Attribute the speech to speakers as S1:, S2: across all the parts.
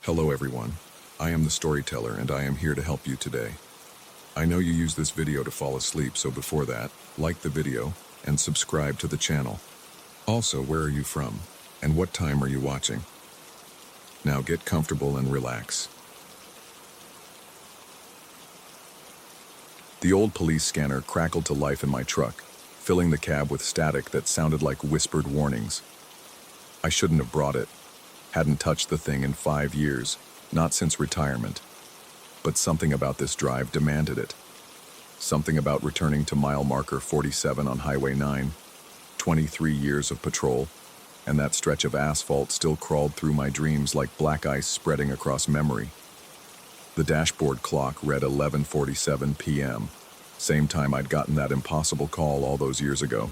S1: Hello everyone, I am the storyteller and I am here to help you today. I know you use this video to fall asleep, so before that, like the video and subscribe to the channel. Also, where are you from and what time are you watching? Now get comfortable and relax. The old police scanner crackled to life in my truck, filling the cab with static that sounded like whispered warnings. I shouldn't have brought it. Hadn't touched the thing in 5 years, not since retirement. But something about this drive demanded it. Something about returning to mile marker 47 on Highway 9, 23 years of patrol, and that stretch of asphalt still crawled through my dreams like black ice spreading across memory. The dashboard clock read 11:47 p.m., same time I'd gotten that impossible call all those years ago.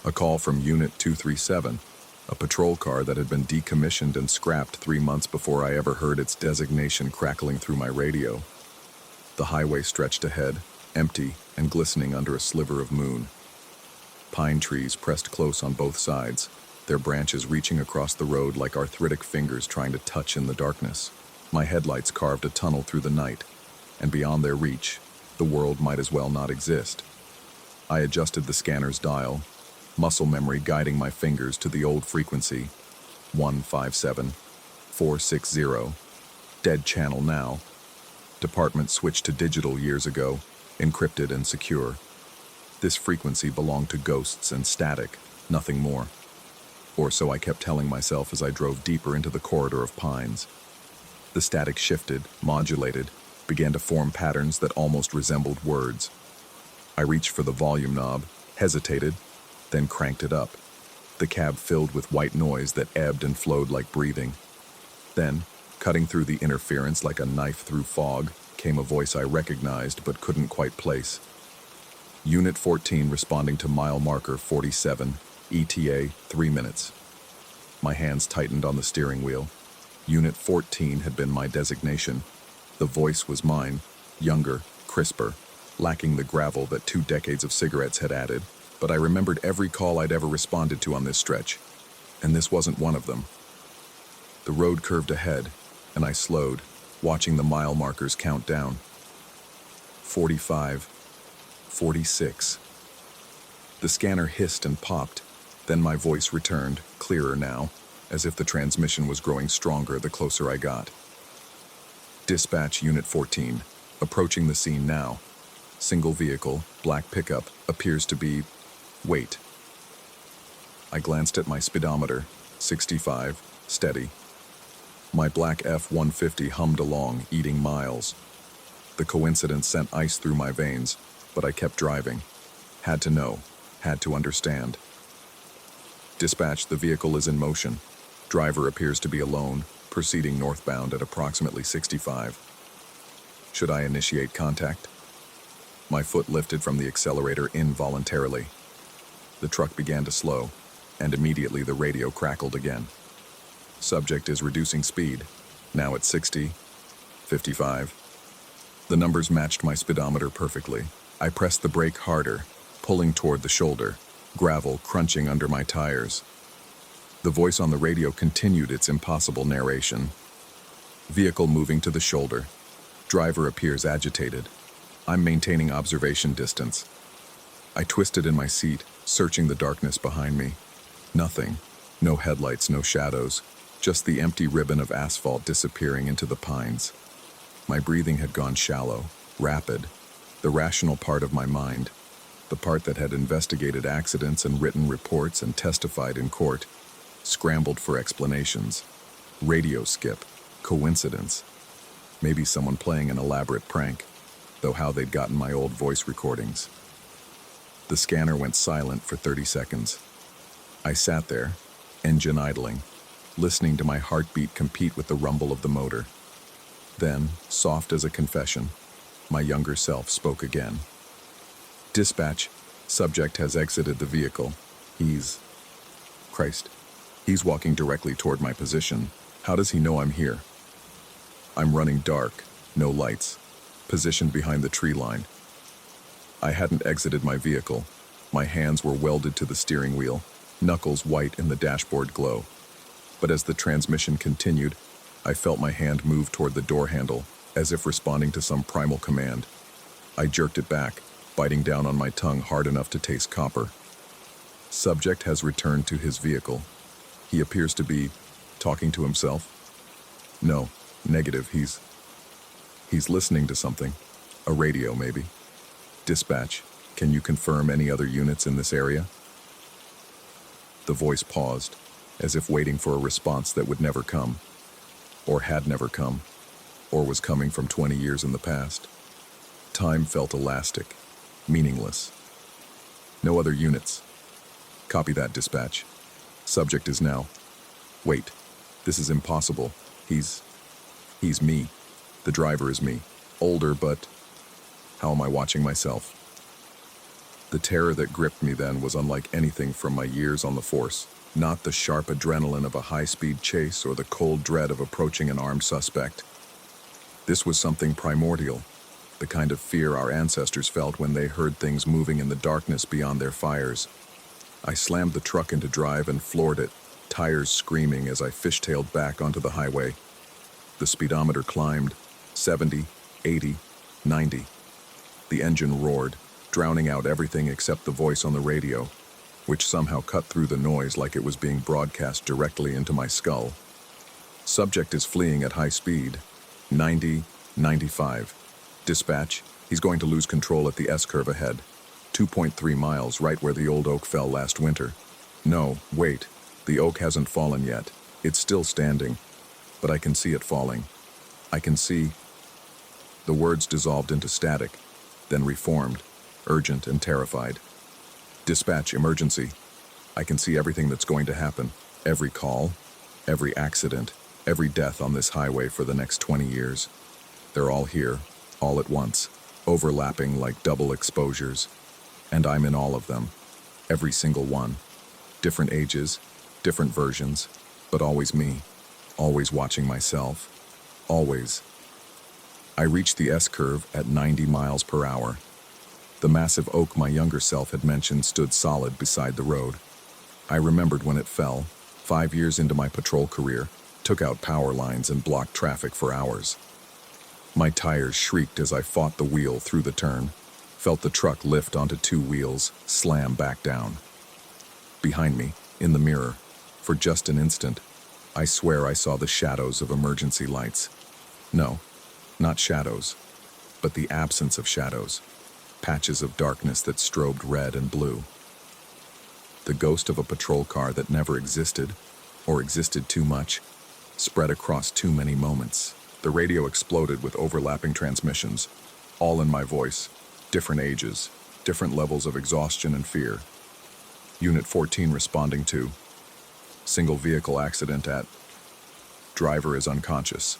S1: A call from Unit 237, a patrol car that had been decommissioned and scrapped 3 months before I ever heard its designation crackling through my radio. The highway stretched ahead, empty and glistening under a sliver of moon. Pine trees pressed close on both sides, their branches reaching across the road like arthritic fingers trying to touch in the darkness. My headlights carved a tunnel through the night, and beyond their reach, the world might as well not exist. I adjusted the scanner's dial, muscle memory guiding my fingers to the old frequency, 157460, dead channel now. Department switched to digital years ago, encrypted and secure. This frequency belonged to ghosts and static, nothing more. Or so I kept telling myself as I drove deeper into the corridor of pines. The static shifted, modulated, began to form patterns that almost resembled words. I reached for the volume knob, hesitated, then cranked it up. The cab filled with white noise that ebbed and flowed like breathing. Then, cutting through the interference like a knife through fog, came a voice I recognized but couldn't quite place. Unit 14 responding to mile marker 47, ETA 3 minutes. My hands tightened on the steering wheel. Unit 14 had been my designation. The voice was mine, younger, crisper, lacking the gravel that 2 decades of cigarettes had added. But I remembered every call I'd ever responded to on this stretch, and this wasn't one of them. The road curved ahead, and I slowed, watching the mile markers count down. 45, 46. The scanner hissed and popped, then my voice returned, clearer now, as if the transmission was growing stronger the closer I got. Dispatch Unit 14, approaching the scene now. Single vehicle, black pickup, appears to be... Wait. I glanced at my speedometer, 65, steady. My black F-150 hummed along, eating miles. The coincidence sent ice through my veins, but I kept driving. Had to know, had to understand. Dispatch, the vehicle is in motion. Driver appears to be alone, proceeding northbound at approximately 65. Should I initiate contact? My foot lifted from the accelerator involuntarily. The truck began to slow, and immediately the radio crackled again. Subject is reducing speed, now at 60, 55. The numbers matched my speedometer perfectly. I pressed the brake harder, pulling toward the shoulder, gravel crunching under my tires. The voice on the radio continued its impossible narration. Vehicle moving to the shoulder. Driver appears agitated. I'm maintaining observation distance. I twisted in my seat, searching the darkness behind me. Nothing. No headlights, no shadows. Just the empty ribbon of asphalt disappearing into the pines. My breathing had gone shallow, rapid. The rational part of my mind, the part that had investigated accidents and written reports and testified in court, scrambled for explanations. Radio skip. Coincidence. Maybe someone playing an elaborate prank, though how they'd gotten my old voice recordings. The scanner went silent for 30 seconds. I sat there, engine idling, listening to my heartbeat compete with the rumble of the motor. Then, soft as a confession, my younger self spoke again. Dispatch, subject has exited the vehicle. He's walking directly toward my position. How does he know I'm here? I'm running dark, no lights, positioned behind the tree line. I hadn't exited my vehicle. My hands were welded to the steering wheel, knuckles white in the dashboard glow. But as the transmission continued, I felt my hand move toward the door handle, as if responding to some primal command. I jerked it back, biting down on my tongue hard enough to taste copper. Subject has returned to his vehicle. He appears to be talking to himself. No, negative, he's listening to something. A radio, maybe. Dispatch, can you confirm any other units in this area? The voice paused, as if waiting for a response that would never come, or had never come, or was coming from 20 years in the past. Time felt elastic, meaningless. No other units. Copy that, dispatch. Subject is now. Wait, this is impossible. He's me. The driver is me. Older, but how am I watching myself? The terror that gripped me then was unlike anything from my years on the force. Not the sharp adrenaline of a high-speed chase or the cold dread of approaching an armed suspect. This was something primordial, the kind of fear our ancestors felt when they heard things moving in the darkness beyond their fires. I slammed the truck into drive and floored it, tires screaming as I fishtailed back onto the highway. The speedometer climbed, 70, 80, 90. The engine roared, drowning out everything except the voice on the radio, which somehow cut through the noise like it was being broadcast directly into my skull. Subject is fleeing at high speed, 90, 95. Dispatch, he's going to lose control at the S-curve ahead. 2.3 miles, right where the old oak fell last winter. No, wait, the oak hasn't fallen yet. It's still standing, but I can see it falling. I can see. The words dissolved into static, then reformed, urgent and terrified. Dispatch, emergency. I can see everything that's going to happen. Every call, every accident, every death on this highway for the next 20 years. They're all here, all at once, overlapping like double exposures. And I'm in all of them. Every single one. Different ages, different versions, but always me. Always watching myself. Always. I reached the S-curve at 90 miles per hour. The massive oak my younger self had mentioned stood solid beside the road. I remembered when it fell, 5 years into my patrol career, took out power lines and blocked traffic for hours. My tires shrieked as I fought the wheel through the turn, felt the truck lift onto two wheels, slam back down. Behind me, in the mirror, for just an instant, I swear I saw the shadows of emergency lights. No, not shadows, but the absence of shadows. Patches of darkness that strobed red and blue. The ghost of a patrol car that never existed, or existed too much, spread across too many moments. The radio exploded with overlapping transmissions, all in my voice, different ages, different levels of exhaustion and fear. Unit 14 responding to single vehicle accident at driver is unconscious.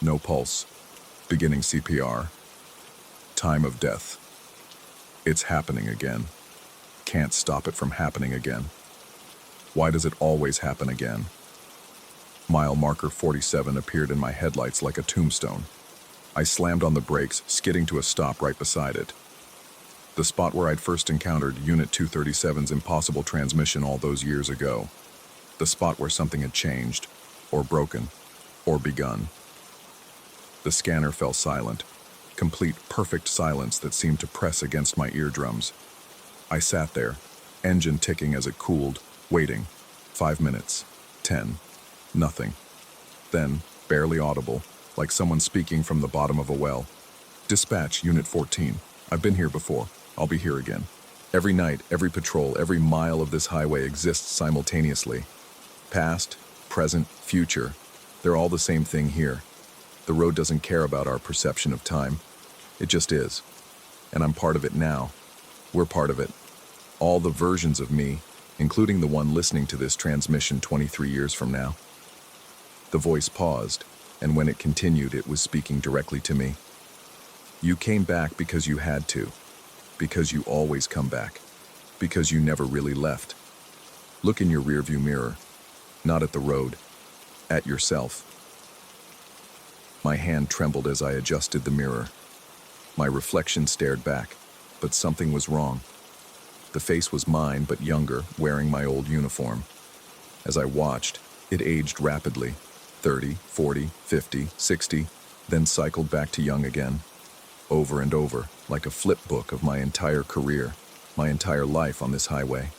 S1: No pulse. Beginning CPR. Time of death. It's happening again. Can't stop it from happening again. Why does it always happen again? Mile marker 47 appeared in my headlights like a tombstone. I slammed on the brakes, skidding to a stop right beside it. The spot where I'd first encountered Unit 237's impossible transmission all those years ago. The spot where something had changed, or broken, or begun. The scanner fell silent. Complete, perfect silence that seemed to press against my eardrums. I sat there, engine ticking as it cooled, waiting. 5 minutes. 10. Nothing. Then, barely audible, like someone speaking from the bottom of a well. Dispatch, Unit 14. I've been here before. I'll be here again. Every night, every patrol, every mile of this highway exists simultaneously. Past, present, future. They're all the same thing here. The road doesn't care about our perception of time. It just is. And I'm part of it now. We're part of it. All the versions of me, including the one listening to this transmission 23 years from now. The voice paused, and when it continued, it was speaking directly to me. You came back because you had to. Because you always come back. Because you never really left. Look in your rearview mirror. Not at the road. At yourself. My hand trembled as I adjusted the mirror. My reflection stared back, but something was wrong. The face was mine, but younger, wearing my old uniform. As I watched, it aged rapidly. 30, 40, 50, 60, then cycled back to young again. Over and over, like a flip book of my entire career, my entire life on this highway.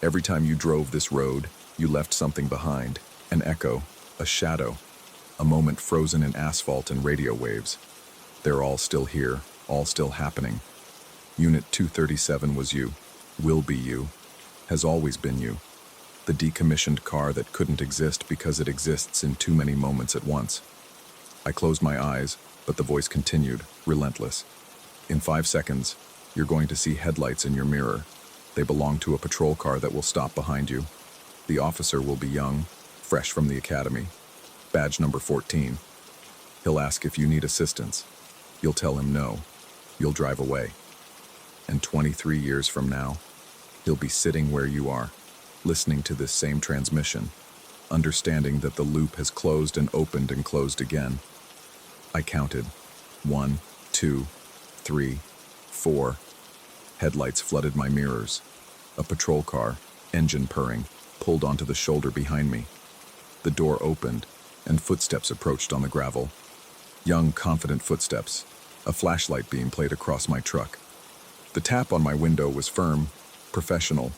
S1: Every time you drove this road, you left something behind, an echo, a shadow, a moment frozen in asphalt and radio waves. They're all still here, all still happening. Unit 237 was you, will be you, has always been you. The decommissioned car that couldn't exist because it exists in too many moments at once. I closed my eyes, but the voice continued, relentless. In 5 seconds, you're going to see headlights in your mirror. They belong to a patrol car that will stop behind you. The officer will be young, fresh from the academy. Badge number 14. He'll ask if you need assistance. You'll tell him no. You'll drive away. And 23 years from now, he'll be sitting where you are, listening to this same transmission, understanding that the loop has closed and closed again. I counted. 1, 2, 3, 4. Headlights flooded my mirrors. A patrol car, engine purring, pulled onto the shoulder behind me. The door opened, and footsteps approached on the gravel. Young, confident footsteps. A flashlight beam played across my truck. The tap on my window was firm, professional.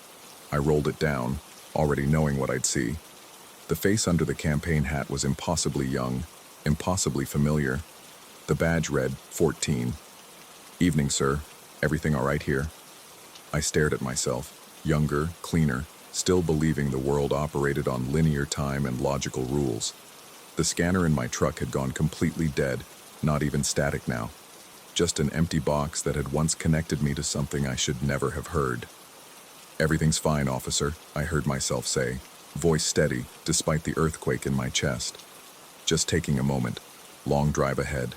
S1: I rolled it down, already knowing what I'd see. The face under the campaign hat was impossibly young, impossibly familiar. The badge read 14. Evening, sir. Everything all right here? I stared at myself, younger, cleaner, still believing the world operated on linear time and logical rules. The scanner in my truck had gone completely dead, not even static now. Just an empty box that had once connected me to something I should never have heard. Everything's fine, officer, I heard myself say, voice steady despite the earthquake in my chest. Just taking a moment, long drive ahead.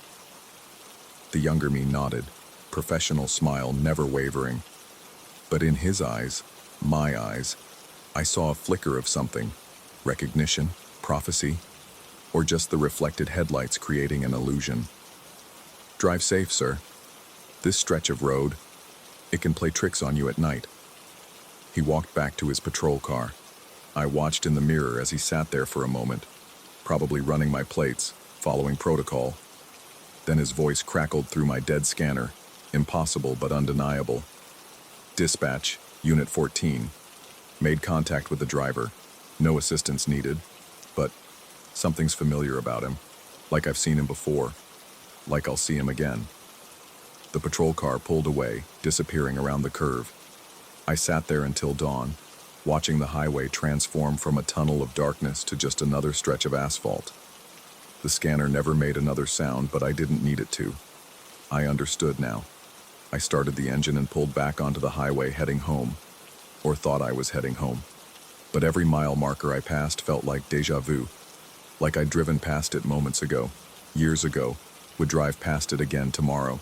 S1: The younger me nodded, professional smile never wavering. But in his eyes, my eyes, I saw a flicker of something, recognition, prophecy, or just the reflected headlights creating an illusion. Drive safe, sir. This stretch of road, it can play tricks on you at night. He walked back to his patrol car. I watched in the mirror as he sat there for a moment, probably running my plates, following protocol. Then his voice crackled through my dead scanner, impossible but undeniable. Dispatch, Unit 14. Made contact with the driver. No assistance needed, but something's familiar about him, like I've seen him before, like I'll see him again. The patrol car pulled away, disappearing around the curve. I sat there until dawn, watching the highway transform from a tunnel of darkness to just another stretch of asphalt. The scanner never made another sound, but I didn't need it to. I understood now. I started the engine and pulled back onto the highway heading home, or thought I was heading home. But every mile marker I passed felt like déjà vu, like I'd driven past it moments ago, years ago, would drive past it again tomorrow.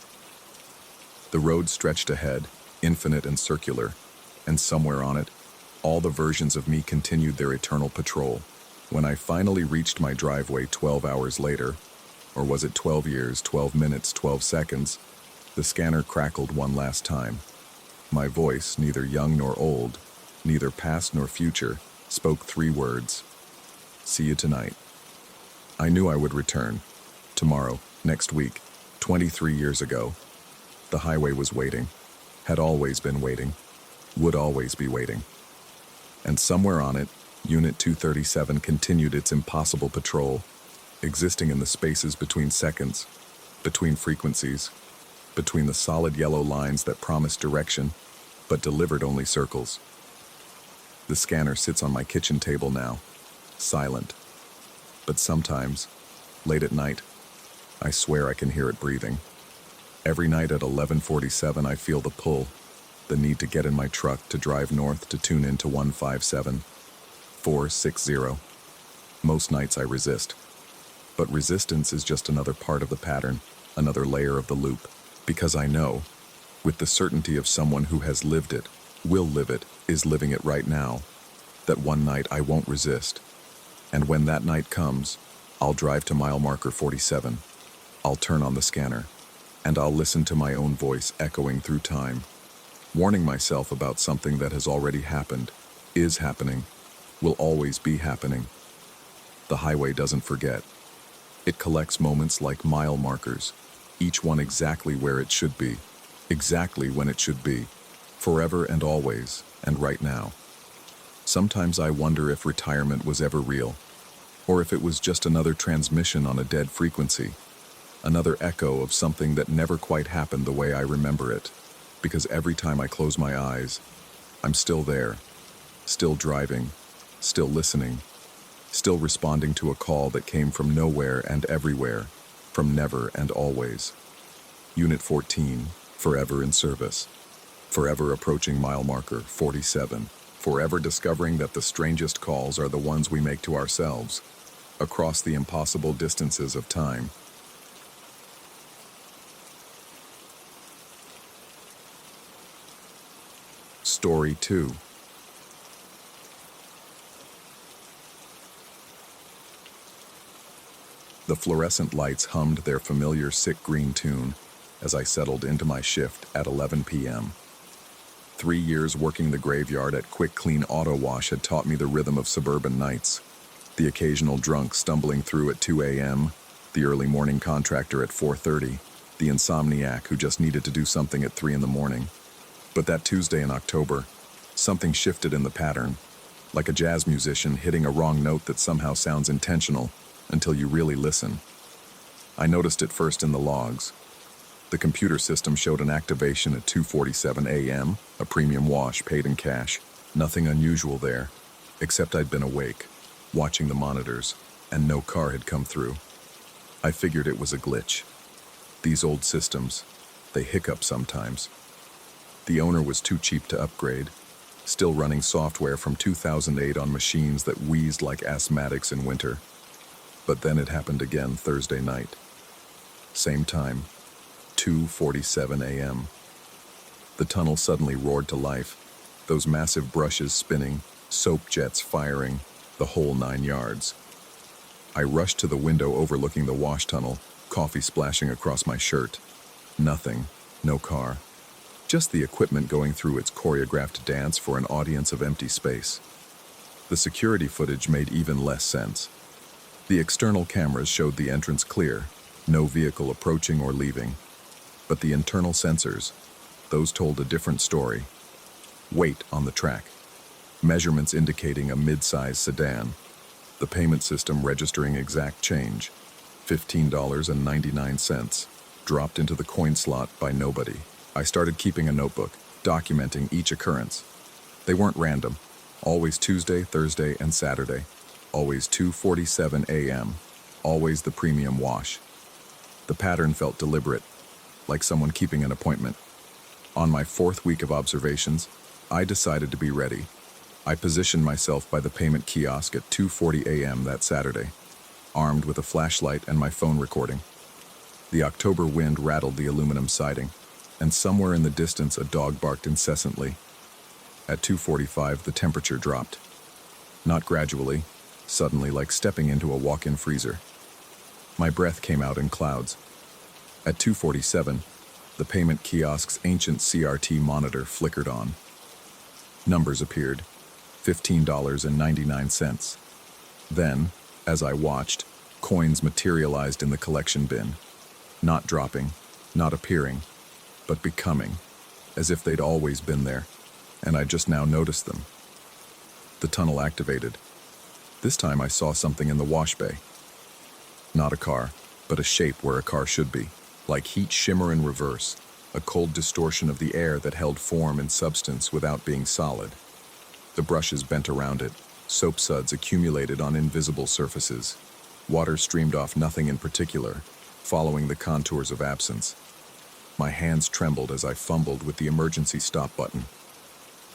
S1: The road stretched ahead, infinite and circular, and somewhere on it, all the versions of me continued their eternal patrol. When I finally reached my driveway 12 hours later, or was it 12 years, 12 minutes, 12 seconds, the scanner crackled one last time. My voice, neither young nor old, neither past nor future, spoke 3 words. See you tonight. I knew I would return. Tomorrow, next week, 23 years ago. The highway was waiting, had always been waiting, would always be waiting. And somewhere on it, Unit 237 continued its impossible patrol, existing in the spaces between seconds, between frequencies, between the solid yellow lines that promised direction, but delivered only circles. The scanner sits on my kitchen table now, silent. But sometimes, late at night, I swear I can hear it breathing. Every night at 11:47 I feel the pull, the need to get in my truck to drive north to tune into 157-460. Most nights I resist. But resistance is just another part of the pattern, another layer of the loop, because I know, with the certainty of someone who has lived it, will live it, is living it right now, that one night I won't resist. And when that night comes, I'll drive to mile marker 47. I'll turn on the scanner, and I'll listen to my own voice echoing through time, warning myself about something that has already happened, is happening, will always be happening. The highway doesn't forget. It collects moments like mile markers, each one exactly where it should be, exactly when it should be, forever and always, and right now. Sometimes I wonder if retirement was ever real, or if it was just another transmission on a dead frequency, another echo of something that never quite happened the way I remember it, because every time I close my eyes, I'm still there, still driving, still listening, still responding to a call that came from nowhere and everywhere, from never and always. Unit 14, forever in service. Forever approaching mile marker 47. Forever discovering that the strangest calls are the ones we make to ourselves, across the impossible distances of time. Story 2. The fluorescent lights hummed their familiar sick green tune as I settled into my shift at 11 p.m. 3 years working the graveyard at Quick Clean Auto Wash had taught me the rhythm of suburban nights. The occasional drunk stumbling through at 2 a.m., the early morning contractor at 4:30, the insomniac who just needed to do something at 3 in the morning. But that Tuesday in October, something shifted in the pattern, like a jazz musician hitting a wrong note that somehow sounds intentional until you really listen. I noticed it first in the logs. The computer system showed an activation at 2:47 a.m., a premium wash paid in cash. Nothing unusual there, except I'd been awake, watching the monitors, and no car had come through. I figured it was a glitch. These old systems, they hiccup sometimes. The owner was too cheap to upgrade, still running software from 2008 on machines that wheezed like asthmatics in winter. But then it happened again Thursday night. Same time, 2:47 a.m. The tunnel suddenly roared to life, those massive brushes spinning, soap jets firing, the whole 9 yards. I rushed to the window overlooking the wash tunnel, coffee splashing across my shirt. Nothing, no car. Just the equipment going through its choreographed dance for an audience of empty space. The security footage made even less sense. The external cameras showed the entrance clear, no vehicle approaching or leaving. But the internal sensors, those told a different story. Weight on the track, measurements indicating a mid-size sedan, the payment system registering exact change, $15.99, dropped into the coin slot by nobody. I started keeping a notebook, documenting each occurrence. They weren't random, always Tuesday, Thursday, and Saturday, always 2:47 a.m., always the premium wash. The pattern felt deliberate, like someone keeping an appointment. On my 4th week of observations, I decided to be ready. I positioned myself by the payment kiosk at 2:40 a.m. that Saturday, armed with a flashlight and my phone recording. The October wind rattled the aluminum siding, and somewhere in the distance a dog barked incessantly. At 2:45, the temperature dropped. Not gradually, suddenly, like stepping into a walk-in freezer. My breath came out in clouds. At 2:47, the payment kiosk's ancient CRT monitor flickered on. Numbers appeared, $15.99. Then, as I watched, coins materialized in the collection bin, not dropping, not appearing, but becoming, as if they'd always been there, and I just now noticed them. The tunnel activated. This time I saw something in the wash bay. Not a car, but a shape where a car should be, like heat shimmer in reverse, a cold distortion of the air that held form and substance without being solid. The brushes bent around it, soap suds accumulated on invisible surfaces. Water streamed off nothing in particular, following the contours of absence. My hands trembled as I fumbled with the emergency stop button.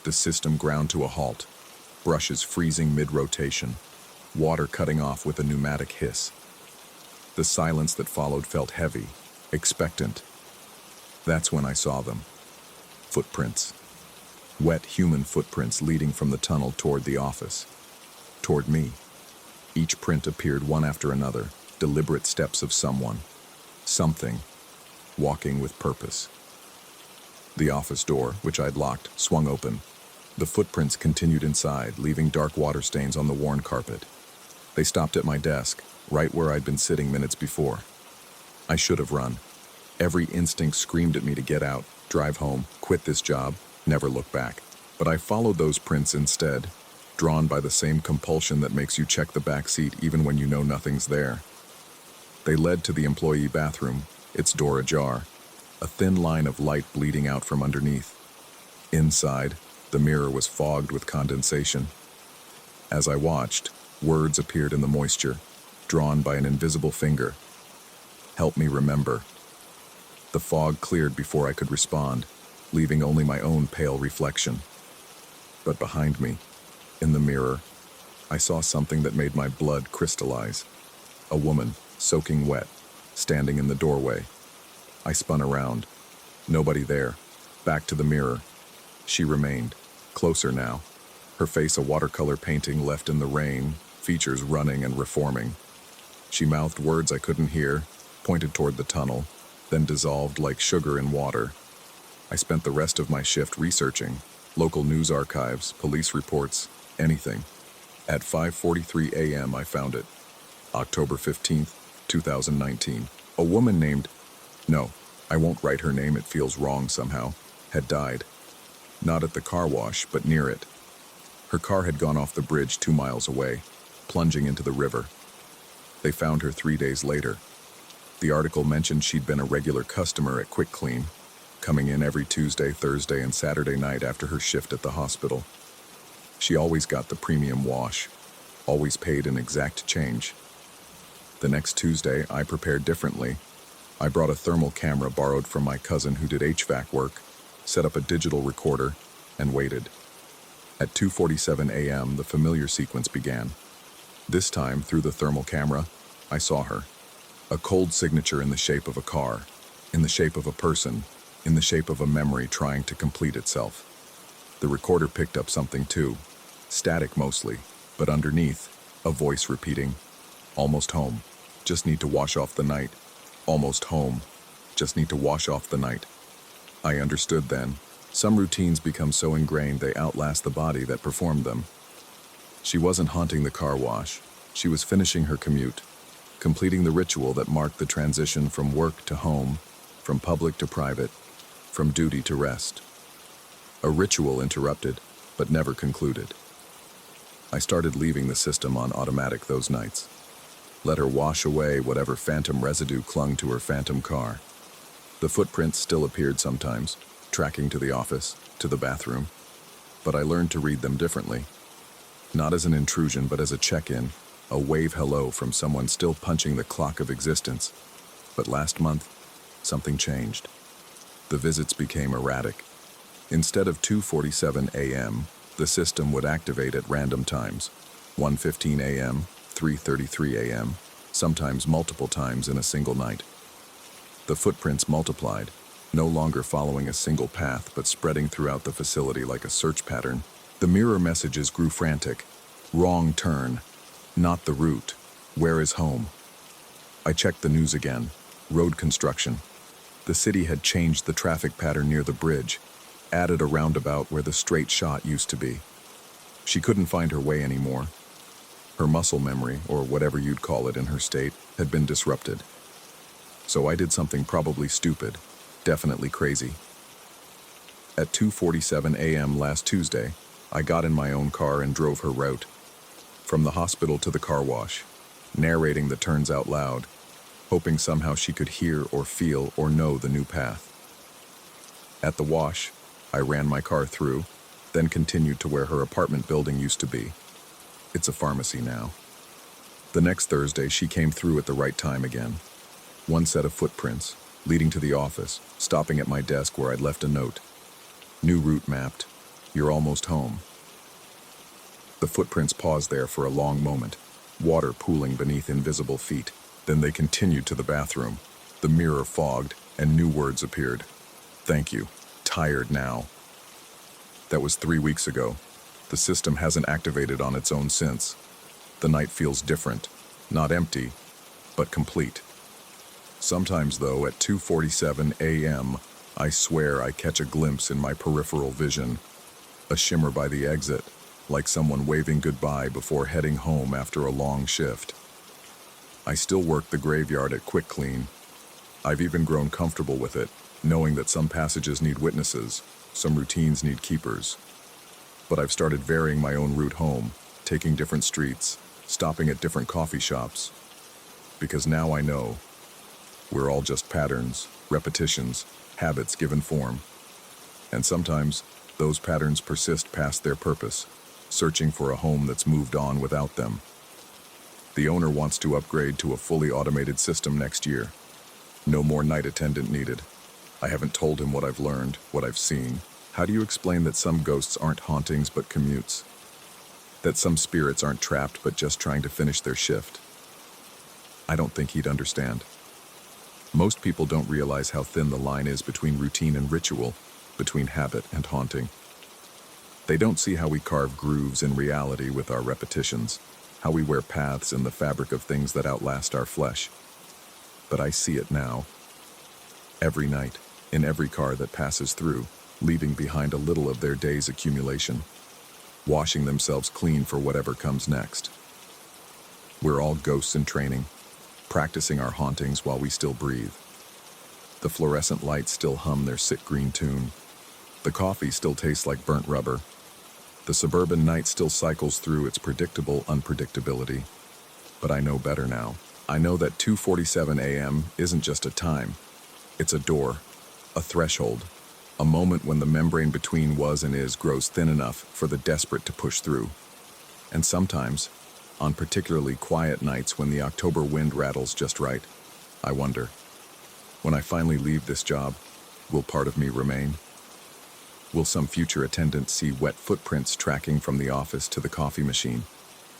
S1: The system ground to a halt, brushes freezing mid-rotation, water cutting off with a pneumatic hiss. The silence that followed felt heavy, expectant. That's when I saw them. Footprints. Wet human footprints leading from the tunnel toward the office. Toward me. Each print appeared one after another, deliberate steps of someone. Something. Walking with purpose. The office door, which I'd locked, swung open. The footprints continued inside, leaving dark water stains on the worn carpet. They stopped at my desk, right where I'd been sitting minutes before. I should have run. Every instinct screamed at me to get out, drive home, quit this job, never look back. But I followed those prints instead, drawn by the same compulsion that makes you check the back seat even when you know nothing's there. They led to the employee bathroom, its door ajar, a thin line of light bleeding out from underneath. Inside, the mirror was fogged with condensation. As I watched, words appeared in the moisture, drawn by an invisible finger. Help me remember. The fog cleared before I could respond, leaving only my own pale reflection. But behind me, in the mirror, I saw something that made my blood crystallize. A woman, soaking wet, standing in the doorway. I spun around. Nobody there. Back to the mirror. She remained, closer now, her face a watercolor painting left in the rain, features running and reforming. She mouthed words I couldn't hear, pointed toward the tunnel, then dissolved like sugar in water. I spent the rest of my shift researching, local news archives, police reports, anything. At 5:43 a.m. I found it. October 15th, 2019. A woman named... No, I won't write her name, it feels wrong somehow. Had died. Not at the car wash, but near it. Her car had gone off the bridge 2 miles away, plunging into the river. They found her 3 days later. The article mentioned she'd been a regular customer at Quick Clean, coming in every Tuesday, Thursday, and Saturday night after her shift at the hospital. She always got the premium wash, always paid an exact change. The next Tuesday, I prepared differently. I brought a thermal camera borrowed from my cousin who did HVAC work, set up a digital recorder, and waited. At 2:47 a.m., the familiar sequence began. This time, through the thermal camera, I saw her. A cold signature in the shape of a car, in the shape of a person, in the shape of a memory trying to complete itself. The recorder picked up something too, static mostly, but underneath, a voice repeating, "Almost home, just need to wash off the night. Almost home, just need to wash off the night." I understood then. Some routines become so ingrained they outlast the body that performed them. She wasn't haunting the car wash. She was finishing her commute, completing the ritual that marked the transition from work to home, from public to private, from duty to rest. A ritual interrupted, but never concluded. I started leaving the system on automatic those nights. Let her wash away whatever phantom residue clung to her phantom car. The footprints still appeared sometimes, tracking to the office, to the bathroom, but I learned to read them differently. Not as an intrusion, but as a check-in, a wave hello from someone still punching the clock of existence. But last month, something changed. The visits became erratic. Instead of 2:47 a.m., the system would activate at random times, 1:15 a.m., 3:33 a.m., sometimes multiple times in a single night. The footprints multiplied, no longer following a single path but spreading throughout the facility like a search pattern. The mirror messages grew frantic. Wrong turn. Not the route. Where is home? I checked the news again. Road construction. The city had changed the traffic pattern near the bridge, added a roundabout where the straight shot used to be. She couldn't find her way anymore. Her muscle memory, or whatever you'd call it in her state, had been disrupted. So I did something probably stupid, definitely crazy. At 2:47 a.m. last Tuesday, I got in my own car and drove her route. From the hospital to the car wash, narrating the turns out loud, hoping somehow she could hear or feel or know the new path. At the wash, I ran my car through, then continued to where her apartment building used to be. It's a pharmacy now. The next Thursday, she came through at the right time again. One set of footprints, leading to the office, stopping at my desk where I'd left a note. New route mapped. You're almost home. The footprints paused there for a long moment, water pooling beneath invisible feet. Then they continued to the bathroom. The mirror fogged, and new words appeared. Thank you. Tired now. That was 3 weeks ago. The system hasn't activated on its own since. The night feels different. Not empty, but complete. Sometimes, though, at 2:47 a.m., I swear I catch a glimpse in my peripheral vision. A shimmer by the exit, like someone waving goodbye before heading home after a long shift. I still work the graveyard at Quick Clean. I've even grown comfortable with it, knowing that some passages need witnesses, some routines need keepers. But I've started varying my own route home, taking different streets, stopping at different coffee shops. Because now I know we're all just patterns, repetitions, habits given form. And sometimes those patterns persist past their purpose, searching for a home that's moved on without them. The owner wants to upgrade to a fully automated system next year. No more night attendant needed. I haven't told him what I've learned, what I've seen. How do you explain that some ghosts aren't hauntings but commutes? That some spirits aren't trapped but just trying to finish their shift? I don't think he'd understand. Most people don't realize how thin the line is between routine and ritual, between habit and haunting. They don't see how we carve grooves in reality with our repetitions, how we wear paths in the fabric of things that outlast our flesh. But I see it now. Every night, in every car that passes through, leaving behind a little of their day's accumulation, washing themselves clean for whatever comes next. We're all ghosts in training, practicing our hauntings while we still breathe. The fluorescent lights still hum their sick green tune. The coffee still tastes like burnt rubber. The suburban night still cycles through its predictable unpredictability. But I know better now. I know that 2:47 a.m. isn't just a time. It's a door, a threshold, a moment when the membrane between was and is grows thin enough for the desperate to push through. And sometimes, on particularly quiet nights when the October wind rattles just right, I wonder, when I finally leave this job, will part of me remain? Will some future attendant see wet footprints tracking from the office to the coffee machine,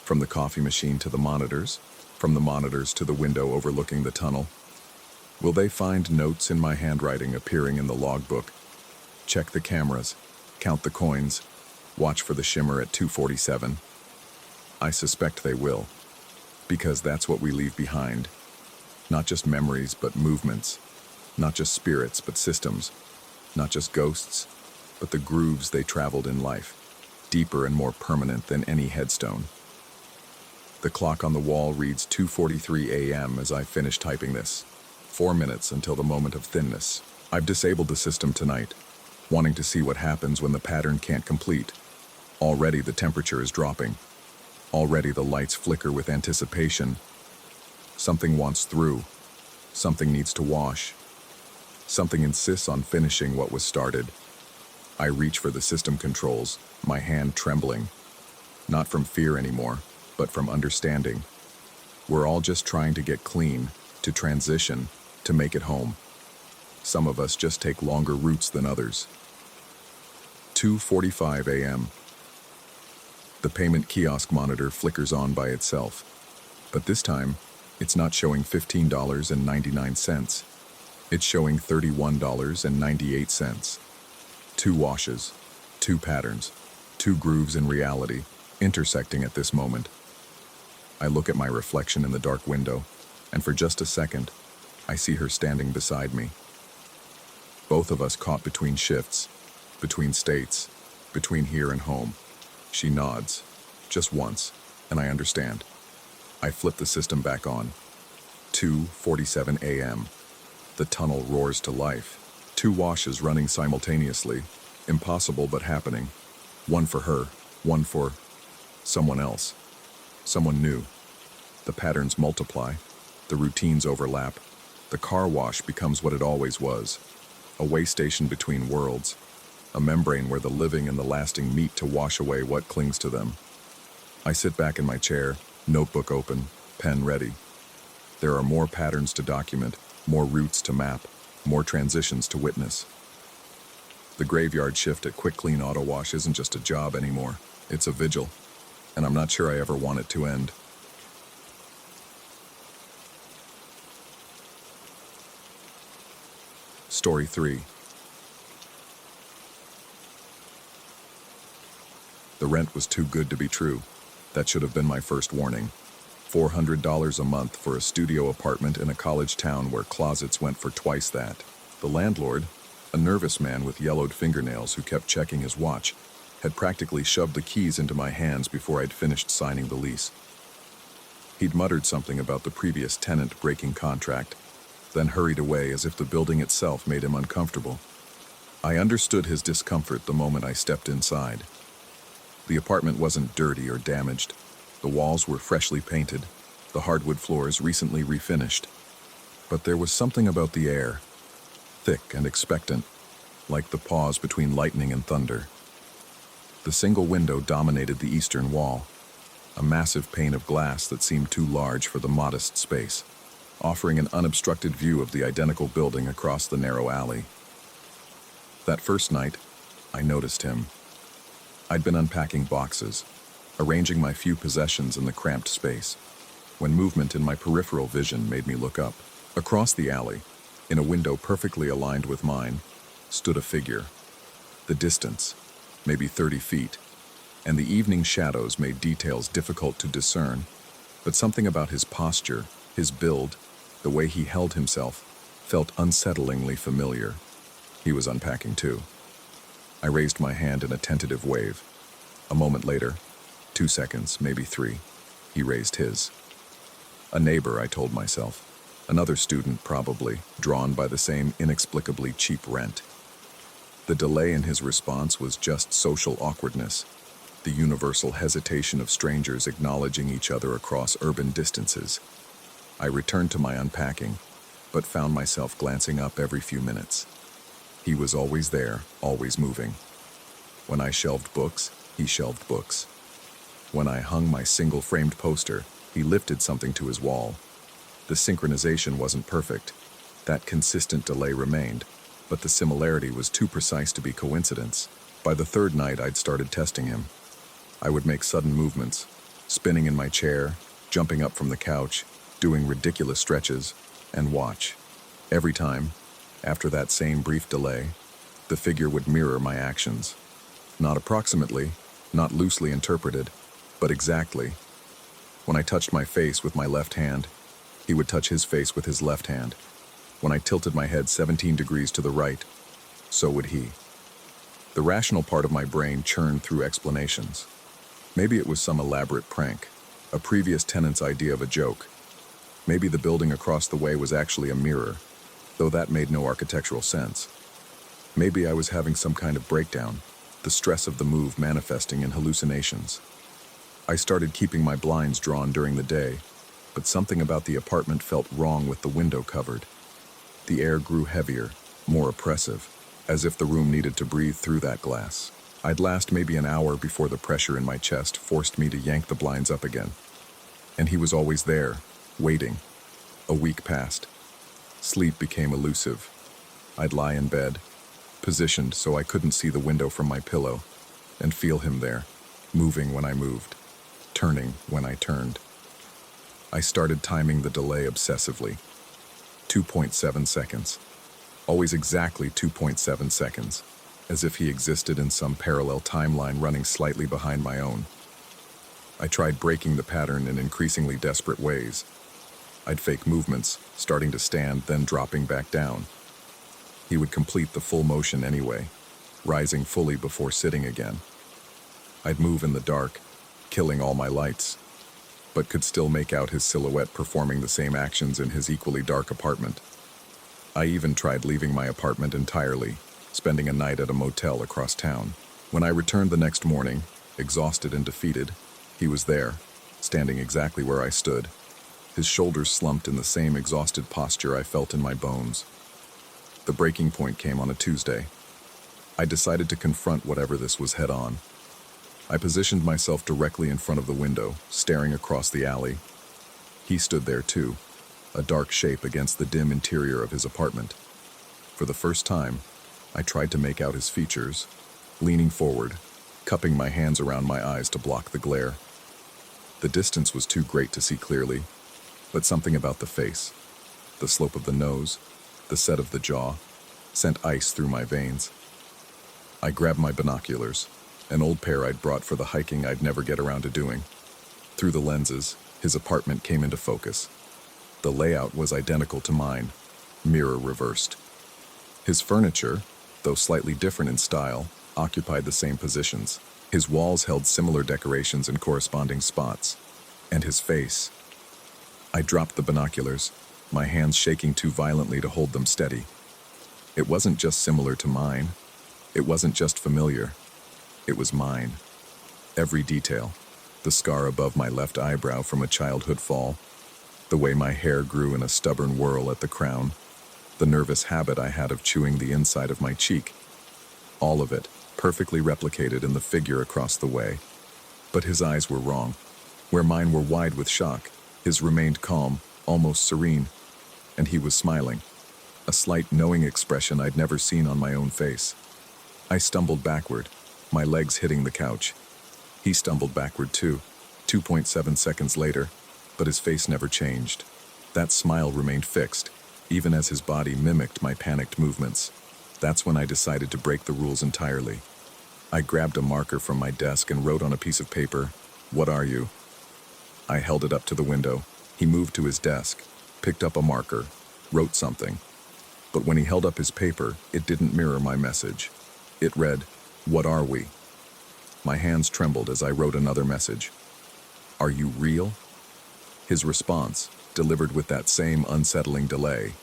S1: from the coffee machine to the monitors, from the monitors to the window overlooking the tunnel? Will they find notes in my handwriting appearing in the logbook? Check the cameras, count the coins, watch for the shimmer at 2:47. I suspect they will, because that's what we leave behind. Not just memories, but movements. Not just spirits, but systems. Not just ghosts, but the grooves they traveled in life, deeper and more permanent than any headstone. The clock on the wall reads 2:43 a.m. as I finish typing this. 4 minutes until the moment of thinness. I've disabled the system tonight, wanting to see what happens when the pattern can't complete. Already the temperature is dropping. Already the lights flicker with anticipation. Something wants through. Something needs to wash. Something insists on finishing what was started. I reach for the system controls, my hand trembling. Not from fear anymore, but from understanding. We're all just trying to get clean, to transition, to make it home. Some of us just take longer routes than others. 2:45 a.m. The payment kiosk monitor flickers on by itself. But this time, it's not showing $15.99. It's showing $31.98. 2 washes, 2 patterns, 2 grooves in reality, intersecting at this moment. I look at my reflection in the dark window, and for just a second, I see her standing beside me. Both of us caught between shifts, between states, between here and home. She nods, just once, and I understand. I flip the system back on. 2:47 a.m. The tunnel roars to life. 2 washes running simultaneously. Impossible but happening. One for her, one for someone else. Someone new. The patterns multiply. The routines overlap. The car wash becomes what it always was. A way station between worlds. A membrane where the living and the lasting meet to wash away what clings to them. I sit back in my chair, notebook open, pen ready. There are more patterns to document, more routes to map, more transitions to witness. The graveyard shift at Quick Clean Auto Wash isn't just a job anymore. It's a vigil, and I'm not sure I ever want it to end. Story 3. The rent was too good to be true. That should have been my first warning. $400 a month for a studio apartment in a college town where closets went for twice that. The landlord, a nervous man with yellowed fingernails who kept checking his watch, had practically shoved the keys into my hands before I'd finished signing the lease. He'd muttered something about the previous tenant breaking contract, then hurried away as if the building itself made him uncomfortable. I understood his discomfort the moment I stepped inside. The apartment wasn't dirty or damaged. The walls were freshly painted, the hardwood floors recently refinished. But there was something about the air, thick and expectant, like the pause between lightning and thunder. The single window dominated the eastern wall, a massive pane of glass that seemed too large for the modest space, offering an unobstructed view of the identical building across the narrow alley. That first night, I noticed him. I'd been unpacking boxes, arranging my few possessions in the cramped space, when movement in my peripheral vision made me look up. Across the alley, in a window perfectly aligned with mine, stood a figure. The distance, maybe 30 feet, and the evening shadows made details difficult to discern, but something about his posture, his build, the way he held himself, felt unsettlingly familiar. He was unpacking too. I raised my hand in a tentative wave. A moment later, 2 seconds, maybe 3, he raised his. A neighbor, I told myself. Another student, probably, drawn by the same inexplicably cheap rent. The delay in his response was just social awkwardness, the universal hesitation of strangers acknowledging each other across urban distances. I returned to my unpacking, but found myself glancing up every few minutes. He was always there, always moving. When I shelved books, he shelved books. When I hung my single-framed poster, he lifted something to his wall. The synchronization wasn't perfect. That consistent delay remained, but the similarity was too precise to be coincidence. By the third night, I'd started testing him. I would make sudden movements, spinning in my chair, jumping up from the couch, doing ridiculous stretches, and watch. Every time, after that same brief delay, the figure would mirror my actions. Not approximately, not loosely interpreted, but exactly. When I touched my face with my left hand, he would touch his face with his left hand. When I tilted my head 17 degrees to the right, so would he. The rational part of my brain churned through explanations. Maybe it was some elaborate prank, a previous tenant's idea of a joke. Maybe the building across the way was actually a mirror, though that made no architectural sense. Maybe I was having some kind of breakdown, the stress of the move manifesting in hallucinations. I started keeping my blinds drawn during the day, but something about the apartment felt wrong with the window covered. The air grew heavier, more oppressive, as if the room needed to breathe through that glass. I'd last maybe an hour before the pressure in my chest forced me to yank the blinds up again. And he was always there, waiting. A week passed. Sleep became elusive. I'd lie in bed, positioned so I couldn't see the window from my pillow, and feel him there, moving when I moved, turning when I turned. I started timing the delay obsessively. 2.7 seconds. Always exactly 2.7 seconds, as if he existed in some parallel timeline running slightly behind my own. I tried breaking the pattern in increasingly desperate ways. I'd fake movements, starting to stand, then dropping back down. He would complete the full motion anyway, rising fully before sitting again. I'd move in the dark, killing all my lights, but could still make out his silhouette performing the same actions in his equally dark apartment. I even tried leaving my apartment entirely, spending a night at a motel across town. When I returned the next morning, exhausted and defeated, he was there, standing exactly where I stood, his shoulders slumped in the same exhausted posture I felt in my bones. The breaking point came on a Tuesday. I decided to confront whatever this was head-on. I positioned myself directly in front of the window, staring across the alley. He stood there too, a dark shape against the dim interior of his apartment. For the first time, I tried to make out his features, leaning forward, cupping my hands around my eyes to block the glare. The distance was too great to see clearly, but something about the face, the slope of the nose, the set of the jaw, sent ice through my veins. I grabbed my binoculars, an old pair I'd brought for the hiking I'd never get around to doing. Through the lenses, his apartment came into focus. The layout was identical to mine, mirror reversed. His furniture, though slightly different in style, occupied the same positions. His walls held similar decorations in corresponding spots. And his face. I dropped the binoculars, my hands shaking too violently to hold them steady. It wasn't just similar to mine. It wasn't just familiar. It was mine. Every detail. The scar above my left eyebrow from a childhood fall. The way my hair grew in a stubborn whirl at the crown. The nervous habit I had of chewing the inside of my cheek. All of it, perfectly replicated in the figure across the way. But his eyes were wrong. Where mine were wide with shock, his remained calm, almost serene. And he was smiling. A slight knowing expression I'd never seen on my own face. I stumbled backward, my legs hitting the couch. He stumbled backward too, 2.7 seconds later, but his face never changed. That smile remained fixed, even as his body mimicked my panicked movements. That's when I decided to break the rules entirely. I grabbed a marker from my desk and wrote on a piece of paper, "What are you?" I held it up to the window. He moved to his desk, picked up a marker, wrote something. But when he held up his paper, it didn't mirror my message. It read, "What are we?" My hands trembled as I wrote another message. "Are you real?" His response, delivered with that same unsettling delay.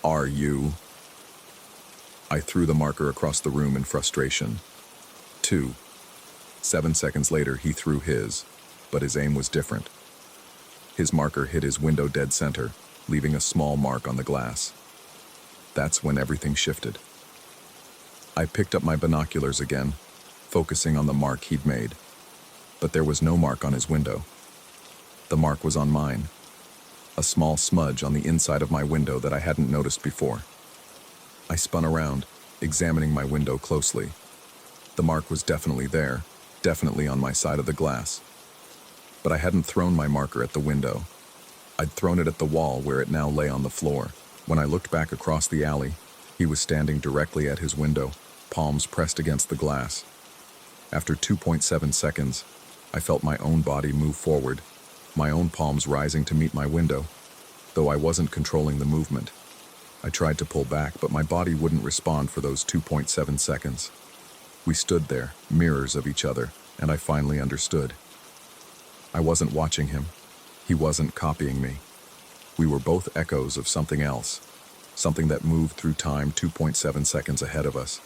S1: "Are you?" I threw the marker across the room in frustration. 2. 7 seconds later, he threw his, but his aim was different. His marker hit his window dead center, leaving a small mark on the glass. That's when everything shifted. I picked up my binoculars again, focusing on the mark he'd made. But there was no mark on his window. The mark was on mine. A small smudge on the inside of my window that I hadn't noticed before. I spun around, examining my window closely. The mark was definitely there, definitely on my side of the glass. But I hadn't thrown my marker at the window. I'd thrown it at the wall where it now lay on the floor. When I looked back across the alley, he was standing directly at his window, palms pressed against the glass. After 2.7 seconds, I felt my own body move forward, my own palms rising to meet my window, though I wasn't controlling the movement. I tried to pull back, but my body wouldn't respond for those 2.7 seconds. We stood there, mirrors of each other, and I finally understood. I wasn't watching him. He wasn't copying me. We were both echoes of something else, something that moved through time 2.7 seconds ahead of us.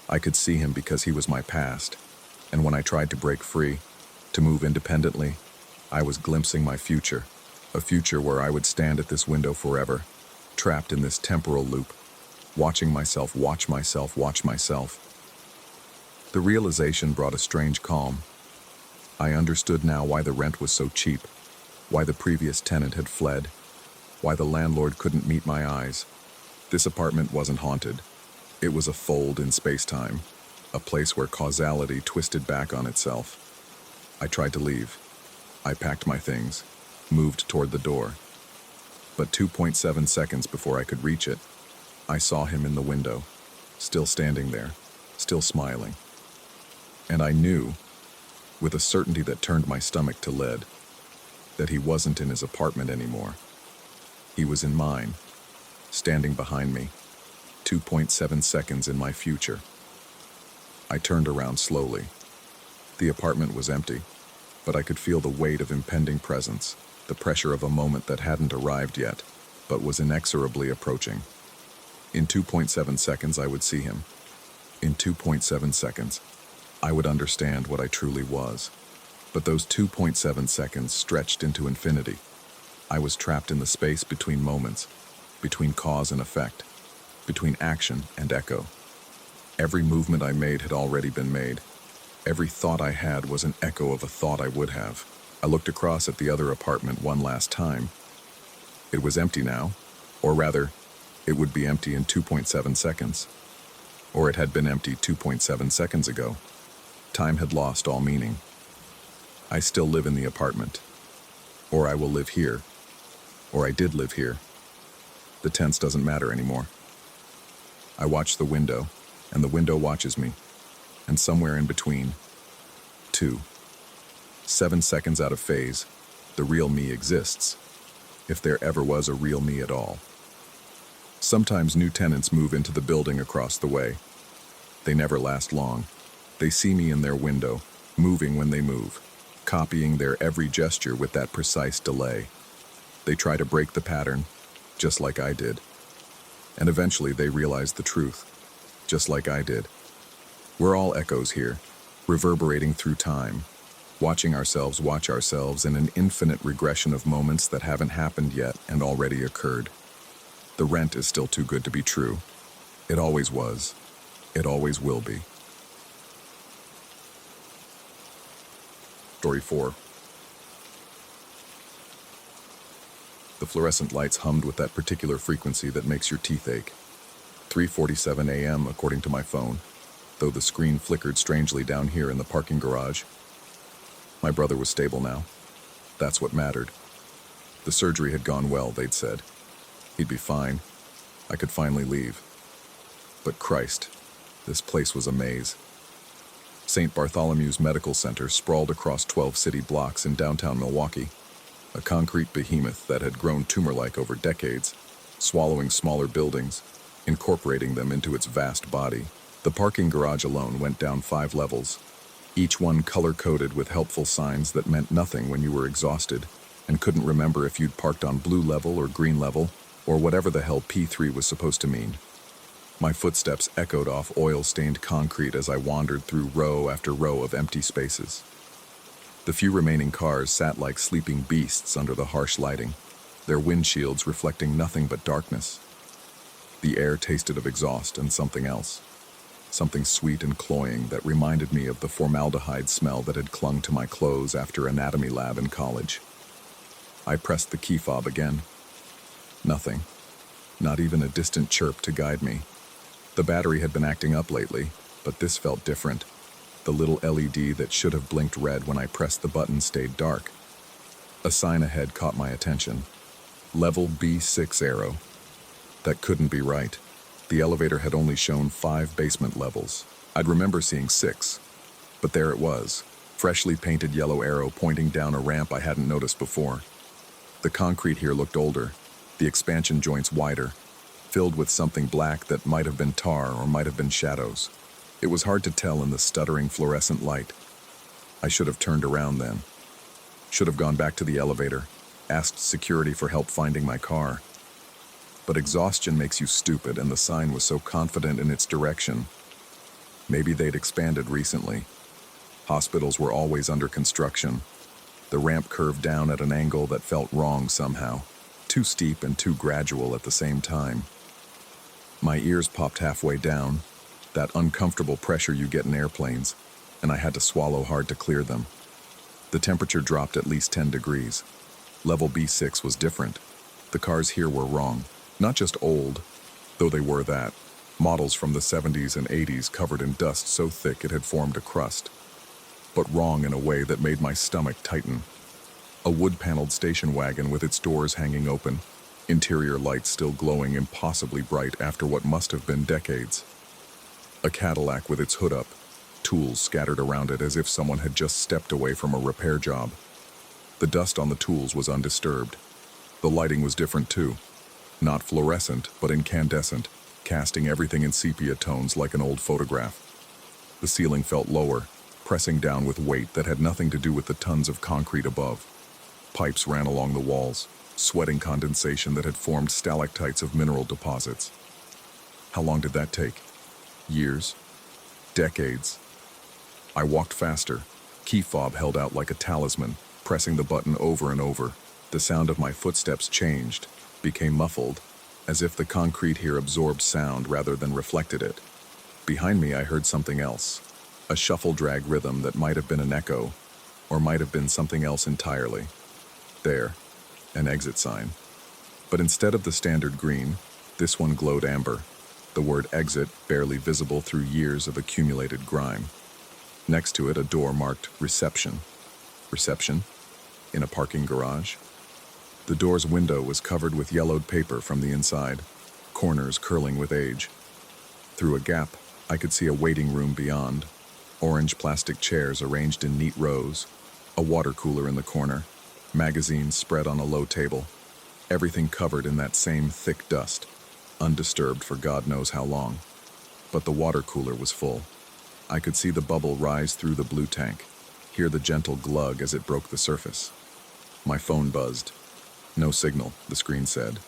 S1: I could see him because he was my past, and when I tried to break free, to move independently, I was glimpsing my future, a future where I would stand at this window forever, trapped in this temporal loop, watching myself watch myself watch myself. The realization brought a strange calm. I understood now why the rent was so cheap, why the previous tenant had fled, why the landlord couldn't meet my eyes. This apartment wasn't haunted. It was a fold in space-time, a place where causality twisted back on itself. I tried to leave. I packed my things, moved toward the door. But 2.7 seconds before I could reach it, I saw him in the window, still standing there, still smiling. And I knew, with a certainty that turned my stomach to lead, that he wasn't in his apartment anymore. He was in mine, standing behind me, 2.7 seconds in my future. I turned around slowly. The apartment was empty, but I could feel the weight of impending presence, the pressure of a moment that hadn't arrived yet, but was inexorably approaching. In 2.7 seconds, I would see him. In 2.7 seconds, I would understand what I truly was. But those 2.7 seconds stretched into infinity. I was trapped in the space between moments, between cause and effect, between action and echo. Every movement I made had already been made. Every thought I had was an echo of a thought I would have. I looked across at the other apartment one last time. It was empty now, or rather, it would be empty in 2.7 seconds. Or it had been empty 2.7 seconds ago. Time had lost all meaning. I still live in the apartment. Or I will live here. Or I did live here. The tense doesn't matter anymore. I watch the window, and the window watches me. And somewhere in between, 7 seconds out of phase, the real me exists, if there ever was a real me at all. Sometimes new tenants move into the building across the way. They never last long. They see me in their window, moving when they move, copying their every gesture with that precise delay. They try to break the pattern, just like I did. And eventually they realize the truth, just like I did. We're all echoes here, reverberating through time, watching ourselves watch ourselves in an infinite regression of moments that haven't happened yet and already occurred. The rent is still too good to be true. It always was. It always will be. Story 4. The fluorescent lights hummed with that particular frequency that makes your teeth ache. 3:47 a.m. according to my phone, though the screen flickered strangely down here in the parking garage. My brother was stable now. That's what mattered. The surgery had gone well, they'd said. He'd be fine. I could finally leave. But Christ, this place was a maze. St. Bartholomew's Medical Center sprawled across 12 city blocks in downtown Milwaukee, a concrete behemoth that had grown tumor-like over decades, swallowing smaller buildings, incorporating them into its vast body. The parking garage alone went down 5 levels, each one color-coded with helpful signs that meant nothing when you were exhausted and couldn't remember if you'd parked on blue level or green level or whatever the hell P3 was supposed to mean. My footsteps echoed off oil-stained concrete as I wandered through row after row of empty spaces. The few remaining cars sat like sleeping beasts under the harsh lighting, their windshields reflecting nothing but darkness. The air tasted of exhaust and something else, something sweet and cloying that reminded me of the formaldehyde smell that had clung to my clothes after anatomy lab in college. I pressed the key fob again. Nothing, not even a distant chirp to guide me. The battery had been acting up lately, but this felt different. The little LED that should have blinked red when I pressed the button stayed dark. A sign ahead caught my attention. Level B6 arrow. That couldn't be right. The elevator had only shown 5 basement levels. I'd remember seeing 6. But there it was, freshly painted yellow arrow pointing down a ramp I hadn't noticed before. The concrete here looked older, the expansion joints wider, filled with something black that might have been tar or might have been shadows. It was hard to tell in the stuttering fluorescent light. I should have turned around then. Should have gone back to the elevator, asked security for help finding my car. But exhaustion makes you stupid, and the sign was so confident in its direction. Maybe they'd expanded recently. Hospitals were always under construction. The ramp curved down at an angle that felt wrong somehow, too steep and too gradual at the same time. My ears popped halfway down, that uncomfortable pressure you get in airplanes, and I had to swallow hard to clear them. The temperature dropped at least 10 degrees. Level B6 was different. The cars here were wrong. Not just old, though they were that. Models from the 70s and 80s covered in dust so thick it had formed a crust. But wrong in a way that made my stomach tighten. A wood-paneled station wagon with its doors hanging open, interior lights still glowing impossibly bright after what must have been decades. A Cadillac with its hood up, tools scattered around it as if someone had just stepped away from a repair job. The dust on the tools was undisturbed. The lighting was different too. Not fluorescent, but incandescent, casting everything in sepia tones like an old photograph. The ceiling felt lower, pressing down with weight that had nothing to do with the tons of concrete above. Pipes ran along the walls, sweating condensation that had formed stalactites of mineral deposits. How long did that take? Years? Decades? I walked faster, key fob held out like a talisman, pressing the button over and over. The sound of my footsteps changed, became muffled, as if the concrete here absorbed sound rather than reflected it. Behind me I heard something else, a shuffle-drag rhythm that might have been an echo, or might have been something else entirely. There, an exit sign. But instead of the standard green, this one glowed amber, the word exit barely visible through years of accumulated grime. Next to it, a door marked reception. Reception? In a parking garage? The door's window was covered with yellowed paper from the inside, corners curling with age. Through a gap, I could see a waiting room beyond, orange plastic chairs arranged in neat rows, a water cooler in the corner, magazines spread on a low table, everything covered in that same thick dust, undisturbed for God knows how long. But the water cooler was full. I could see the bubble rise through the blue tank, hear the gentle glug as it broke the surface. My phone buzzed. No signal, the screen said,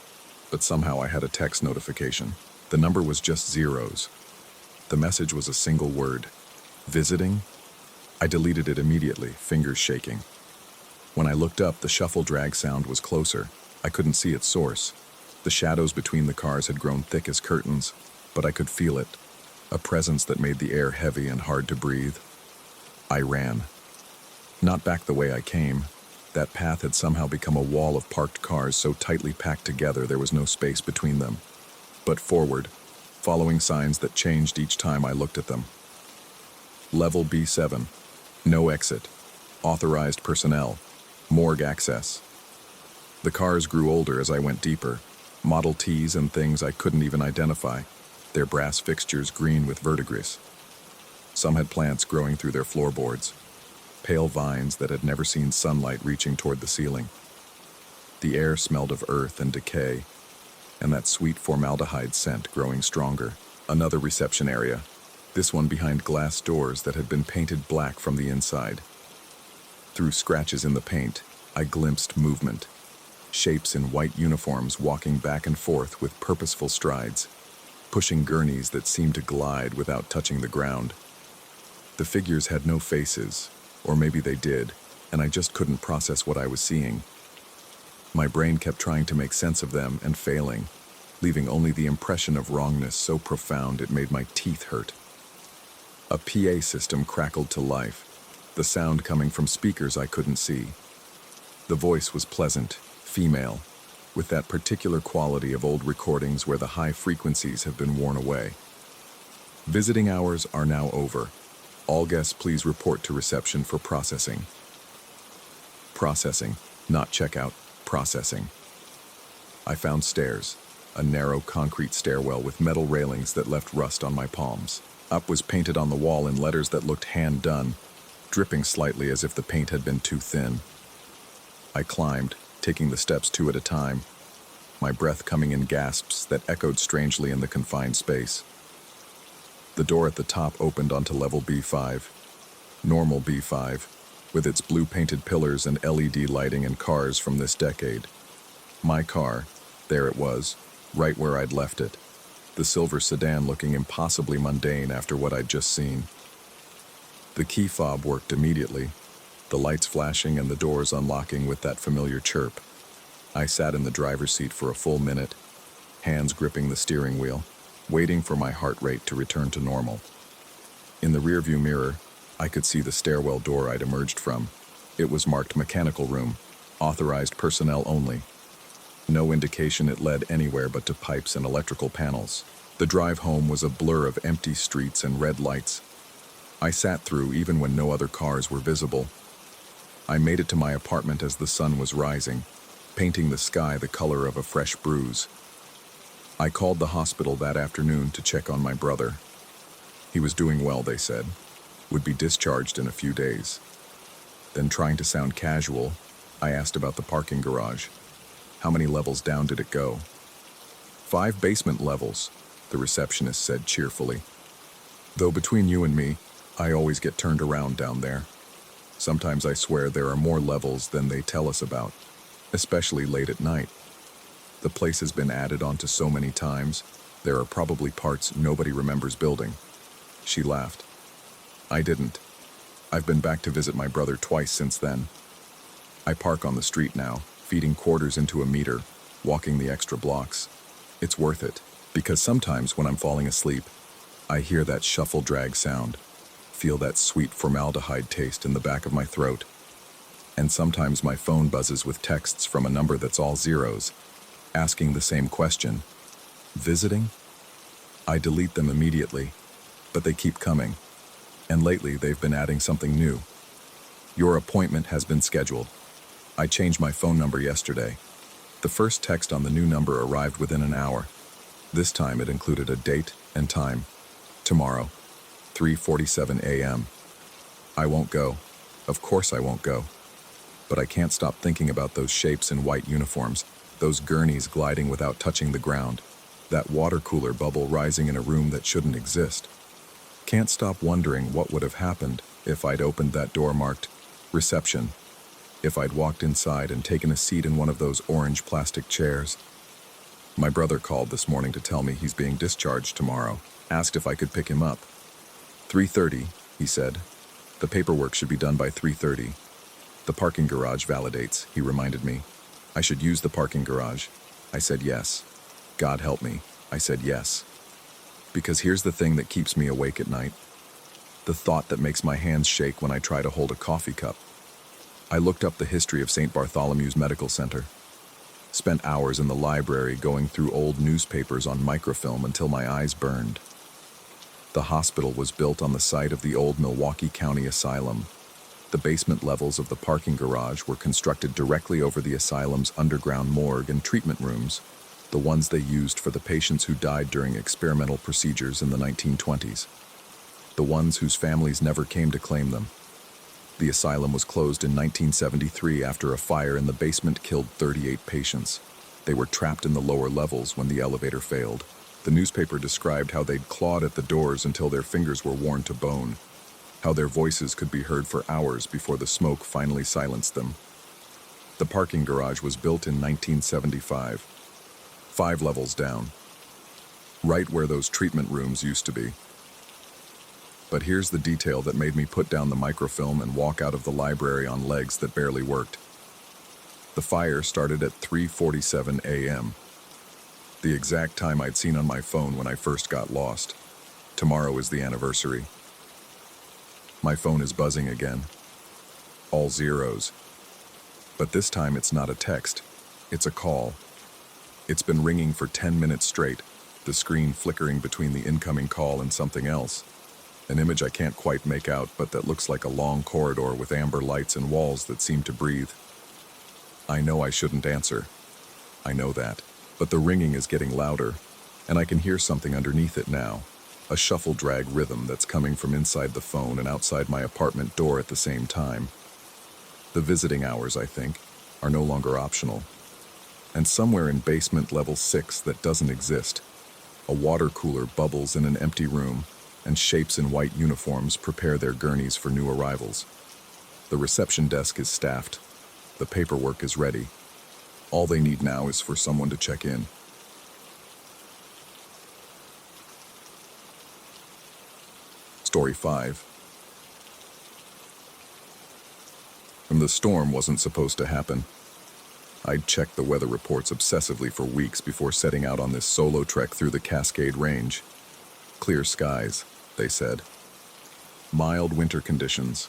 S1: but somehow I had a text notification. The number was just zeros. The message was a single word. Visiting? I deleted it immediately, fingers shaking. When I looked up, the shuffle drag sound was closer. I couldn't see its source. The shadows between the cars had grown thick as curtains, but I could feel it, a presence that made the air heavy and hard to breathe. I ran. Not back the way I came. That path had somehow become a wall of parked cars so tightly packed together there was no space between them. But forward, following signs that changed each time I looked at them. Level B7. No exit. Authorized personnel. Morgue access. The cars grew older as I went deeper. Model Ts and things I couldn't even identify, their brass fixtures green with verdigris. Some had plants growing through their floorboards, pale vines that had never seen sunlight reaching toward the ceiling. The air smelled of earth and decay, and that sweet formaldehyde scent growing stronger. Another reception area, this one behind glass doors that had been painted black from the inside. Through scratches in the paint, I glimpsed movement. Shapes in white uniforms walking back and forth with purposeful strides, pushing gurneys that seemed to glide without touching the ground. The figures had no faces, or maybe they did, and I just couldn't process what I was seeing. My brain kept trying to make sense of them and failing, leaving only the impression of wrongness so profound it made my teeth hurt. A PA system crackled to life, the sound coming from speakers I couldn't see. The voice was pleasant, female, with that particular quality of old recordings where the high frequencies have been worn away. Visiting hours are now over. All guests please report to reception for processing. Processing, not checkout, processing. I found stairs, a narrow concrete stairwell with metal railings that left rust on my palms. Up was painted on the wall in letters that looked hand-done, dripping slightly as if the paint had been too thin. I climbed, taking the steps two at a time, my breath coming in gasps that echoed strangely in the confined space. The door at the top opened onto level B5, normal B5, with its blue-painted pillars and LED lighting and cars from this decade. My car, there it was, right where I'd left it, the silver sedan looking impossibly mundane after what I'd just seen. The key fob worked immediately, the lights flashing and the doors unlocking with that familiar chirp. I sat in the driver's seat for a full minute, hands gripping the steering wheel, waiting for my heart rate to return to normal. In the rearview mirror, I could see the stairwell door I'd emerged from. It was marked mechanical room, authorized personnel only. No indication it led anywhere but to pipes and electrical panels. The drive home was a blur of empty streets and red lights. I sat through even when no other cars were visible. I made it to my apartment as the sun was rising, painting the sky the color of a fresh bruise. I called the hospital that afternoon to check on my brother. He was doing well, they said, would be discharged in a few days. Then, trying to sound casual, I asked about the parking garage. How many levels down did it go? 5 basement levels, the receptionist said cheerfully. Though between you and me, I always get turned around down there. Sometimes I swear there are more levels than they tell us about, especially late at night. The place has been added onto so many times, there are probably parts nobody remembers building. She laughed. I didn't. I've been back to visit my brother twice since then. I park on the street now, feeding quarters into a meter, walking the extra blocks. It's worth it, because sometimes when I'm falling asleep, I hear that shuffle drag sound, feel that sweet formaldehyde taste in the back of my throat. And sometimes my phone buzzes with texts from a number that's all zeros, asking the same question. Visiting? I delete them immediately, but they keep coming. And lately they've been adding something new. Your appointment has been scheduled. I changed my phone number yesterday. The first text on the new number arrived within an hour. This time it included a date and time. Tomorrow, 3:47 a.m. I won't go. Of course I won't go. But I can't stop thinking about those shapes in white uniforms, those gurneys gliding without touching the ground, that water cooler bubble rising in a room that shouldn't exist. Can't stop wondering what would have happened if I'd opened that door marked reception, if I'd walked inside and taken a seat in one of those orange plastic chairs. My brother called this morning to tell me he's being discharged tomorrow, asked if I could pick him up. 3:30, he said. The paperwork should be done by 3:30. The parking garage validates, he reminded me. I should use the parking garage. I said yes. God help me, I said yes. Because here's the thing that keeps me awake at night. The thought that makes my hands shake when I try to hold a coffee cup. I looked up the history of St. Bartholomew's Medical Center. Spent hours in the library going through old newspapers on microfilm until my eyes burned. The hospital was built on the site of the old Milwaukee County Asylum. The basement levels of the parking garage were constructed directly over the asylum's underground morgue and treatment rooms, the ones they used for the patients who died during experimental procedures in the 1920s. The ones whose families never came to claim them. The asylum was closed in 1973 after a fire in the basement killed 38 patients. They were trapped in the lower levels when the elevator failed. The newspaper described how they'd clawed at the doors until their fingers were worn to bone, how their voices could be heard for hours before the smoke finally silenced them. The parking garage was built in 1975, 5 levels down, right where those treatment rooms used to be. But here's the detail that made me put down the microfilm and walk out of the library on legs that barely worked. The fire started at 3:47 a.m., the exact time I'd seen on my phone when I first got lost. Tomorrow is the anniversary. My phone is buzzing again. All zeros. But this time it's not a text. It's a call. It's been ringing for 10 minutes straight, the screen flickering between the incoming call and something else. An image I can't quite make out, but that looks like a long corridor with amber lights and walls that seem to breathe. I know I shouldn't answer. I know that. But the ringing is getting louder, and I can hear something underneath it now. A shuffle-drag rhythm that's coming from inside the phone and outside my apartment door at the same time. The visiting hours, I think, are no longer optional. And somewhere in basement level 6 that doesn't exist, a water cooler bubbles in an empty room, and shapes in white uniforms prepare their gurneys for new arrivals. The reception desk is staffed. The paperwork is ready. All they need now is for someone to check in. Story 5. The storm wasn't supposed to happen. I'd checked the weather reports obsessively for weeks before setting out on this solo trek through the Cascade Range. Clear skies, they said. Mild winter conditions,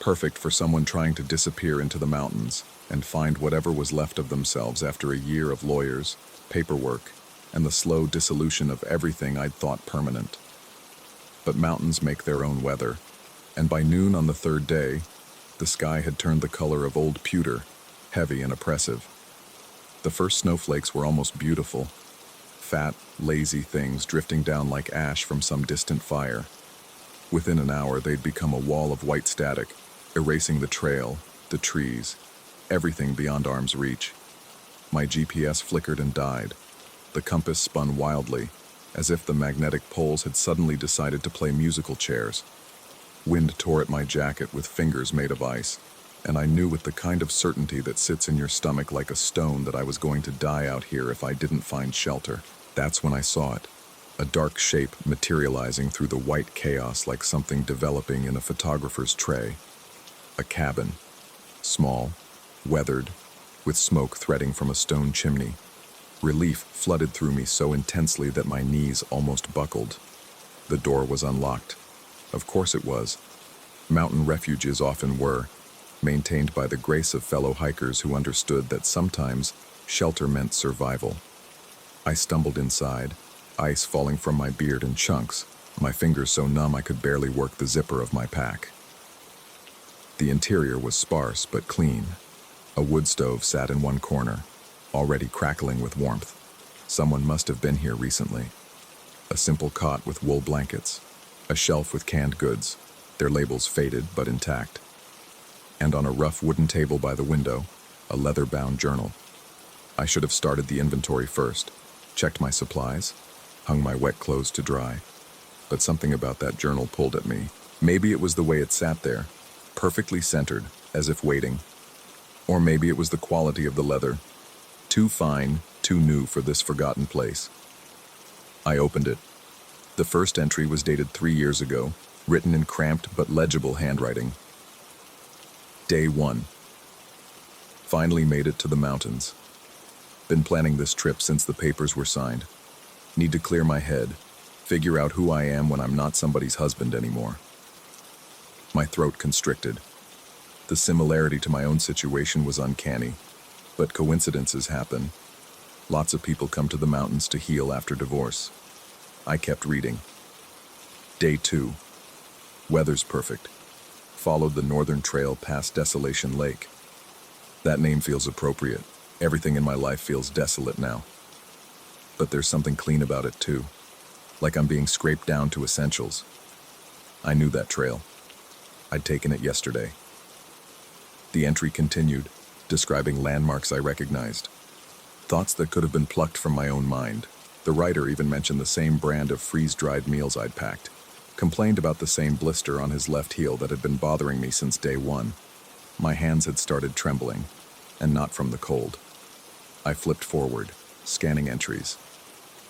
S1: perfect for someone trying to disappear into the mountains and find whatever was left of themselves after a year of lawyers, paperwork, and the slow dissolution of everything I'd thought permanent. But mountains make their own weather, and by noon on the third day, the sky had turned the color of old pewter, heavy and oppressive. The first snowflakes were almost beautiful, fat, lazy things drifting down like ash from some distant fire. Within an hour, they'd become a wall of white static, erasing the trail, the trees, everything beyond arm's reach. My GPS flickered and died. The compass spun wildly, as if the magnetic poles had suddenly decided to play musical chairs. Wind tore at my jacket with fingers made of ice, and I knew with the kind of certainty that sits in your stomach like a stone that I was going to die out here if I didn't find shelter. That's when I saw it, a dark shape materializing through the white chaos like something developing in a photographer's tray. A cabin, small, weathered, with smoke threading from a stone chimney. Relief flooded through me so intensely that my knees almost buckled. The door was unlocked. Of course it was. Mountain refuges often were, maintained by the grace of fellow hikers who understood that sometimes shelter meant survival. I stumbled inside, ice falling from my beard in chunks, my fingers so numb I could barely work the zipper of my pack. The interior was sparse but clean. A wood stove sat in one corner, already crackling with warmth. Someone must have been here recently. A simple cot with wool blankets, a shelf with canned goods, their labels faded but intact. And on a rough wooden table by the window, a leather-bound journal. I should have started the inventory first, checked my supplies, hung my wet clothes to dry. but something about that journal pulled at me. Maybe it was the way it sat there, perfectly centered, as if waiting. Or maybe it was the quality of the leather, too fine, too new for this forgotten place. I opened it. The first entry was dated 3 years ago, written in cramped but legible handwriting. Day 1. Finally made it to the mountains. Been planning this trip since the papers were signed. Need to clear my head, figure out who I am when I'm not somebody's husband anymore. My throat constricted. The similarity to my own situation was uncanny, but coincidences happen. Lots of people come to the mountains to heal after divorce. I kept reading. Day 2. Weather's perfect. Followed the northern trail past Desolation Lake. That name feels appropriate. Everything in my life feels desolate now. But there's something clean about it too. Like I'm being scraped down to essentials. I knew that trail. I'd taken it yesterday. The entry continued, describing landmarks I recognized. Thoughts that could have been plucked from my own mind. The writer even mentioned the same brand of freeze-dried meals I'd packed. Complained about the same blister on his left heel that had been bothering me since day 1. My hands had started trembling, and not from the cold. I flipped forward, scanning entries.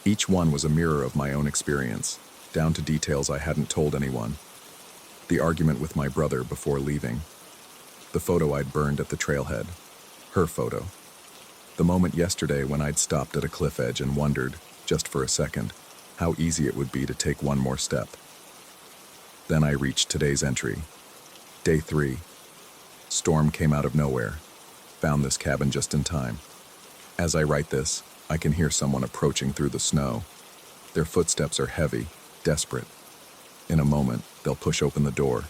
S1: Each one was a mirror of my own experience, down to details I hadn't told anyone. The argument with my brother before leaving. The photo I'd burned at the trailhead. Her photo. The moment yesterday when I'd stopped at a cliff edge and wondered, just for a second, how easy it would be to take one more step. Then I reached today's entry. Day 3. Storm came out of nowhere. Found this cabin just in time. As I write this, I can hear someone approaching through the snow. Their footsteps are heavy, desperate. In a moment, they'll push open the door.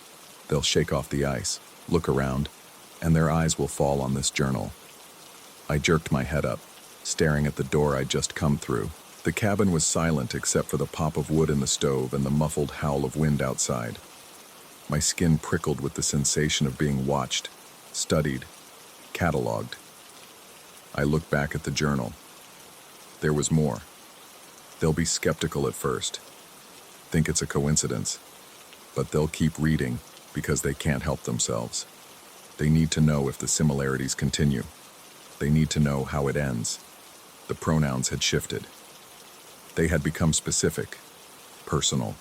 S1: They'll shake off the ice, look around, and their eyes will fall on this journal. I jerked my head up, staring at the door I'd just come through. The cabin was silent except for the pop of wood in the stove and the muffled howl of wind outside. My skin prickled with the sensation of being watched, studied, cataloged. I looked back at the journal. There was more. They'll be skeptical at first, think it's a coincidence, but they'll keep reading because they can't help themselves. They need to know if the similarities continue. They need to know how it ends. The pronouns had shifted. They had become specific, personal.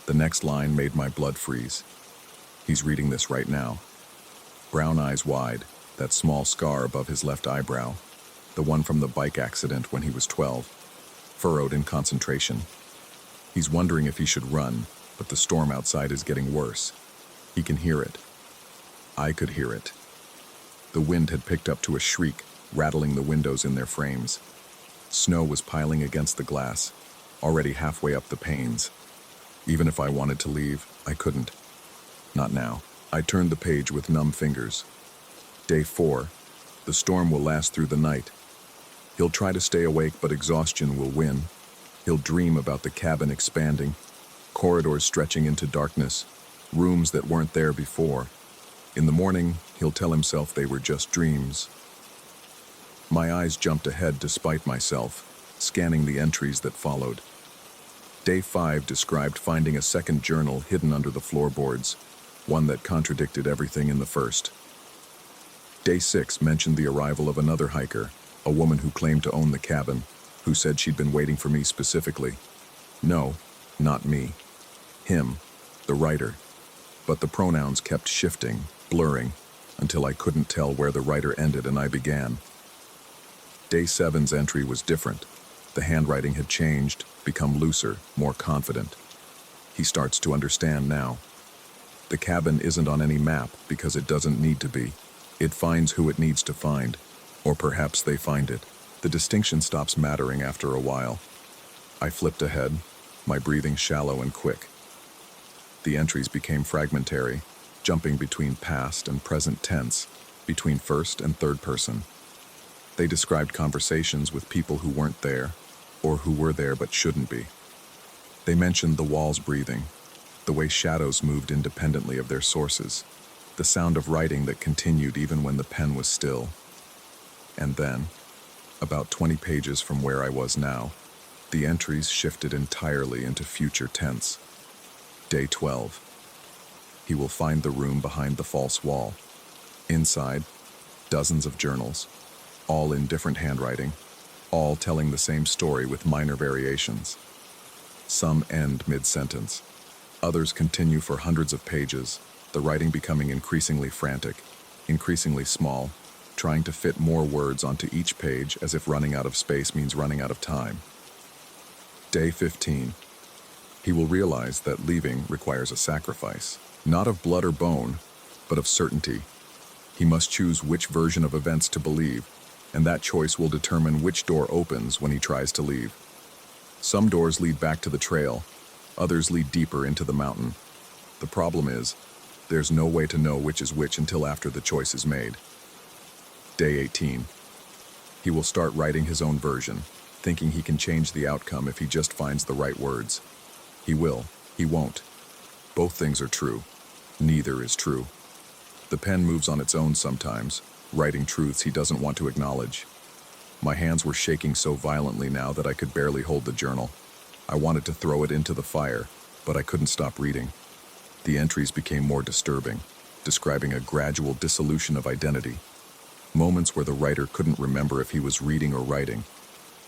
S1: The next line made my blood freeze. He's reading this right now. Brown eyes wide, that small scar above his left eyebrow, the one from the bike accident when he was 12, furrowed in concentration. He's wondering if he should run, but the storm outside is getting worse. He can hear it. I could hear it. The wind had picked up to a shriek, rattling the windows in their frames. Snow was piling against the glass, already halfway up the panes. Even if I wanted to leave, I couldn't. Not now. I turned the page with numb fingers. Day 4. The storm will last through the night. He'll try to stay awake, but exhaustion will win. He'll dream about the cabin expanding, corridors stretching into darkness, rooms that weren't there before. In the morning, he'll tell himself they were just dreams. My eyes jumped ahead despite myself, scanning the entries that followed. Day 5 described finding a second journal hidden under the floorboards, one that contradicted everything in the first. Day 6 mentioned the arrival of another hiker, a woman who claimed to own the cabin, who said she'd been waiting for me specifically. No, not me. Him, the writer. But the pronouns kept shifting, blurring, until I couldn't tell where the writer ended and I began. Day 7's entry was different. The handwriting had changed, become looser, more confident. He starts to understand now. The cabin isn't on any map because it doesn't need to be. It finds who it needs to find, or perhaps they find it. The distinction stops mattering after a while. I flipped ahead, my breathing shallow and quick. The entries became fragmentary, jumping between past and present tense, between first and third person. They described conversations with people who weren't there, or who were there but shouldn't be. They mentioned the walls breathing, the way shadows moved independently of their sources, the sound of writing that continued even when the pen was still. And then, about 20 pages from where I was now, The entries shifted entirely into future tense. Day 12. He will find the room behind the false wall. Inside, dozens of journals, all in different handwriting, all telling the same story with minor variations. Some end mid-sentence. Others continue for hundreds of pages, the writing becoming increasingly frantic, increasingly small, trying to fit more words onto each page as if running out of space means running out of time. Day 15. He will realize that leaving requires a sacrifice, not of blood or bone, but of certainty. He must choose which version of events to believe, and that choice will determine which door opens when he tries to leave. Some doors lead back to the trail, others lead deeper into the mountain. The problem is, there's no way to know which is which until after the choice is made. Day 18. He will start writing his own version, thinking he can change the outcome if he just finds the right words. He will, he won't. Both things are true. Neither is true. The pen moves on its own sometimes, writing truths he doesn't want to acknowledge. My hands were shaking so violently now that I could barely hold the journal. I wanted to throw it into the fire, but I couldn't stop reading. The entries became more disturbing, describing a gradual dissolution of identity. Moments where the writer couldn't remember if he was reading or writing,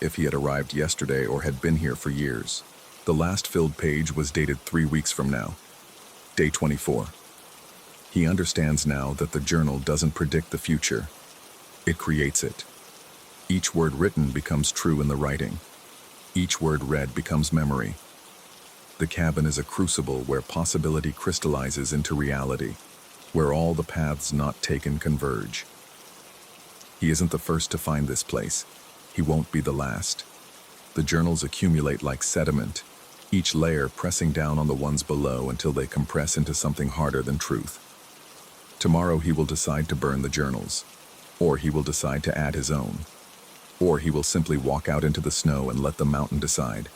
S1: if he had arrived yesterday or had been here for years. The last filled page was dated 3 weeks from now. Day 24. He understands now that the journal doesn't predict the future. It creates it. Each word written becomes true in the writing. Each word read becomes memory. The cabin is a crucible where possibility crystallizes into reality, where all the paths not taken converge. He isn't the first to find this place. He won't be the last. The journals accumulate like sediment, each layer pressing down on the ones below until they compress into something harder than truth. Tomorrow he will decide to burn the journals, or he will decide to add his own, or he will simply walk out into the snow and let the mountain decide.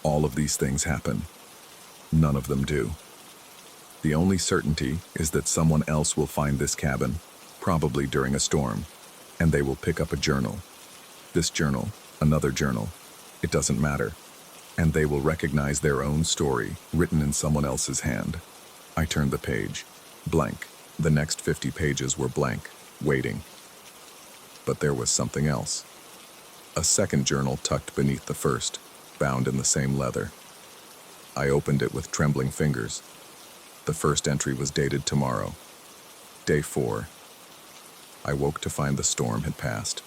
S1: All of these things happen. None of them do. The only certainty is that someone else will find this cabin, probably during a storm, and they will pick up a journal. This journal, another journal, it doesn't matter. And they will recognize their own story, written in someone else's hand. I turned the page. Blank. The next 50 pages were blank, waiting. But there was something else. A second journal tucked beneath the first, bound in the same leather. I opened it with trembling fingers. The first entry was dated tomorrow. Day 4. I woke to find the storm had passed.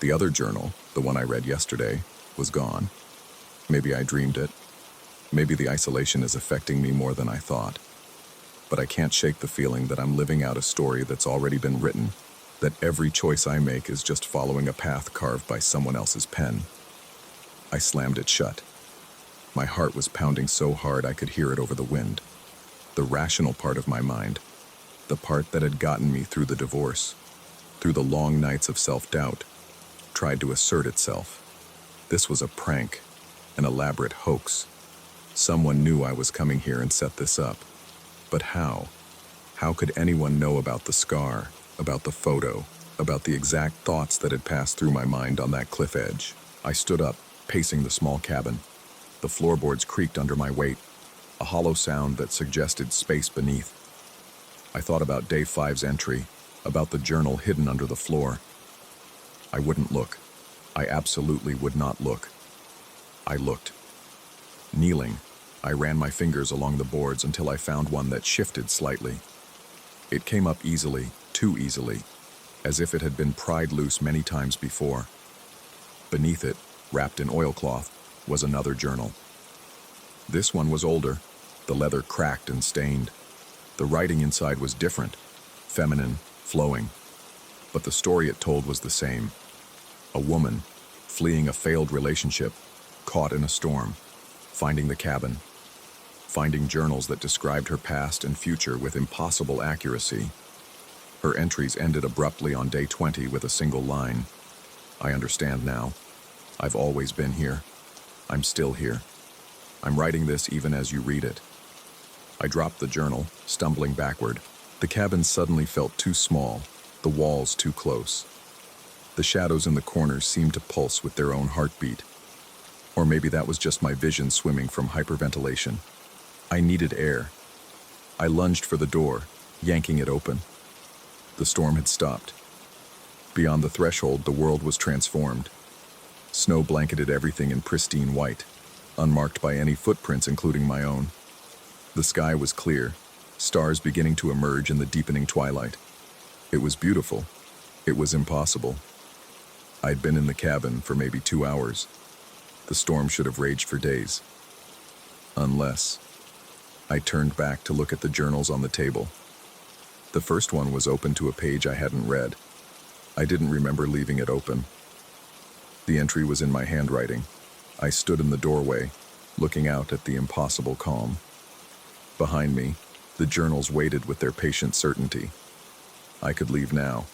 S1: The other journal, the one I read yesterday, was gone. Maybe I dreamed it. Maybe the isolation is affecting me more than I thought. But I can't shake the feeling that I'm living out a story that's already been written, that every choice I make is just following a path carved by someone else's pen. I slammed it shut. My heart was pounding so hard I could hear it over the wind. The rational part of my mind, the part that had gotten me through the divorce, through the long nights of self-doubt, tried to assert itself. This was a prank, an elaborate hoax. Someone knew I was coming here and set this up. But how? How could anyone know about the scar, about the photo, about the exact thoughts that had passed through my mind on that cliff edge? I stood up, pacing the small cabin. The floorboards creaked under my weight, a hollow sound that suggested space beneath. I thought about Day 5's entry, about the journal hidden under the floor. I wouldn't look. I absolutely would not look. I looked. Kneeling, I ran my fingers along the boards until I found one that shifted slightly. It came up easily, too easily, as if it had been pried loose many times before. Beneath it, wrapped in oilcloth, was another journal. This one was older, the leather cracked and stained. The writing inside was different, feminine, flowing. But the story it told was the same. A woman, fleeing a failed relationship, caught in a storm, finding the cabin, finding journals that described her past and future with impossible accuracy. Her entries ended abruptly on Day 20 with a single line. I understand now. I've always been here. I'm still here. I'm writing this even as you read it. I dropped the journal, stumbling backward. The cabin suddenly felt too small, the walls too close. The shadows in the corners seemed to pulse with their own heartbeat. Or maybe that was just my vision swimming from hyperventilation. I needed air. I lunged for the door, yanking it open. The storm had stopped. Beyond the threshold, the world was transformed. Snow blanketed everything in pristine white, unmarked by any footprints, including my own. The sky was clear, stars beginning to emerge in the deepening twilight. It was beautiful. It was impossible. I'd been in the cabin for maybe 2 hours. The storm should have raged for days. Unless... I turned back to look at the journals on the table. The first one was open to a page I hadn't read. I didn't remember leaving it open. The entry was in my handwriting. I stood in the doorway, looking out at the impossible calm. Behind me, the journals waited with their patient certainty. I could leave now,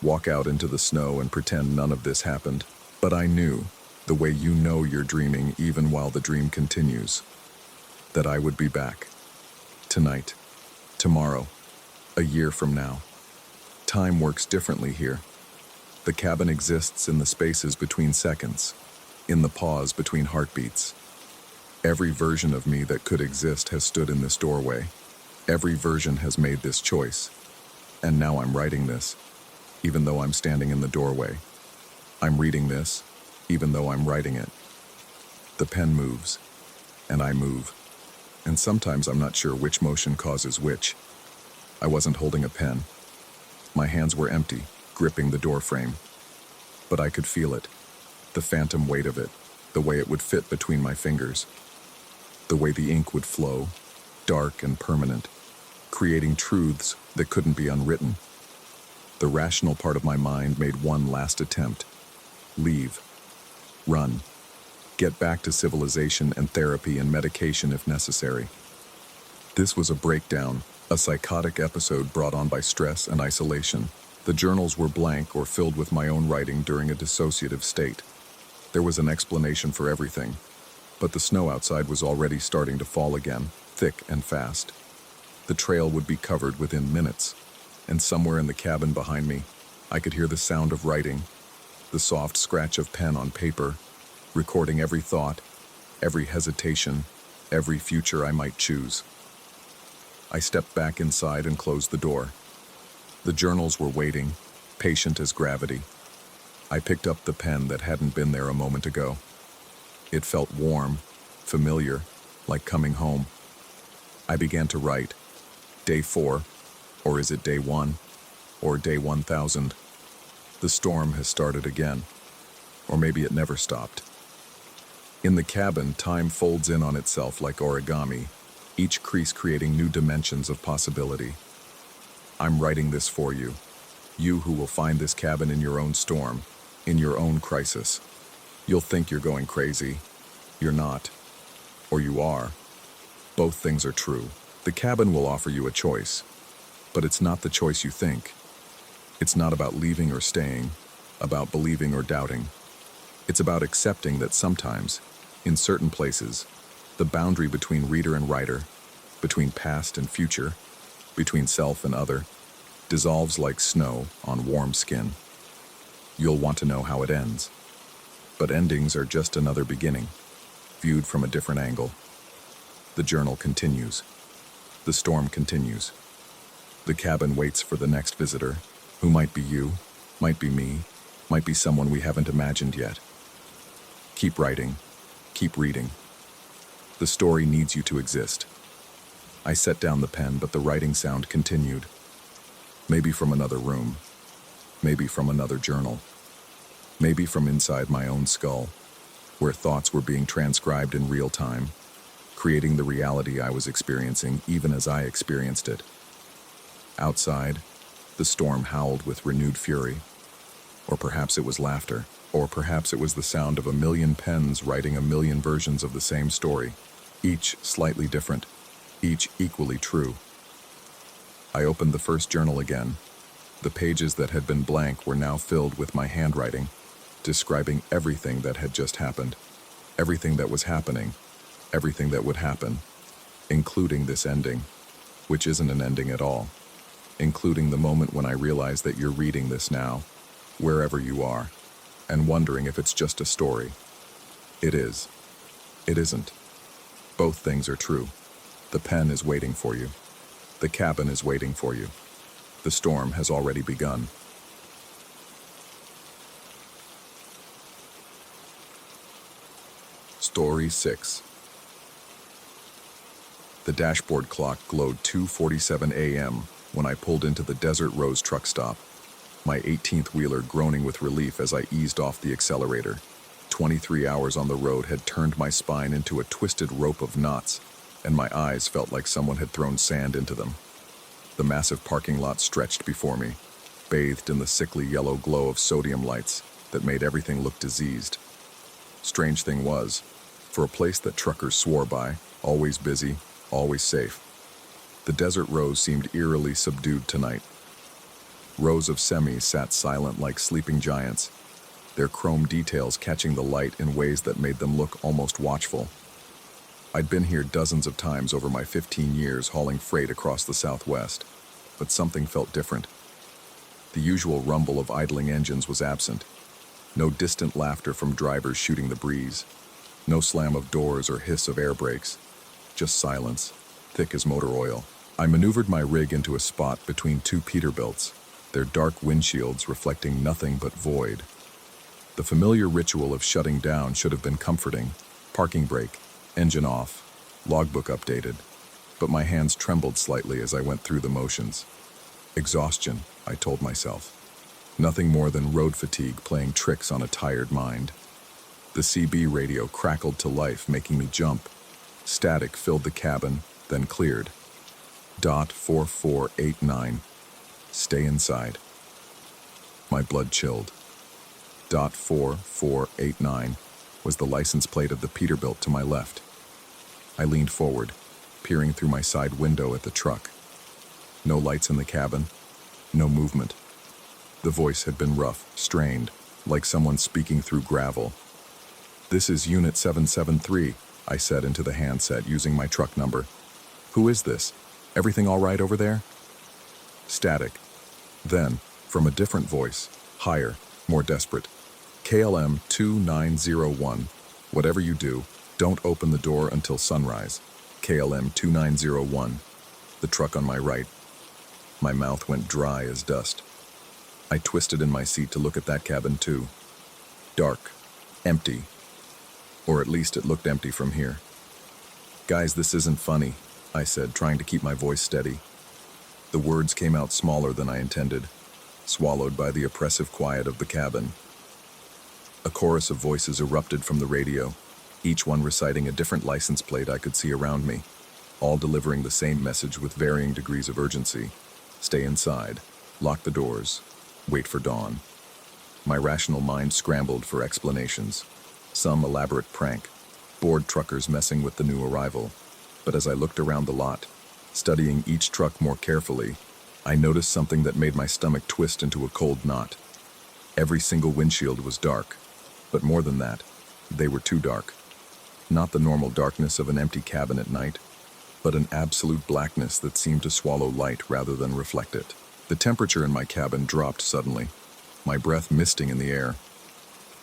S1: walk out into the snow and pretend none of this happened. But I knew, the way you know you're dreaming even while the dream continues, that I would be back. Tonight, tomorrow, a year from now. Time works differently here. The cabin exists in the spaces between seconds, in the pause between heartbeats. Every version of me that could exist has stood in this doorway. Every version has made this choice. And now I'm writing this, even though I'm standing in the doorway. I'm reading this, even though I'm writing it. The pen moves, and I move. And sometimes I'm not sure which motion causes which. I wasn't holding a pen. My hands were empty, gripping the door frame. But I could feel it, the phantom weight of it, the way it would fit between my fingers, the way the ink would flow, dark and permanent, creating truths that couldn't be unwritten. The rational part of my mind made one last attempt. Leave. Run. Get back to civilization and therapy and medication if necessary. This was a breakdown, a psychotic episode brought on by stress and isolation. The journals were blank or filled with my own writing during a dissociative state. There was an explanation for everything, but the snow outside was already starting to fall again, thick and fast. The trail would be covered within minutes, and somewhere in the cabin behind me, I could hear the sound of writing, the soft scratch of pen on paper, recording every thought, every hesitation, every future I might choose. I stepped back inside and closed the door. The journals were waiting, patient as gravity. I picked up the pen that hadn't been there a moment ago. It felt warm, familiar, like coming home. I began to write. Day 4, or is it day 1, or day 1000? The storm has started again, or maybe it never stopped. In the cabin, time folds in on itself like origami, each crease creating new dimensions of possibility. I'm writing this for you, you who will find this cabin in your own storm, in your own crisis. You'll think you're going crazy. You're not. Or you are. Both things are true. The cabin will offer you a choice, but it's not the choice you think. It's not about leaving or staying, about believing or doubting. It's about accepting that sometimes, in certain places, the boundary between reader and writer, between past and future, between self and other, dissolves like snow on warm skin. You'll want to know how it ends. But endings are just another beginning, viewed from a different angle. The journal continues. The storm continues. The cabin waits for the next visitor, who might be you, might be me, might be someone we haven't imagined yet. Keep writing. Keep reading. The story needs you to exist. I set down the pen, but the writing sound continued. Maybe from another room. Maybe from another journal. Maybe from inside my own skull, where thoughts were being transcribed in real time, creating the reality I was experiencing even as I experienced it. Outside, the storm howled with renewed fury. Or perhaps it was laughter. Or perhaps it was the sound of a million pens writing a million versions of the same story, each slightly different, each equally true. I opened the first journal again. The pages that had been blank were now filled with my handwriting, describing everything that had just happened, everything that was happening, everything that would happen, including this ending, which isn't an ending at all, including the moment when I realize that you're reading this now, wherever you are, and wondering if it's just a story, It is. It isn't. Both things are true. The pen is waiting for you. The cabin is waiting for you. The storm has already begun. Story 6. The dashboard clock glowed 2:47 a.m. when I pulled into the Desert Rose truck stop, my 18th-wheeler groaning with relief as I eased off the accelerator. 23 hours on the road had turned my spine into a twisted rope of knots, and my eyes felt like someone had thrown sand into them. The massive parking lot stretched before me, bathed in the sickly yellow glow of sodium lights that made everything look diseased. Strange thing was, for a place that truckers swore by, always busy, always safe, the Desert Rose seemed eerily subdued tonight. Rows of semis sat silent like sleeping giants, their chrome details catching the light in ways that made them look almost watchful. I'd been here dozens of times over my 15 years hauling freight across the Southwest, but something felt different. The usual rumble of idling engines was absent. No distant laughter from drivers shooting the breeze. No slam of doors or hiss of air brakes. Just silence, thick as motor oil. I maneuvered my rig into a spot between two Peterbilts, their dark windshields reflecting nothing but void. The familiar ritual of shutting down should have been comforting. Parking brake, engine off, logbook updated. But my hands trembled slightly as I went through the motions. Exhaustion, I told myself. Nothing more than road fatigue playing tricks on a tired mind. The CB radio crackled to life, making me jump. Static filled the cabin, then cleared. .4489. Stay inside. My blood chilled. .4489 was the license plate of the Peterbilt to my left. I leaned forward, peering through my side window at the truck. No lights in the cabin, no movement. The voice had been rough, strained, like someone speaking through gravel. "This is Unit 773, I said into the handset using my truck number. "Who is this? Everything all right over there?" Static. Then, from a different voice, higher, more desperate. "KLM 2901. Whatever you do, don't open the door until sunrise. KLM 2901. The truck on my right. My mouth went dry as dust. I twisted in my seat to look at that cabin too. Dark. Empty. Or at least it looked empty from here. "Guys, this isn't funny," I said, trying to keep my voice steady. The words came out smaller than I intended, swallowed by the oppressive quiet of the cabin. A chorus of voices erupted from the radio, each one reciting a different license plate I could see around me, all delivering the same message with varying degrees of urgency. Stay inside, lock the doors, wait for dawn. My rational mind scrambled for explanations. Some elaborate prank, bored truckers messing with the new arrival. But as I looked around the lot, studying each truck more carefully, I noticed something that made my stomach twist into a cold knot. Every single windshield was dark, but more than that, they were too dark. Not the normal darkness of an empty cabin at night, but an absolute blackness that seemed to swallow light rather than reflect it. The temperature in my cabin dropped suddenly, my breath misting in the air.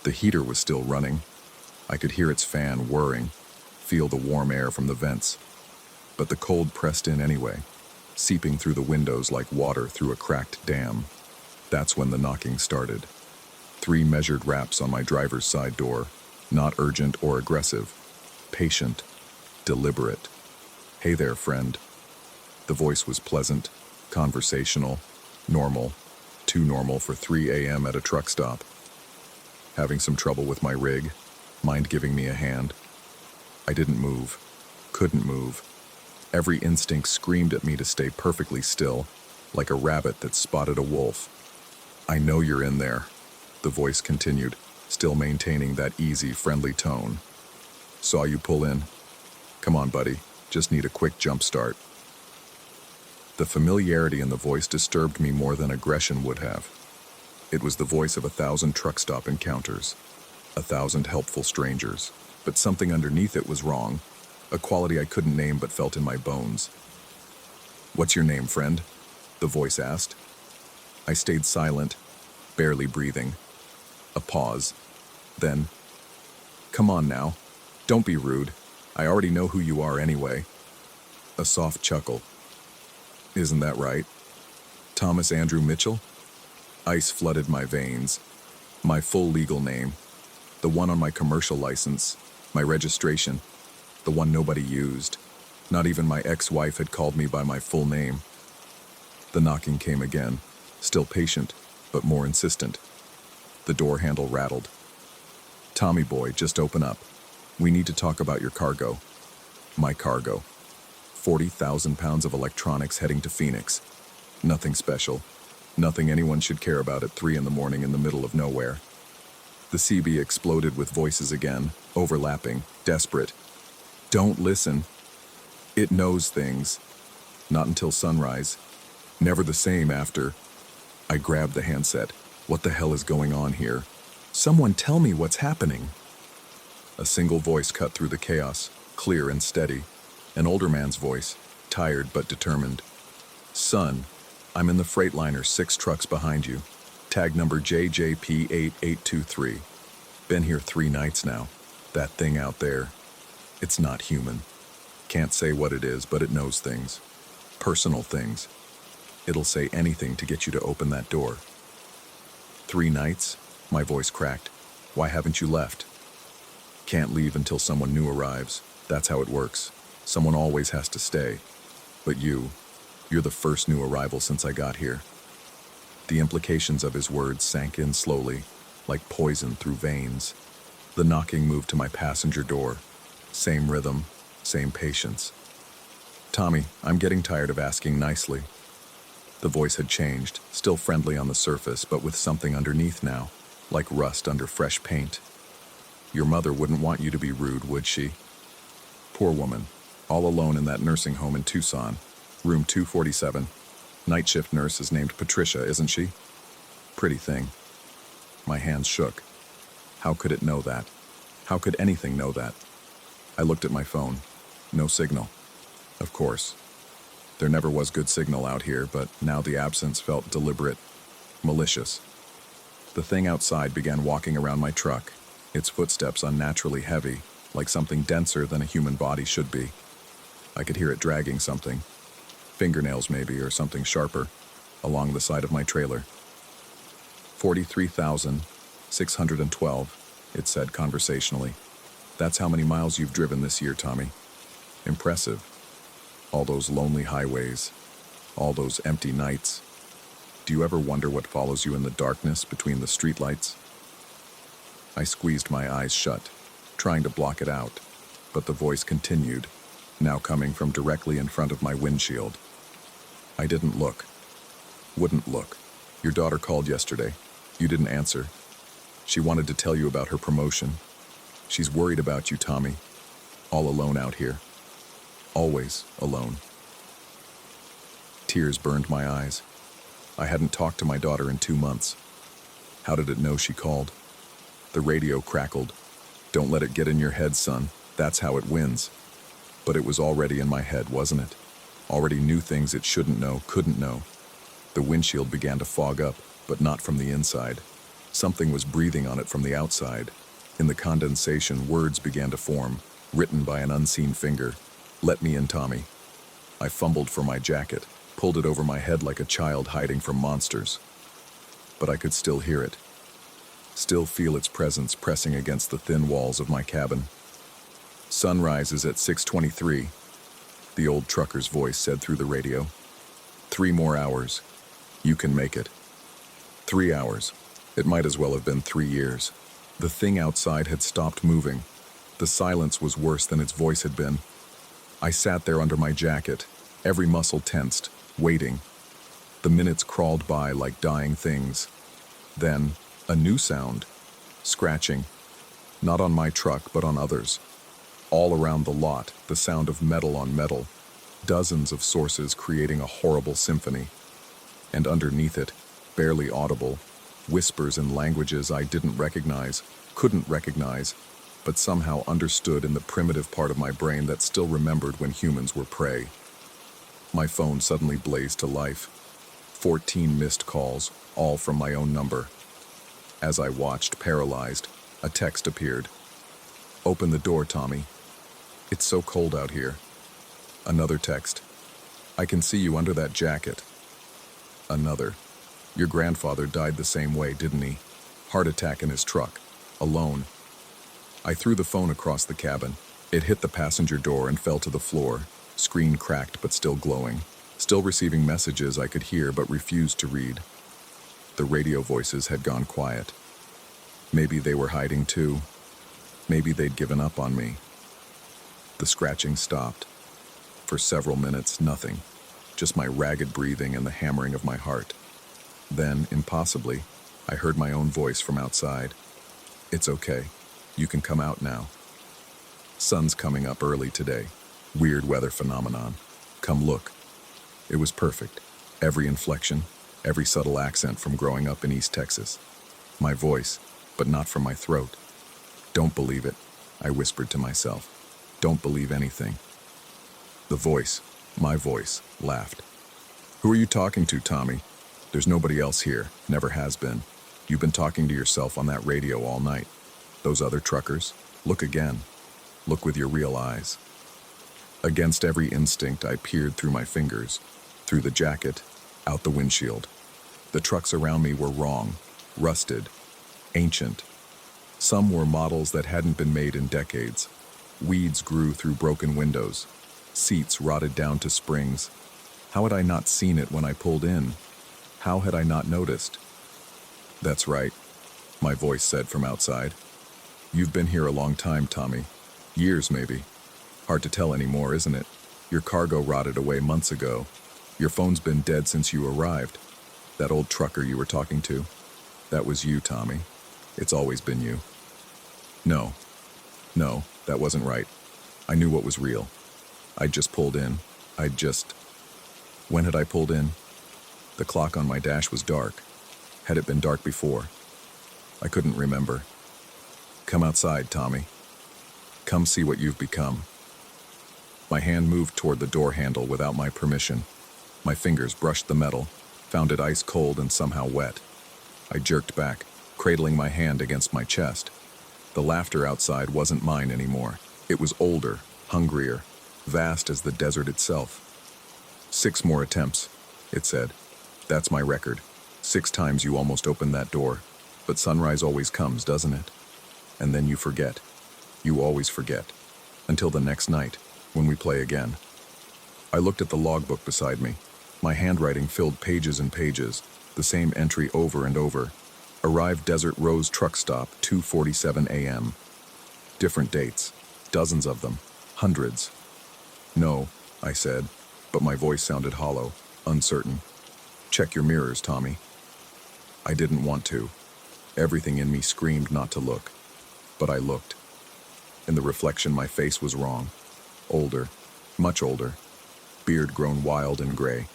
S1: The heater was still running. I could hear its fan whirring, feel the warm air from the vents. But the cold pressed in anyway, seeping through the windows like water through a cracked dam. That's when the knocking started. 3 measured raps on my driver's side door, not urgent or aggressive, patient, deliberate. "Hey there, friend." The voice was pleasant, conversational, normal, too normal for 3 a.m. at a truck stop. "Having some trouble with my rig? Mind giving me a hand?" I didn't move, couldn't move. Every instinct screamed at me to stay perfectly still, like a rabbit that spotted a wolf. "I know you're in there," the voice continued, still maintaining that easy, friendly tone. "Saw you pull in. Come on, buddy, just need a quick jump start." The familiarity in the voice disturbed me more than aggression would have. It was the voice of 1,000 truck stop encounters, 1,000 helpful strangers, but something underneath it was wrong, a quality I couldn't name but felt in my bones. "What's your name, friend?" the voice asked. I stayed silent, barely breathing. A pause. Then, Come on now. Don't be rude. I already know who you are anyway. A soft chuckle. Isn't that right? Thomas Andrew Mitchell? Ice flooded my veins. My full legal name. The one on my commercial license. My registration. The one nobody used. Not even my ex-wife had called me by my full name. The knocking came again, still patient, but more insistent. The door handle rattled. Tommy boy, just open up. We need to talk about your cargo. My cargo. 40,000 pounds of electronics heading to Phoenix. Nothing special. Nothing anyone should care about at 3 a.m. in the middle of nowhere. The CB exploded with voices again, overlapping, desperate. Don't listen. It knows things. Not until sunrise. Never the same after. I grabbed the handset. What the hell is going on here? Someone tell me what's happening. A single voice cut through the chaos, clear and steady. An older man's voice, tired but determined. Son, I'm in the Freightliner 6 trucks behind you. Tag number JJP8823. Been here 3 nights now. That thing out there. It's not human. Can't say what it is, but it knows things. Personal things. It'll say anything to get you to open that door. 3 nights? My voice cracked. Why haven't you left? Can't leave until someone new arrives. That's how it works. Someone always has to stay. But you're the first new arrival since I got here. The implications of his words sank in slowly, like poison through veins. The knocking moved to my passenger door. Same rhythm, same patience. Tommy, I'm getting tired of asking nicely. The voice had changed, still friendly on the surface, but with something underneath now, like rust under fresh paint. Your mother wouldn't want you to be rude, would she? Poor woman, all alone in that nursing home in Tucson, room 247. Night shift nurse is named Patricia, isn't she? Pretty thing. My hands shook. How could it know that? How could anything know that? I looked at my phone. No signal. Of course. There never was good signal out here, but now the absence felt deliberate, malicious. The thing outside began walking around my truck, its footsteps unnaturally heavy, like something denser than a human body should be. I could hear it dragging something, fingernails maybe, or something sharper, along the side of my trailer. 43,612, it said conversationally. That's how many miles you've driven this year, Tommy. Impressive. All those lonely highways, all those empty nights. Do you ever wonder what follows you in the darkness between the streetlights? I squeezed my eyes shut, trying to block it out, but the voice continued, now coming from directly in front of my windshield. I didn't look. Wouldn't look. Your daughter called yesterday. You didn't answer. She wanted to tell you about her promotion. She's worried about you, Tommy. All alone out here. Always alone. Tears burned my eyes. I hadn't talked to my daughter in 2 months. How did it know she called? The radio crackled. Don't let it get in your head, son. That's how it wins. But it was already in my head, wasn't it? Already knew things it shouldn't know, couldn't know. The windshield began to fog up, but not from the inside. Something was breathing on it from the outside. In the condensation, words began to form, written by an unseen finger. Let me in, Tommy. I fumbled for my jacket, pulled it over my head like a child hiding from monsters. But I could still hear it. Still feel its presence pressing against the thin walls of my cabin. Sunrise is at 6:23, the old trucker's voice said through the radio. 3 more hours. You can make it. 3 hours. It might as well have been 3 years. The thing outside had stopped moving. The silence was worse than its voice had been. I sat there under my jacket, every muscle tensed, waiting. The minutes crawled by like dying things. Then, a new sound. Scratching. Not on my truck, but on others. All around the lot, the sound of metal on metal. Dozens of sources creating a horrible symphony. And underneath it, barely audible, whispers in languages I didn't recognize, couldn't recognize, but somehow understood in the primitive part of my brain that still remembered when humans were prey. My phone suddenly blazed to life. 14 missed calls, all from my own number. As I watched, paralyzed, a text appeared. Open the door, Tommy. It's so cold out here. Another text. I can see you under that jacket. Another. Your grandfather died the same way, didn't he? Heart attack in his truck. Alone. I threw the phone across the cabin. It hit the passenger door and fell to the floor. Screen cracked but still glowing. Still receiving messages I could hear but refused to read. The radio voices had gone quiet. Maybe they were hiding too. Maybe they'd given up on me. The scratching stopped. For several minutes, nothing. Just my ragged breathing and the hammering of my heart. Then, impossibly, I heard my own voice from outside. It's okay. You can come out now. Sun's coming up early today. Weird weather phenomenon. Come look. It was perfect. Every inflection, every subtle accent from growing up in East Texas. My voice, but not from my throat. Don't believe it, I whispered to myself. Don't believe anything. The voice, my voice, laughed. Who are you talking to, Tommy? There's nobody else here, never has been. You've been talking to yourself on that radio all night. Those other truckers? Look again. Look with your real eyes. Against every instinct, I peered through my fingers, through the jacket, out the windshield. The trucks around me were wrong, rusted, ancient. Some were models that hadn't been made in decades. Weeds grew through broken windows. Seats rotted down to springs. How had I not seen it when I pulled in? How had I not noticed? That's right, my voice said from outside. You've been here a long time, Tommy. Years, maybe. Hard to tell anymore, isn't it? Your cargo rotted away months ago. Your phone's been dead since you arrived. That old trucker you were talking to, that was you, Tommy. It's always been you. No, that wasn't right. I knew what was real. I'd just pulled in. When had I pulled in? The clock on my dash was dark. Had it been dark before? I couldn't remember. Come outside, Tommy. Come see what you've become. My hand moved toward the door handle without my permission. My fingers brushed the metal, found it ice cold and somehow wet. I jerked back, cradling my hand against my chest. The laughter outside wasn't mine anymore. It was older, hungrier, vast as the desert itself. 6 more attempts, it said. That's my record. 6 times you almost opened that door. But sunrise always comes, doesn't it? And then you forget. You always forget. Until the next night, when we play again. I looked at the logbook beside me. My handwriting filled pages and pages, the same entry over and over. Arrived Desert Rose truck stop, 2:47 a.m. Different dates, dozens of them, hundreds. No, I said, but my voice sounded hollow, uncertain. Check your mirrors, Tommy. I didn't want to. Everything in me screamed not to look. But I looked. In the reflection, my face was wrong. Older, much older. Beard grown wild and gray.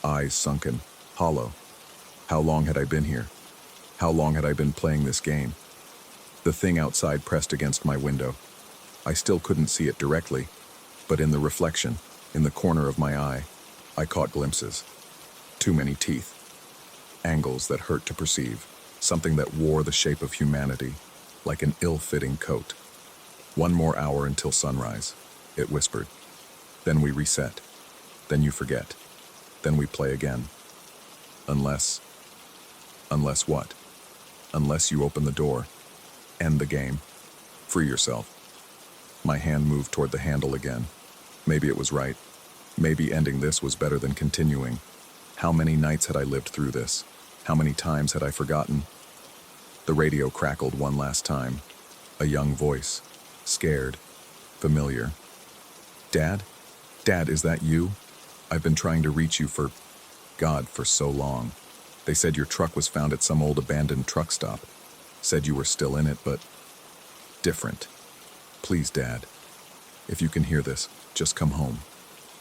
S1: Eyes sunken, hollow. How long had I been here? How long had I been playing this game? The thing outside pressed against my window. I still couldn't see it directly, but in the reflection, in the corner of my eye, I caught glimpses. Too many teeth. Angles that hurt to perceive. Something that wore the shape of humanity, like an ill-fitting coat. 1 more hour until sunrise, it whispered. Then we reset. Then you forget. Then we play again. Unless what? Unless you open the door. End the game. Free yourself. My hand moved toward the handle again. Maybe it was right. Maybe ending this was better than continuing. How many nights had I lived through this? How many times had I forgotten? The radio crackled one last time. A young voice. Scared. Familiar. Dad? Dad, is that you? I've been trying to reach you for so long. They said your truck was found at some old abandoned truck stop. Said you were still in it, but different. Please, Dad. If you can hear this, just come home.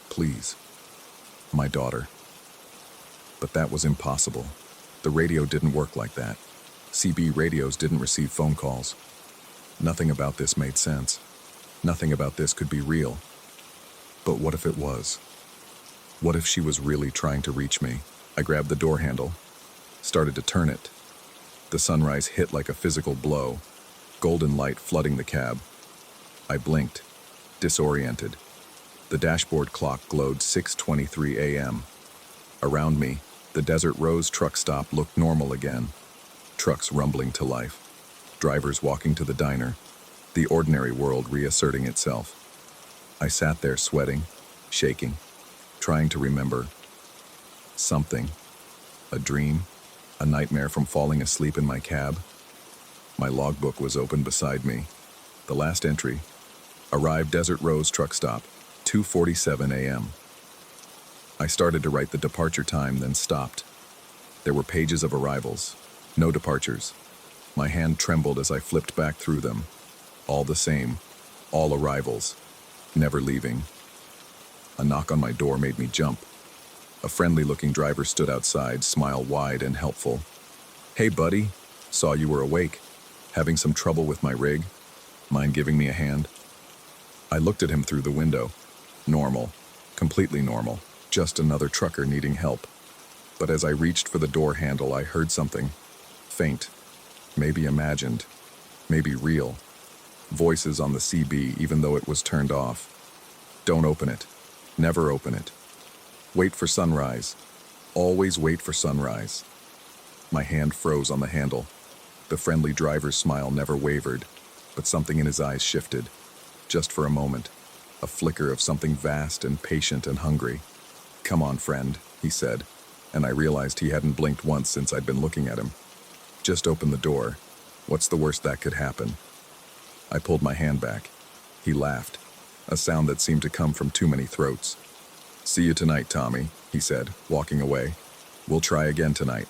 S1: Please. My daughter. But that was impossible. The radio didn't work like that. CB radios didn't receive phone calls. Nothing about this made sense. Nothing about this could be real. But what if it was? What if she was really trying to reach me? I grabbed the door handle, started to turn it. The sunrise hit like a physical blow, golden light flooding the cab. I blinked, disoriented. The dashboard clock glowed 6:23 a.m. Around me, the Desert Rose truck stop looked normal again. Trucks rumbling to life. Drivers walking to the diner. The ordinary world reasserting itself. I sat there sweating, shaking, trying to remember. Something. A dream. A nightmare from falling asleep in my cab. My logbook was open beside me. The last entry. Arrived Desert Rose truck stop, 2:47 a.m. I started to write the departure time, then stopped. There were pages of arrivals. No departures. My hand trembled as I flipped back through them. All the same. All arrivals. Never leaving. A knock on my door made me jump. A friendly-looking driver stood outside, smile wide and helpful. "Hey, buddy. Saw you were awake. Having some trouble with my rig? Mind giving me a hand?" I looked at him through the window. Normal. Completely normal. Just another trucker needing help. But as I reached for the door handle, I heard something. Faint. Maybe imagined. Maybe real. Voices on the CB, even though it was turned off. "Don't open it. Never open it. Wait for sunrise. Always wait for sunrise." My hand froze on the handle. The friendly driver's smile never wavered, but something in his eyes shifted. Just for a moment. A flicker of something vast and patient and hungry. "Come on, friend," he said, and I realized he hadn't blinked once since I'd been looking at him. "Just open the door. What's the worst that could happen?" I pulled my hand back. He laughed, a sound that seemed to come from too many throats. "See you tonight, Tommy," he said, walking away. "We'll try again tonight."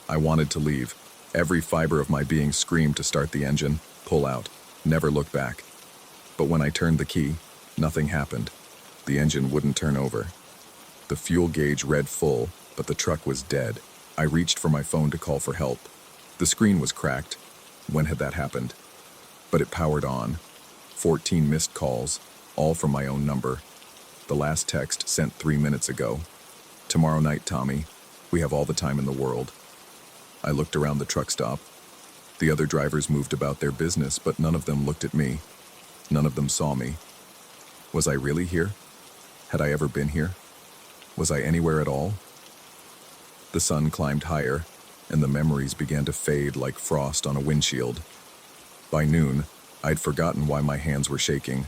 S1: I wanted to leave. Every fiber of my being screamed to start the engine, pull out, never look back. But when I turned the key, nothing happened. The engine wouldn't turn over. The fuel gauge read full, but the truck was dead. I reached for my phone to call for help. The screen was cracked. When had that happened? But it powered on. 14 missed calls, all from my own number. The last text sent 3 minutes ago. "Tomorrow night, Tommy. We have all the time in the world." I looked around the truck stop. The other drivers moved about their business, but none of them looked at me. None of them saw me. Was I really here? Had I ever been here? Was I anywhere at all? The sun climbed higher, and the memories began to fade like frost on a windshield. By noon, I'd forgotten why my hands were shaking.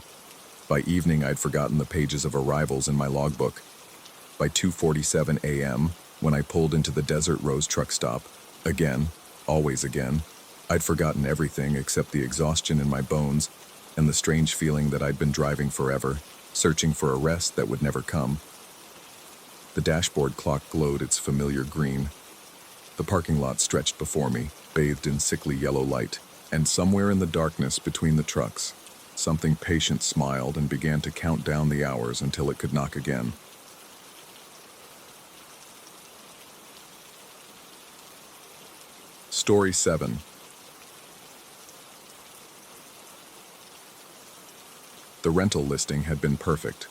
S1: By evening, I'd forgotten the pages of arrivals in my logbook. By 2:47 a.m., when I pulled into the Desert Rose truck stop, again, always again, I'd forgotten everything except the exhaustion in my bones and the strange feeling that I'd been driving forever, searching for a rest that would never come. The dashboard clock glowed its familiar green. The parking lot stretched before me, bathed in sickly yellow light, and somewhere in the darkness between the trucks, something patient smiled and began to count down the hours until it could knock again. Story 7. The rental listing had been perfect.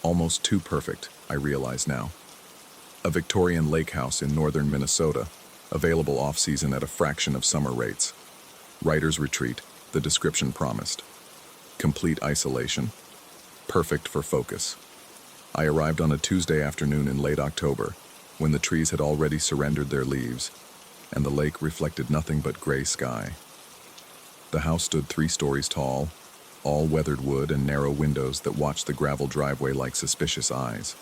S1: Almost too perfect, I realize now. A Victorian lake house in northern Minnesota, available off-season at a fraction of summer rates. Writer's retreat, the description promised. Complete isolation. Perfect for focus. I arrived on a Tuesday afternoon in late October, when the trees had already surrendered their leaves, and the lake reflected nothing but gray sky. The house stood 3 stories tall, all weathered wood and narrow windows that watched the gravel driveway like suspicious eyes.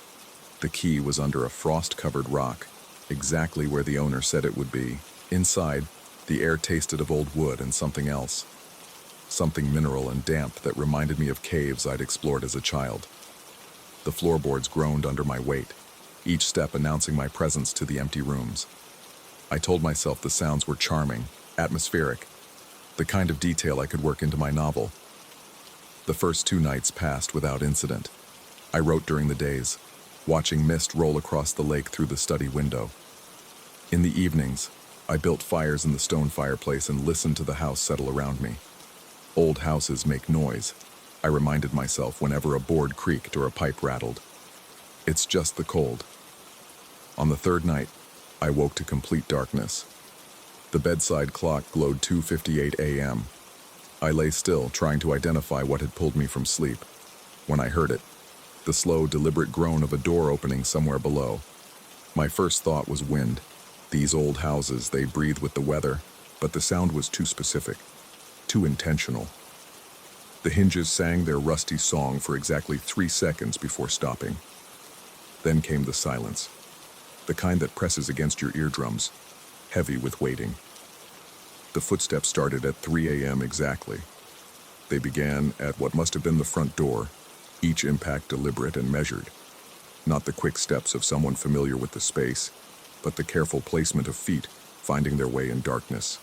S1: The key was under a frost-covered rock, exactly where the owner said it would be. Inside, the air tasted of old wood and something else. Something mineral and damp that reminded me of caves I'd explored as a child. The floorboards groaned under my weight, each step announcing my presence to the empty rooms. I told myself the sounds were charming, atmospheric, the kind of detail I could work into my novel. The first 2 nights passed without incident. I wrote during the days, watching mist roll across the lake through the study window. In the evenings, I built fires in the stone fireplace and listened to the house settle around me. Old houses make noise, I reminded myself whenever a board creaked or a pipe rattled. It's just the cold. On the 3rd night, I woke to complete darkness. The bedside clock glowed 2:58 a.m. I lay still, trying to identify what had pulled me from sleep, when I heard it, the slow, deliberate groan of a door opening somewhere below. My first thought was wind. These old houses, they breathe with the weather, but the sound was too specific, too intentional. The hinges sang their rusty song for exactly 3 seconds before stopping. Then came the silence, the kind that presses against your eardrums, heavy with waiting. The footsteps started at 3 a.m. exactly. They began at what must have been the front door, each impact deliberate and measured. Not the quick steps of someone familiar with the space, but the careful placement of feet finding their way in darkness.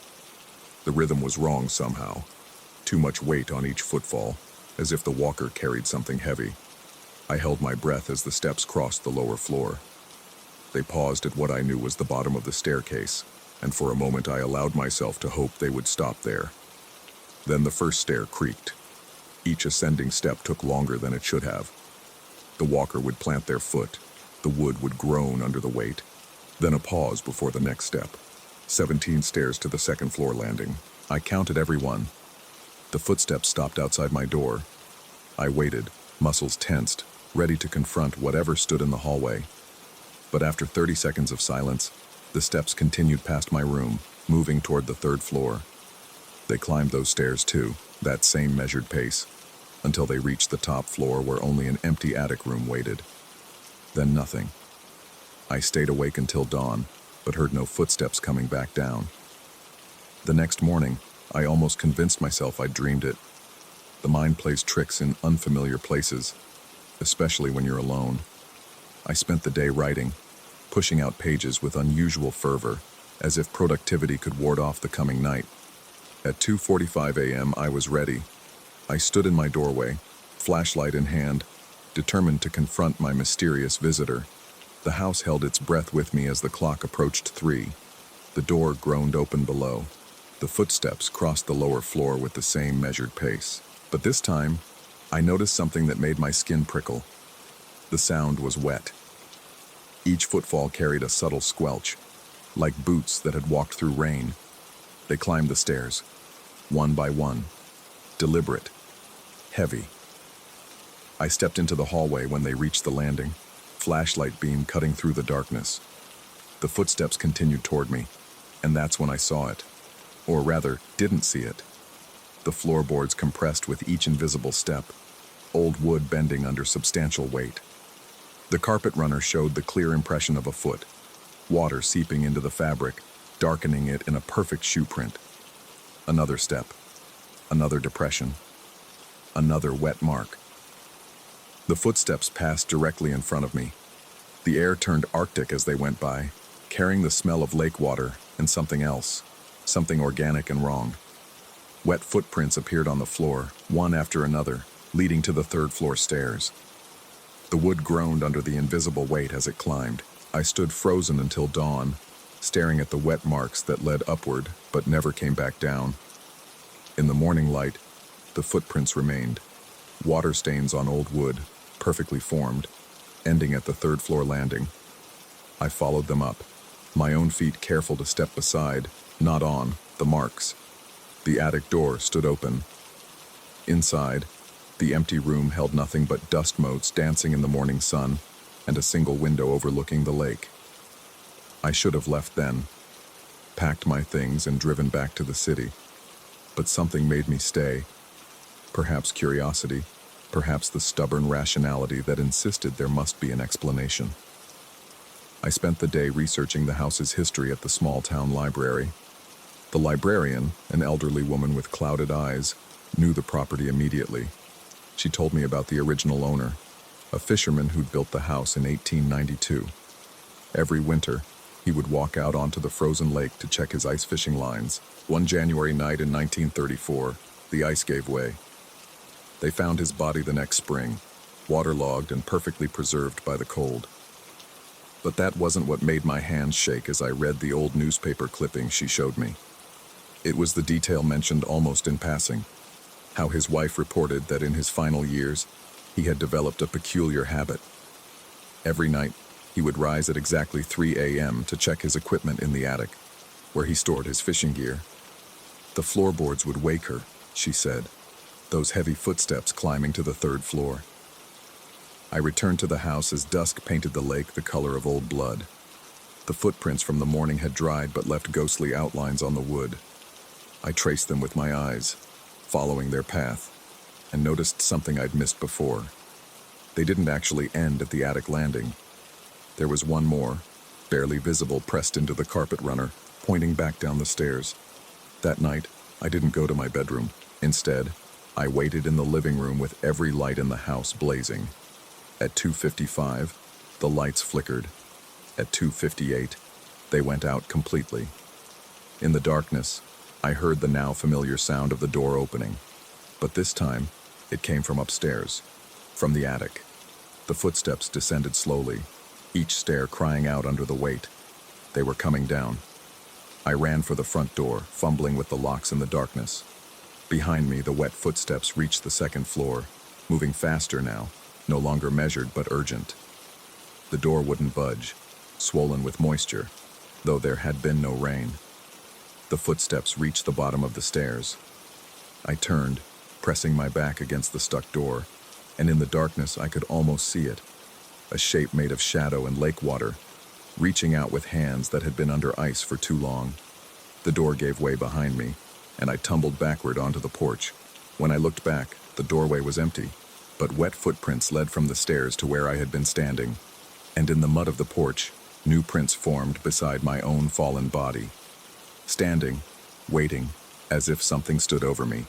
S1: The rhythm was wrong somehow. Too much weight on each footfall, as if the walker carried something heavy. I held my breath as the steps crossed the lower floor. They paused at what I knew was the bottom of the staircase, and for a moment I allowed myself to hope they would stop there. Then the first stair creaked. Each ascending step took longer than it should have. The walker would plant their foot. The wood would groan under the weight. Then a pause before the next step. 17 stairs to the second floor landing. I counted every one. The footsteps stopped outside my door. I waited, muscles tensed, ready to confront whatever stood in the hallway. But after 30 seconds of silence, the steps continued past my room, moving toward the third floor. They climbed those stairs too, that same measured pace, until they reached the top floor where only an empty attic room waited. Then nothing. I stayed awake until dawn, but heard no footsteps coming back down. The next morning, I almost convinced myself I'd dreamed it. The mind plays tricks in unfamiliar places, especially when you're alone. I spent the day writing, pushing out pages with unusual fervor, as if productivity could ward off the coming night. At 2:45 a.m., I was ready. I stood in my doorway, flashlight in hand, determined to confront my mysterious visitor. The house held its breath with me as the clock approached 3. The door groaned open below. The footsteps crossed the lower floor with the same measured pace. But this time, I noticed something that made my skin prickle. The sound was wet. Each footfall carried a subtle squelch, like boots that had walked through rain. They climbed the stairs, one by one, deliberate, heavy. I stepped into the hallway when they reached the landing, flashlight beam cutting through the darkness. The footsteps continued toward me, and that's when I saw it. Or rather, didn't see it. The floorboards compressed with each invisible step, old wood bending under substantial weight. The carpet runner showed the clear impression of a foot, water seeping into the fabric, darkening it in a perfect shoe print. Another step, another depression, another wet mark. The footsteps passed directly in front of me. The air turned arctic as they went by, carrying the smell of lake water and something else, something organic and wrong. Wet footprints appeared on the floor, one after another, leading to the third floor stairs. The wood groaned under the invisible weight as it climbed. I stood frozen until dawn, staring at the wet marks that led upward but never came back down. In the morning light, the footprints remained, water stains on old wood, perfectly formed, ending at the third floor landing. I followed them up, my own feet careful to step beside, not on, the marks. The attic door stood open. Inside, the empty room held nothing but dust motes dancing in the morning sun and a single window overlooking the lake. I should have left then, packed my things and driven back to the city. But something made me stay. Perhaps curiosity, perhaps the stubborn rationality that insisted there must be an explanation. I spent the day researching the house's history at the small town library. The librarian, an elderly woman with clouded eyes, knew the property immediately. She told me about the original owner, a fisherman who'd built the house in 1892. Every winter, he would walk out onto the frozen lake to check his ice fishing lines. One January night in 1934, the ice gave way. They found his body the next spring, waterlogged and perfectly preserved by the cold. But that wasn't what made my hands shake as I read the old newspaper clipping she showed me. It was the detail mentioned almost in passing, how his wife reported that in his final years, he had developed a peculiar habit. Every night, he would rise at exactly 3 a.m. to check his equipment in the attic, where he stored his fishing gear. The floorboards would wake her, she said, those heavy footsteps climbing to the third floor. I returned to the house as dusk painted the lake the color of old blood. The footprints from the morning had dried but left ghostly outlines on the wood. I traced them with my eyes, following their path, and noticed something I'd missed before. They didn't actually end at the attic landing. There was one more, barely visible, pressed into the carpet runner, pointing back down the stairs. That night, I didn't go to my bedroom. Instead, I waited in the living room with every light in the house blazing. At 2:55, the lights flickered. At 2:58, they went out completely. In the darkness, I heard the now familiar sound of the door opening, but this time, it came from upstairs, from the attic. The footsteps descended slowly, each stair crying out under the weight. They were coming down. I ran for the front door, fumbling with the locks in the darkness. Behind me, the wet footsteps reached the second floor, moving faster now, no longer measured but urgent. The door wouldn't budge, swollen with moisture, though there had been no rain. The footsteps reached the bottom of the stairs. I turned, pressing my back against the stuck door, and in the darkness I could almost see it, a shape made of shadow and lake water, reaching out with hands that had been under ice for too long. The door gave way behind me, and I tumbled backward onto the porch. When I looked back, the doorway was empty, but wet footprints led from the stairs to where I had been standing, and in the mud of the porch, new prints formed beside my own fallen body. Standing, waiting, as if something stood over me.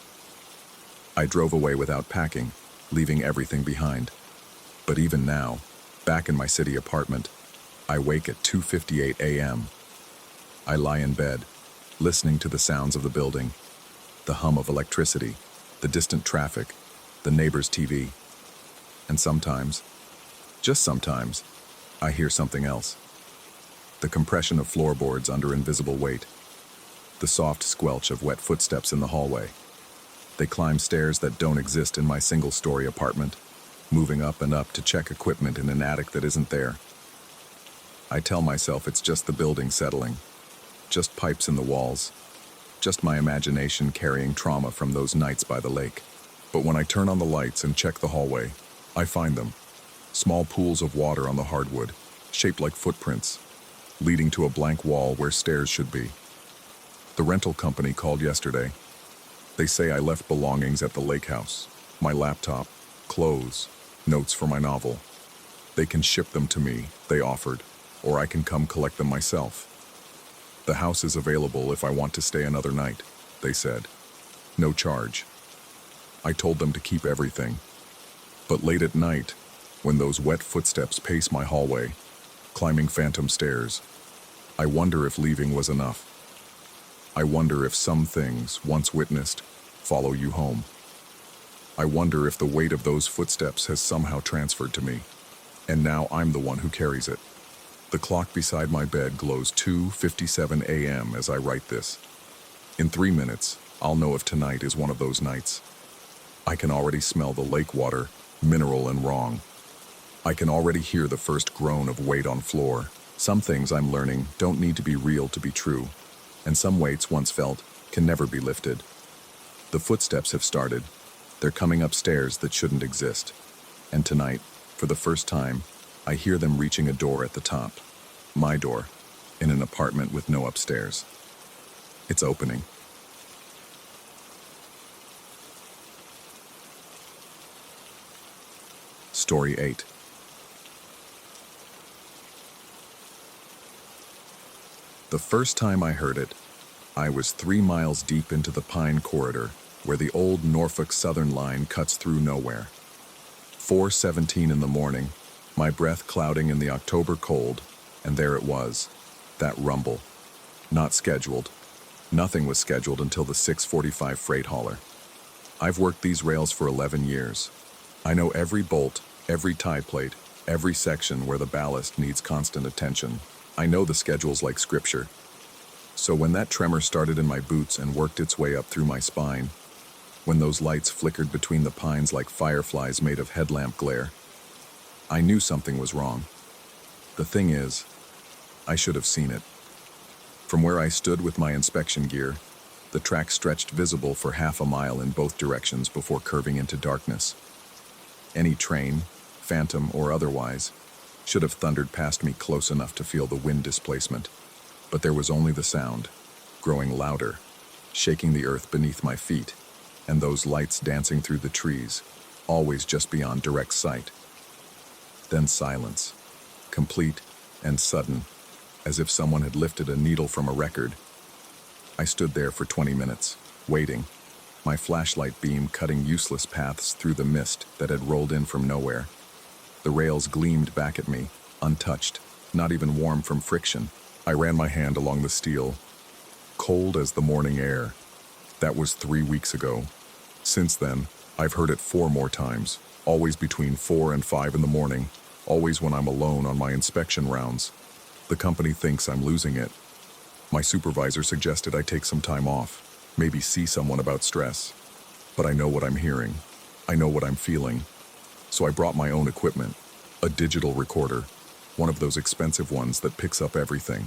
S1: I drove away without packing, leaving everything behind. But even now, back in my city apartment, I wake at 2:58 a.m. I lie in bed, listening to the sounds of the building, the hum of electricity, the distant traffic, the neighbor's TV. And sometimes, just sometimes, I hear something else. The compression of floorboards under invisible weight, the soft squelch of wet footsteps in the hallway. They climb stairs that don't exist in my single-story apartment, moving up and up to check equipment in an attic that isn't there. I tell myself it's just the building settling, just pipes in the walls, just my imagination carrying trauma from those nights by the lake. But when I turn on the lights and check the hallway, I find them. Small pools of water on the hardwood, shaped like footprints, leading to a blank wall where stairs should be. The rental company called yesterday. They say I left belongings at the lake house, my laptop, clothes, notes for my novel. They can ship them to me, they offered, or I can come collect them myself. The house is available if I want to stay another night, they said. No charge. I told them to keep everything. But late at night, when those wet footsteps pace my hallway, climbing phantom stairs, I wonder if leaving was enough. I wonder if some things, once witnessed, follow you home. I wonder if the weight of those footsteps has somehow transferred to me, and now I'm the one who carries it. The clock beside my bed glows 2:57 a.m. as I write this. In 3 minutes, I'll know if tonight is one of those nights. I can already smell the lake water, mineral and wrong. I can already hear the first groan of weight on floor. Some things I'm learning don't need to be real to be true, and some weights once felt can never be lifted. The footsteps have started. They're coming up stairs that shouldn't exist. And tonight, for the first time, I hear them reaching a door at the top. My door, in an apartment with no upstairs. It's opening. Story 8. The first time I heard it, I was 3 miles deep into the pine corridor, where the old Norfolk Southern line cuts through nowhere. 4:17 in the morning, my breath clouding in the October cold, and there it was, that rumble. Not scheduled. Nothing was scheduled until the 6:45 freight hauler. I've worked these rails for 11 years. I know every bolt, every tie plate, every section where the ballast needs constant attention. I know the schedules like scripture. So when that tremor started in my boots and worked its way up through my spine, when those lights flickered between the pines like fireflies made of headlamp glare, I knew something was wrong. The thing is, I should have seen it. From where I stood with my inspection gear, The track stretched visible for half a mile in both directions before curving into darkness. Any train, phantom or otherwise, should have thundered past me close enough to feel the wind displacement. But there was only the sound, growing louder, shaking the earth beneath my feet, and those lights dancing through the trees, always just beyond direct sight. Then silence, complete and sudden, as if someone had lifted a needle from a record. I stood there for 20 minutes, waiting, my flashlight beam cutting useless paths through the mist that had rolled in from nowhere. The rails gleamed back at me, untouched, not even warm from friction. I ran my hand along the steel, cold as the morning air. That was 3 weeks ago. Since then, I've heard it 4 more times, always between 4 and 5 in the morning, always when I'm alone on my inspection rounds. The company thinks I'm losing it. My supervisor suggested I take some time off, maybe see someone about stress. But I know what I'm hearing. I know what I'm feeling. So I brought my own equipment, a digital recorder, one of those expensive ones that picks up everything.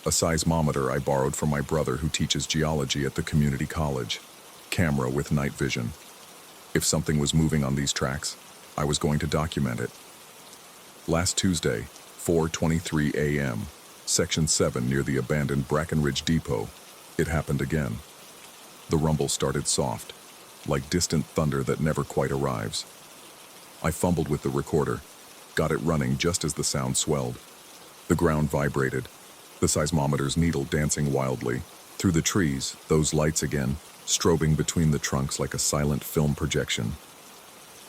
S1: A seismometer I borrowed from my brother who teaches geology at the community college. Camera with night vision. If something was moving on these tracks, I was going to document it. Last Tuesday, 4:23 a.m., Section 7 near the abandoned Brackenridge Depot, it happened again. The rumble started soft, like distant thunder that never quite arrives. I fumbled with the recorder, got it running just as the sound swelled. The ground vibrated, the seismometer's needle dancing wildly. Through the trees, those lights again, strobing between the trunks like a silent film projection.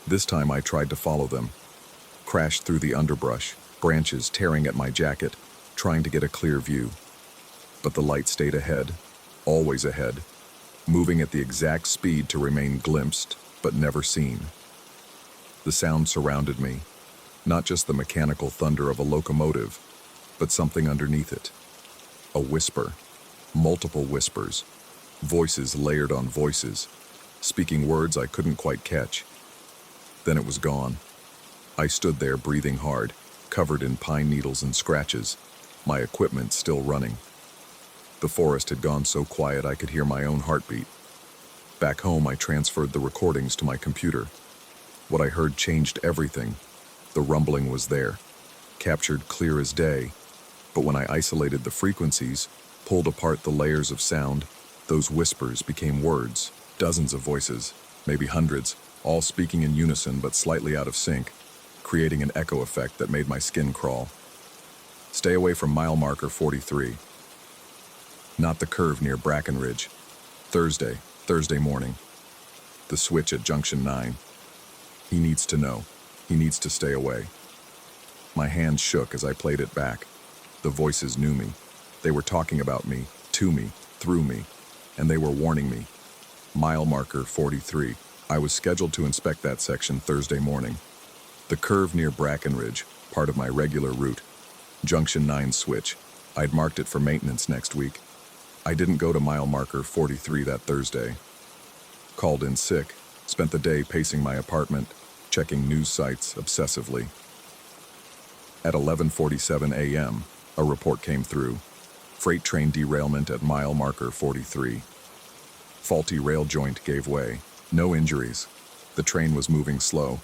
S1: This time I tried to follow them, crashed through the underbrush, branches tearing at my jacket, trying to get a clear view. But the light stayed ahead, always ahead, moving at the exact speed to remain glimpsed, but never seen. The sound surrounded me, not just the mechanical thunder of a locomotive, but something underneath it. A whisper, multiple whispers, voices layered on voices, speaking words I couldn't quite catch. Then it was gone. I stood there breathing hard, covered in pine needles and scratches, my equipment still running. The forest had gone so quiet I could hear my own heartbeat. Back home, I transferred the recordings to my computer. What I heard changed everything. The rumbling was there, captured clear as day, but when I isolated the frequencies, pulled apart the layers of sound, those whispers became words, dozens of voices, maybe hundreds, all speaking in unison but slightly out of sync, creating an echo effect that made my skin crawl. Stay away from mile marker 43. Not the curve near Brackenridge. Thursday morning. The switch at Junction 9. He needs to know. He needs to stay away. My hand shook as I played it back. The voices knew me. They were talking about me, to me, through me, and they were warning me. Mile marker 43. I was scheduled to inspect that section Thursday morning. The curve near Brackenridge, part of my regular route. Junction 9 switch. I'd marked it for maintenance next week. I didn't go to mile marker 43 that Thursday. Called in sick, spent the day pacing my apartment, checking news sites obsessively. At 11:47 a.m., a report came through. Freight train derailment at mile marker 43. Faulty rail joint gave way. No injuries. The train was moving slow,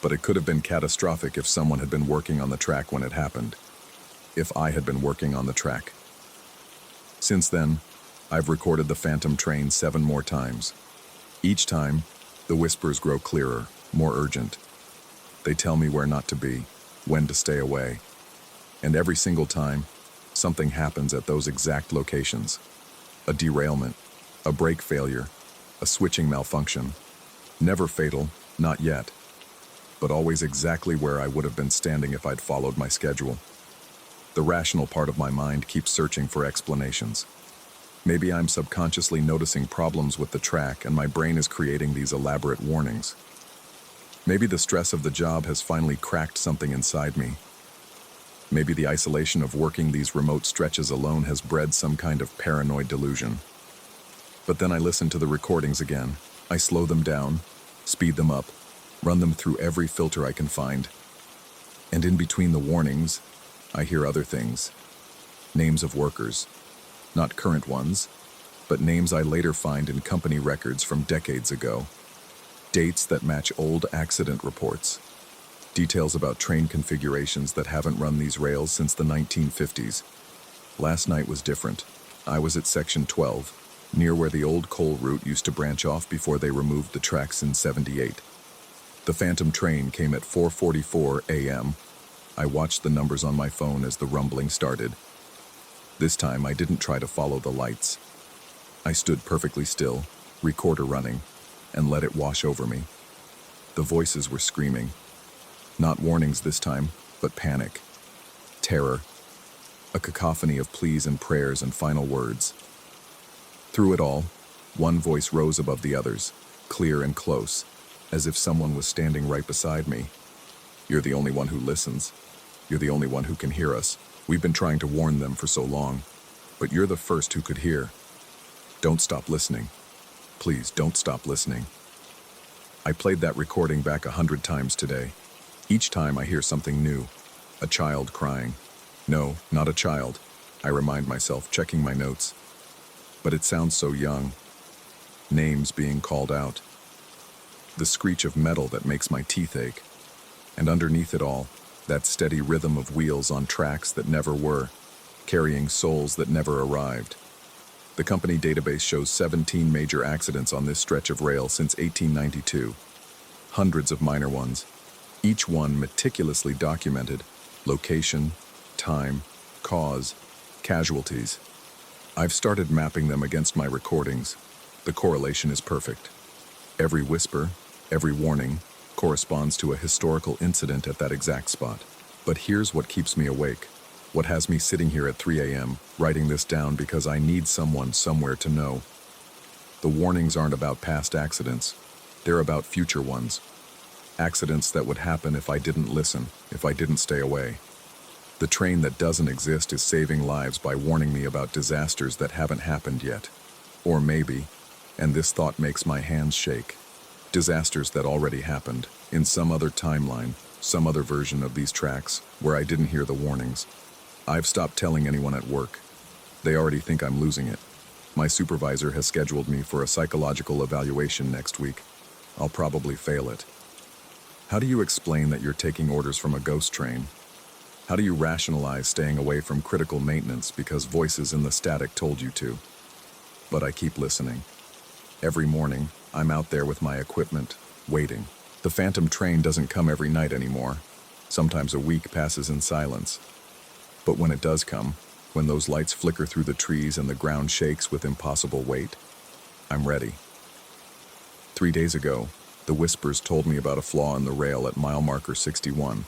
S1: but it could have been catastrophic if someone had been working on the track when it happened. If I had been working on the track. Since then, I've recorded the phantom train 7 more times. Each time, the whispers grow clearer, more urgent. They tell me where not to be, when to stay away. And every single time, something happens at those exact locations. A derailment, a brake failure, a switching malfunction. Never fatal, not yet, but always exactly where I would have been standing if I'd followed my schedule. The rational part of my mind keeps searching for explanations. Maybe I'm subconsciously noticing problems with the track and my brain is creating these elaborate warnings. Maybe the stress of the job has finally cracked something inside me. Maybe the isolation of working these remote stretches alone has bred some kind of paranoid delusion. But then I listen to the recordings again. I slow them down, speed them up, run them through every filter I can find. And in between the warnings, I hear other things. Names of workers. Not current ones, but names I later find in company records from decades ago. Dates that match old accident reports. Details about train configurations that haven't run these rails since the 1950s. Last night was different. I was at section 12, near where the old coal route used to branch off before they removed the tracks in '78. The phantom train came at 4:44 a.m. I watched the numbers on my phone as the rumbling started. This time I didn't try to follow the lights. I stood perfectly still, recorder running, and let it wash over me. The voices were screaming. Not warnings this time, but panic. Terror. A cacophony of pleas and prayers and final words. Through it all, one voice rose above the others, clear and close, as if someone was standing right beside me. "You're the only one who listens. You're the only one who can hear us. We've been trying to warn them for so long, but you're the first who could hear. Don't stop listening. Please don't stop listening." I played that recording back 100 times today. Each time I hear something new. A child crying. No, not a child, I remind myself, checking my notes. But it sounds so young. Names being called out. The screech of metal that makes my teeth ache. And underneath it all, that steady rhythm of wheels on tracks that never were, carrying souls that never arrived. The company database shows 17 major accidents on this stretch of rail since 1892. Hundreds of minor ones, each one meticulously documented. Location, time, cause, casualties. I've started mapping them against my recordings. The correlation is perfect. Every whisper, every warning, corresponds to a historical incident at that exact spot. But here's what keeps me awake. What has me sitting here at 3 a.m., writing this down because I need someone somewhere to know. The warnings aren't about past accidents. They're about future ones. Accidents that would happen if I didn't listen, if I didn't stay away. The train that doesn't exist is saving lives by warning me about disasters that haven't happened yet. Or maybe, and this thought makes my hands shake, disasters that already happened, in some other timeline, some other version of these tracks, where I didn't hear the warnings. I've stopped telling anyone at work. They already think I'm losing it. My supervisor has scheduled me for a psychological evaluation next week. I'll probably fail it. How do you explain that you're taking orders from a ghost train? How do you rationalize staying away from critical maintenance because voices in the static told you to? But I keep listening. Every morning, I'm out there with my equipment, waiting. The phantom train doesn't come every night anymore. Sometimes a week passes in silence. But when it does come, when those lights flicker through the trees and the ground shakes with impossible weight, I'm ready. 3 days ago, the whispers told me about a flaw in the rail at mile marker 61.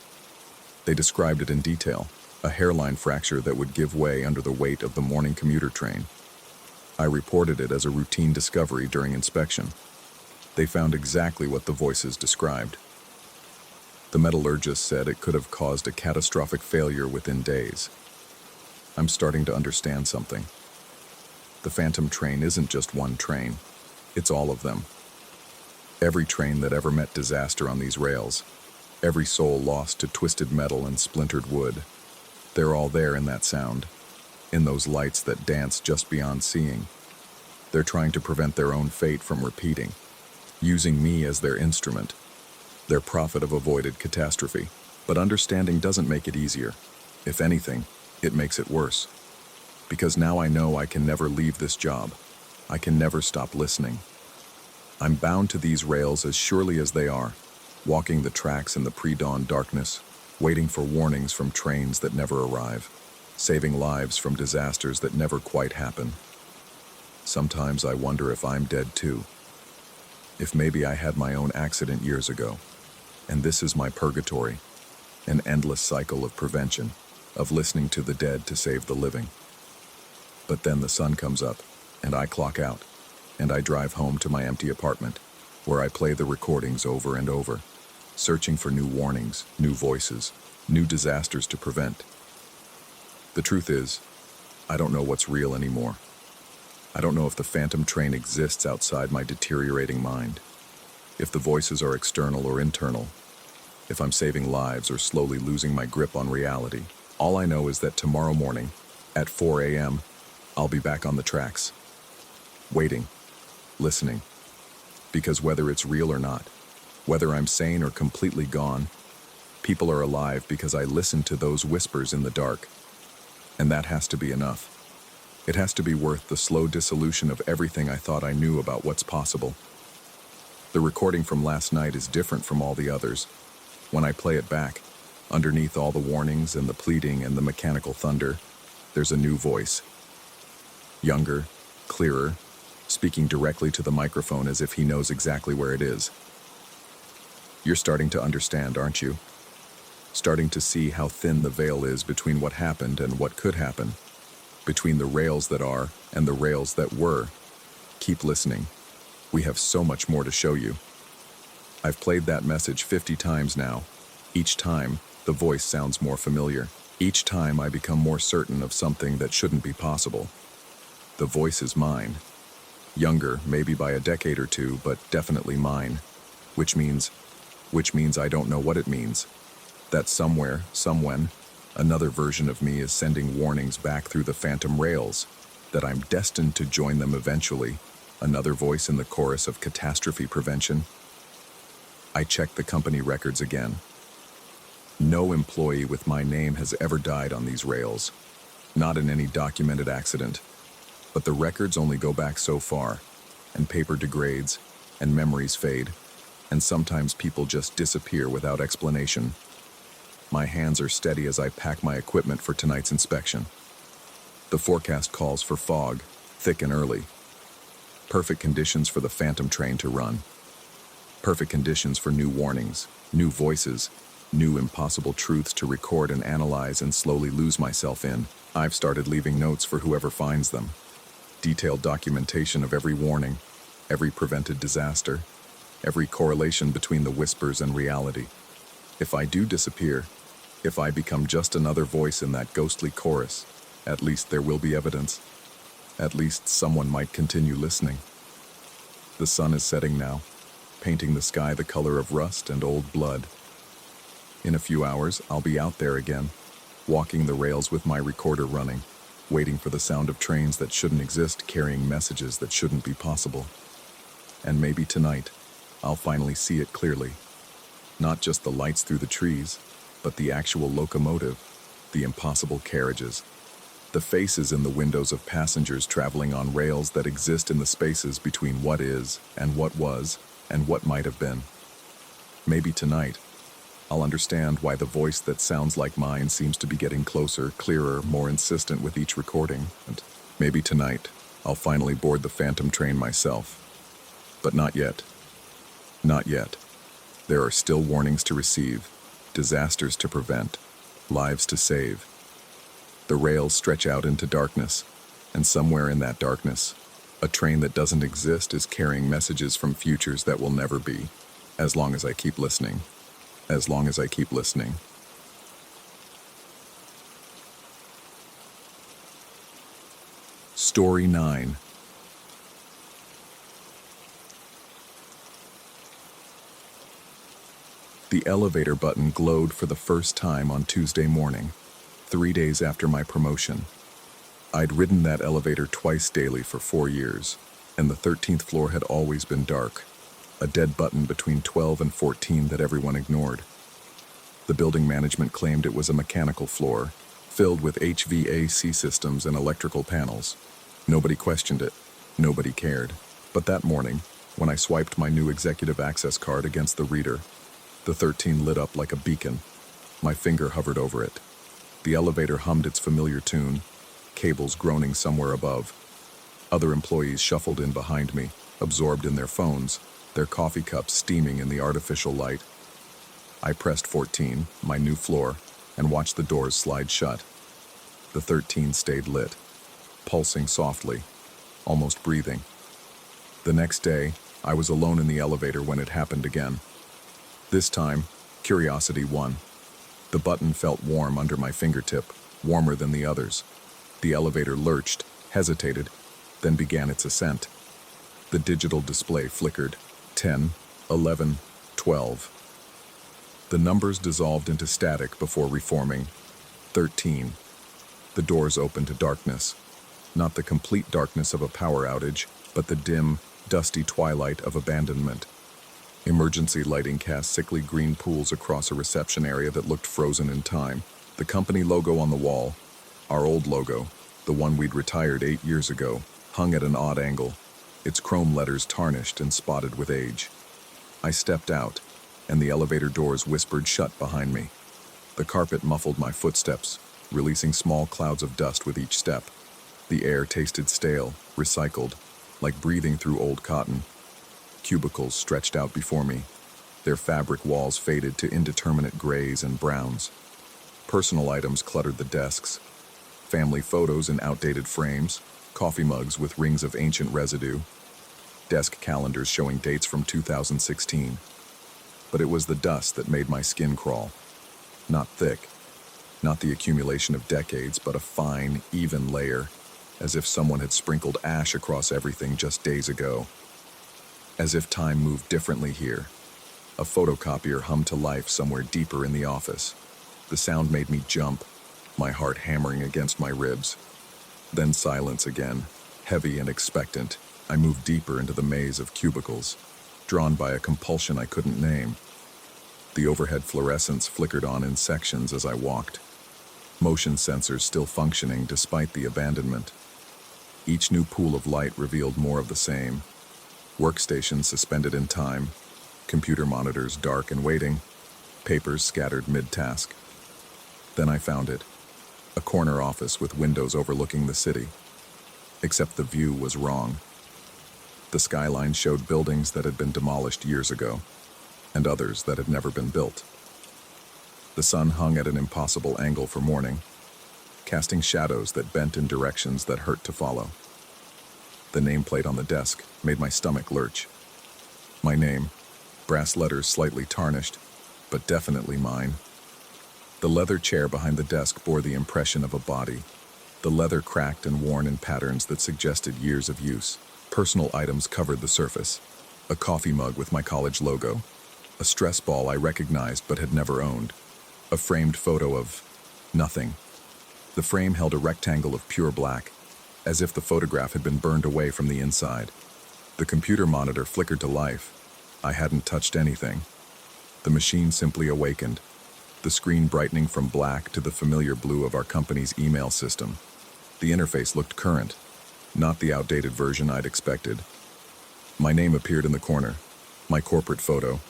S1: They described it in detail, a hairline fracture that would give way under the weight of the morning commuter train. I reported it as a routine discovery during inspection. They found exactly what the voices described. The metallurgist said it could have caused a catastrophic failure within days. I'm starting to understand something. The phantom train isn't just one train, it's all of them. Every train that ever met disaster on these rails, every soul lost to twisted metal and splintered wood, they're all there in that sound, in those lights that dance just beyond seeing. They're trying to prevent their own fate from repeating, using me as their instrument, their prophet of avoided catastrophe. But understanding doesn't make it easier. If anything, it makes it worse. Because now I know I can never leave this job. I can never stop listening. I'm bound to these rails as surely as they are, walking the tracks in the pre-dawn darkness, waiting for warnings from trains that never arrive, saving lives from disasters that never quite happen. Sometimes I wonder if I'm dead too. If maybe I had my own accident years ago, and this is my purgatory, an endless cycle of prevention, of listening to the dead to save the living. But then the sun comes up, and I clock out, and I drive home to my empty apartment, where I play the recordings over and over, searching for new warnings, new voices, new disasters to prevent. The truth is, I don't know what's real anymore. I don't know if the phantom train exists outside my deteriorating mind, if the voices are external or internal, if I'm saving lives or slowly losing my grip on reality. All I know is that tomorrow morning, at 4 a.m., I'll be back on the tracks. waiting, listening. Because whether it's real or not, whether I'm sane or completely gone, people are alive because I listen to those whispers in the dark. And that has to be enough. It has to be worth the slow dissolution of everything I thought I knew about what's possible. The recording from last night is different from all the others. When I play it back, underneath all the warnings and the pleading and the mechanical thunder, there's a new voice. Younger, clearer, speaking directly to the microphone as if he knows exactly where it is. You're starting to understand, aren't you? Starting to see how thin the veil is between what happened and what could happen, between the rails that are and the rails that were. Keep listening. We have so much more to show you. I've played that message 50 times now. Each time, the voice sounds more familiar. Each time I become more certain of something that shouldn't be possible. The voice is mine. Younger, maybe by a decade or two, but definitely mine. Which means I don't know what it means. That somewhere, somewhen, another version of me is sending warnings back through the phantom rails, that I'm destined to join them eventually, another voice in the chorus of catastrophe prevention. I checked the company records again. No employee with my name has ever died on these rails, not in any documented accident. But the records only go back so far, and paper degrades, and memories fade, and sometimes people just disappear without explanation. My hands are steady as I pack my equipment for tonight's inspection. The forecast calls for fog, thick and early. Perfect conditions for the phantom train to run. Perfect conditions for new warnings, new voices, new impossible truths to record and analyze and slowly lose myself in. I've started leaving notes for whoever finds them. Detailed documentation of every warning, every prevented disaster, every correlation between the whispers and reality. If I do disappear, if I become just another voice in that ghostly chorus, at least there will be evidence. At least someone might continue listening. The sun is setting now, painting the sky the color of rust and old blood. In a few hours, I'll be out there again, walking the rails with my recorder running, waiting for the sound of trains that shouldn't exist carrying messages that shouldn't be possible. And maybe tonight, I'll finally see it clearly. Not just the lights through the trees, but the actual locomotive, the impossible carriages, the faces in the windows of passengers traveling on rails that exist in the spaces between what is and what was and what might have been. Maybe tonight, I'll understand why the voice that sounds like mine seems to be getting closer, clearer, more insistent with each recording. And maybe tonight, I'll finally board the phantom train myself. But not yet. Not yet. There are still warnings to receive, disasters to prevent, lives to save. The rails stretch out into darkness, and somewhere in that darkness, a train that doesn't exist is carrying messages from futures that will never be, as long as I keep listening. As long as I keep listening. Story 9. The elevator button glowed for the first time on Tuesday morning, 3 days after my promotion. I'd ridden that elevator twice daily for 4 years, and the 13th floor had always been dark, a dead button between 12 and 14 that everyone ignored. The building management claimed it was a mechanical floor, filled with HVAC systems and electrical panels. Nobody questioned it. Nobody cared. But that morning, when I swiped my new executive access card against the reader, the 13 lit up like a beacon. My finger hovered over it. The elevator hummed its familiar tune, cables groaning somewhere above. Other employees shuffled in behind me, absorbed in their phones, their coffee cups steaming in the artificial light. I pressed 14, my new floor, and watched the doors slide shut. The 13 stayed lit, pulsing softly, almost breathing. The next day, I was alone in the elevator when it happened again. This time, curiosity won. The button felt warm under my fingertip, warmer than the others. The elevator lurched, hesitated, then began its ascent. The digital display flickered. 10, 11, 12. The numbers dissolved into static before reforming. 13. The doors opened to darkness. Not the complete darkness of a power outage, but the dim, dusty twilight of abandonment. Emergency lighting cast sickly green pools across a reception area that looked frozen in time. The company logo on the wall, our old logo, the one we'd retired 8 years ago, hung at an odd angle, its chrome letters tarnished and spotted with age. I stepped out, and the elevator doors whispered shut behind me. The carpet muffled my footsteps, releasing small clouds of dust with each step. The air tasted stale, recycled, like breathing through old cotton. Cubicles stretched out before me, their fabric walls faded to indeterminate grays and browns. Personal items cluttered the desks, family photos in outdated frames, coffee mugs with rings of ancient residue, desk calendars showing dates from 2016. But it was the dust that made my skin crawl. Not thick, not the accumulation of decades, but a fine, even layer, as if someone had sprinkled ash across everything just days ago. As if time moved differently here. A photocopier hummed to life somewhere deeper in the office. The sound made me jump, my heart hammering against my ribs. Then silence again, heavy and expectant. I moved deeper into the maze of cubicles, drawn by a compulsion I couldn't name. The overhead fluorescents flickered on in sections as I walked, motion sensors still functioning despite the abandonment. Each new pool of light revealed more of the same. Workstations suspended in time, computer monitors dark and waiting, papers scattered mid-task. Then I found it, a corner office with windows overlooking the city. Except the view was wrong. The skyline showed buildings that had been demolished years ago, and others that had never been built. The sun hung at an impossible angle for morning, casting shadows that bent in directions that hurt to follow. The nameplate on the desk made my stomach lurch. My name, brass letters slightly tarnished, but definitely mine. The leather chair behind the desk bore the impression of a body, the leather cracked and worn in patterns that suggested years of use. Personal items covered the surface. A coffee mug with my college logo, a stress ball I recognized but had never owned, a framed photo of nothing. The frame held a rectangle of pure black, as if the photograph had been burned away from the inside. The computer monitor flickered to life. I hadn't touched anything. The machine simply awakened, the screen brightening from black to the familiar blue of our company's email system. The interface looked current, not the outdated version I'd expected. My name appeared in the corner, my corporate photo,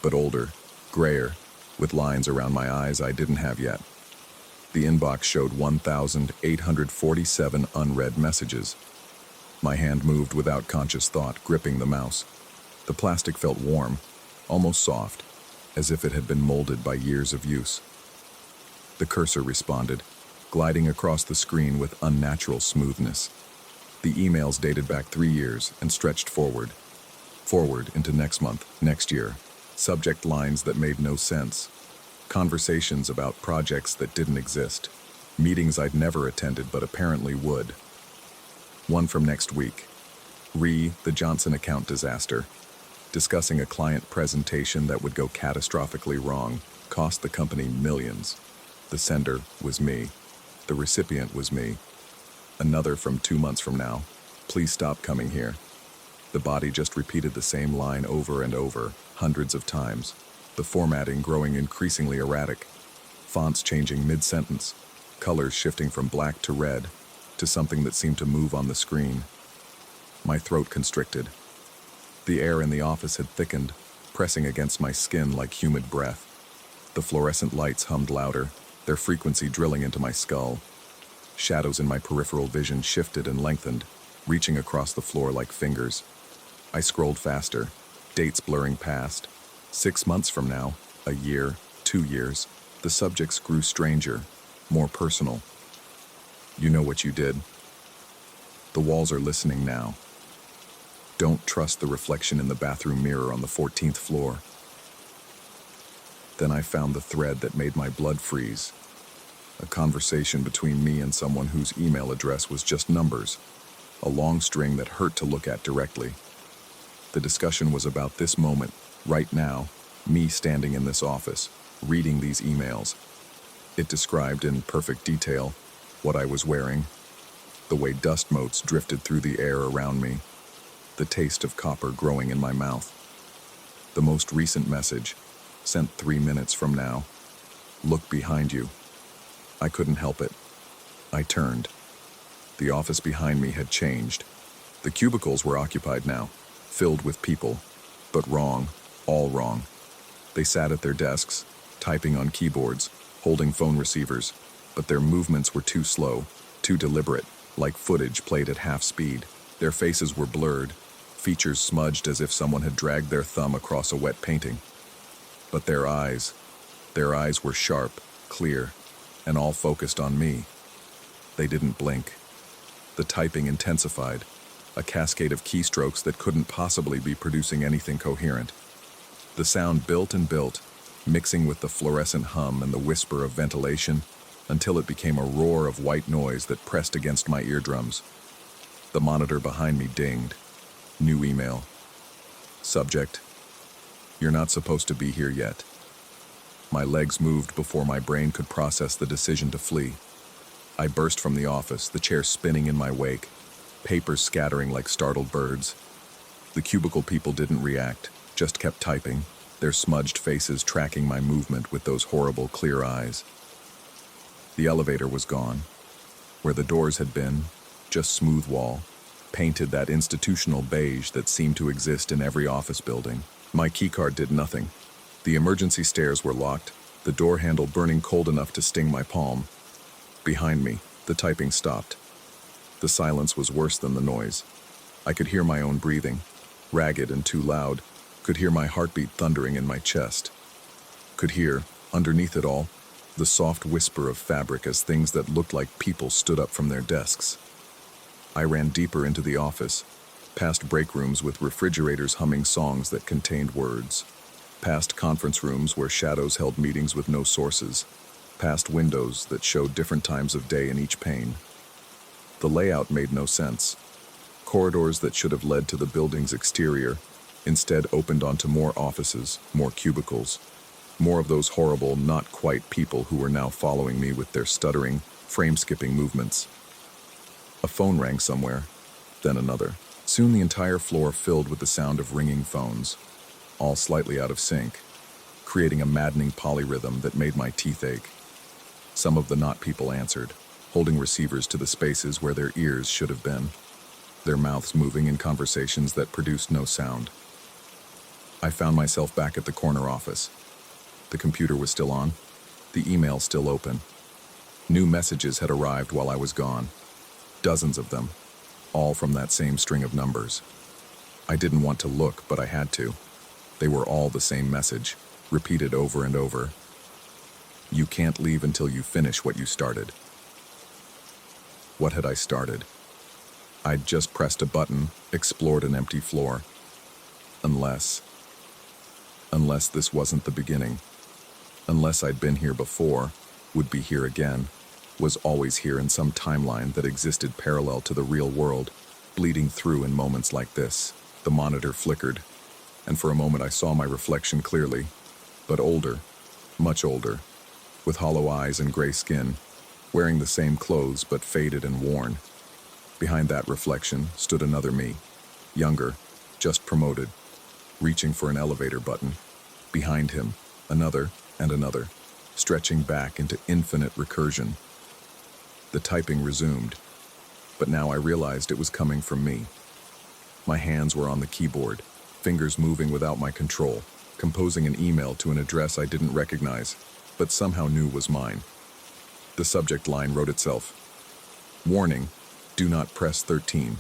S1: but older, grayer, with lines around my eyes I didn't have yet. The inbox showed 1,847 unread messages. My hand moved without conscious thought, gripping the mouse. The plastic felt warm, almost soft, as if it had been molded by years of use. The cursor responded, gliding across the screen with unnatural smoothness. The emails dated back 3 years and stretched forward into next month, next year. Subject lines that made no sense. Conversations about projects that didn't exist. Meetings I'd never attended but apparently would. One from next week. The Johnson account disaster. Discussing a client presentation that would go catastrophically wrong, cost the company millions. The sender was me. The recipient was me. Another from 2 months from now. Please stop coming here. The body just repeated the same line over and over, hundreds of times. The formatting growing increasingly erratic. Fonts changing mid-sentence. Colors shifting from black to red, to something that seemed to move on the screen. My throat constricted. The air in the office had thickened, pressing against my skin like humid breath. The fluorescent lights hummed louder, their frequency drilling into my skull. Shadows in my peripheral vision shifted and lengthened, reaching across the floor like fingers. I scrolled faster, dates blurring past. 6 months from now, a year, 2 years, the subjects grew stranger, more personal. You know what you did. The walls are listening now. Don't trust the reflection in the bathroom mirror on the 14th floor. Then I found the thread that made my blood freeze. A conversation between me and someone whose email address was just numbers, a long string that hurt to look at directly. The discussion was about this moment, right now, me standing in this office, reading these emails. It described in perfect detail what I was wearing, the way dust motes drifted through the air around me, the taste of copper growing in my mouth. The most recent message, sent 3 minutes from now. Look behind you. I couldn't help it. I turned. The office behind me had changed. The cubicles were occupied now, filled with people, but wrong, all wrong. They sat at their desks, typing on keyboards, holding phone receivers, but their movements were too slow, too deliberate, like footage played at half speed. Their faces were blurred, features smudged as if someone had dragged their thumb across a wet painting. But their eyes were sharp, clear, and all focused on me. They didn't blink. The typing intensified, a cascade of keystrokes that couldn't possibly be producing anything coherent. The sound built and built, mixing with the fluorescent hum and the whisper of ventilation, until it became a roar of white noise that pressed against my eardrums. The monitor behind me dinged. New email. Subject: You're not supposed to be here yet. My legs moved before my brain could process the decision to flee. I burst from the office, the chair spinning in my wake, papers scattering like startled birds. The cubicle people didn't react, just kept typing, their smudged faces tracking my movement with those horrible clear eyes. The elevator was gone. Where the doors had been, just smooth wall, painted that institutional beige that seemed to exist in every office building. My keycard did nothing. The emergency stairs were locked, the door handle burning cold enough to sting my palm. Behind me, the typing stopped. The silence was worse than the noise. I could hear my own breathing, ragged and too loud, could hear my heartbeat thundering in my chest. Could hear, underneath it all, the soft whisper of fabric as things that looked like people stood up from their desks. I ran deeper into the office, past break rooms with refrigerators humming songs that contained words, past conference rooms where shadows held meetings with no sources, past windows that showed different times of day in each pane. The layout made no sense. Corridors that should have led to the building's exterior instead opened onto more offices, more cubicles, more of those horrible, not quite people who were now following me with their stuttering, frame-skipping movements. A phone rang somewhere, then another. Soon the entire floor filled with the sound of ringing phones, all slightly out of sync, creating a maddening polyrhythm that made my teeth ache. Some of the not people answered, holding receivers to the spaces where their ears should have been, their mouths moving in conversations that produced no sound. I found myself back at the corner office. The computer was still on, the email still open. New messages had arrived while I was gone. Dozens of them, all from that same string of numbers. I didn't want to look, but I had to. They were all the same message, repeated over and over. You can't leave until you finish what you started. What had I started? I'd just pressed a button, explored an empty floor. Unless this wasn't the beginning. Unless I'd been here before, would be here again, was always here in some timeline that existed parallel to the real world, bleeding through in moments like this. The monitor flickered, and for a moment I saw my reflection clearly, but older, much older, with hollow eyes and gray skin, wearing the same clothes but faded and worn. Behind that reflection stood another me, younger, just promoted, reaching for an elevator button. Behind him, another and another, stretching back into infinite recursion. The typing resumed, but now I realized it was coming from me. My hands were on the keyboard, fingers moving without my control, composing an email to an address I didn't recognize, but somehow knew was mine. The subject line wrote itself. Warning, do not press 13.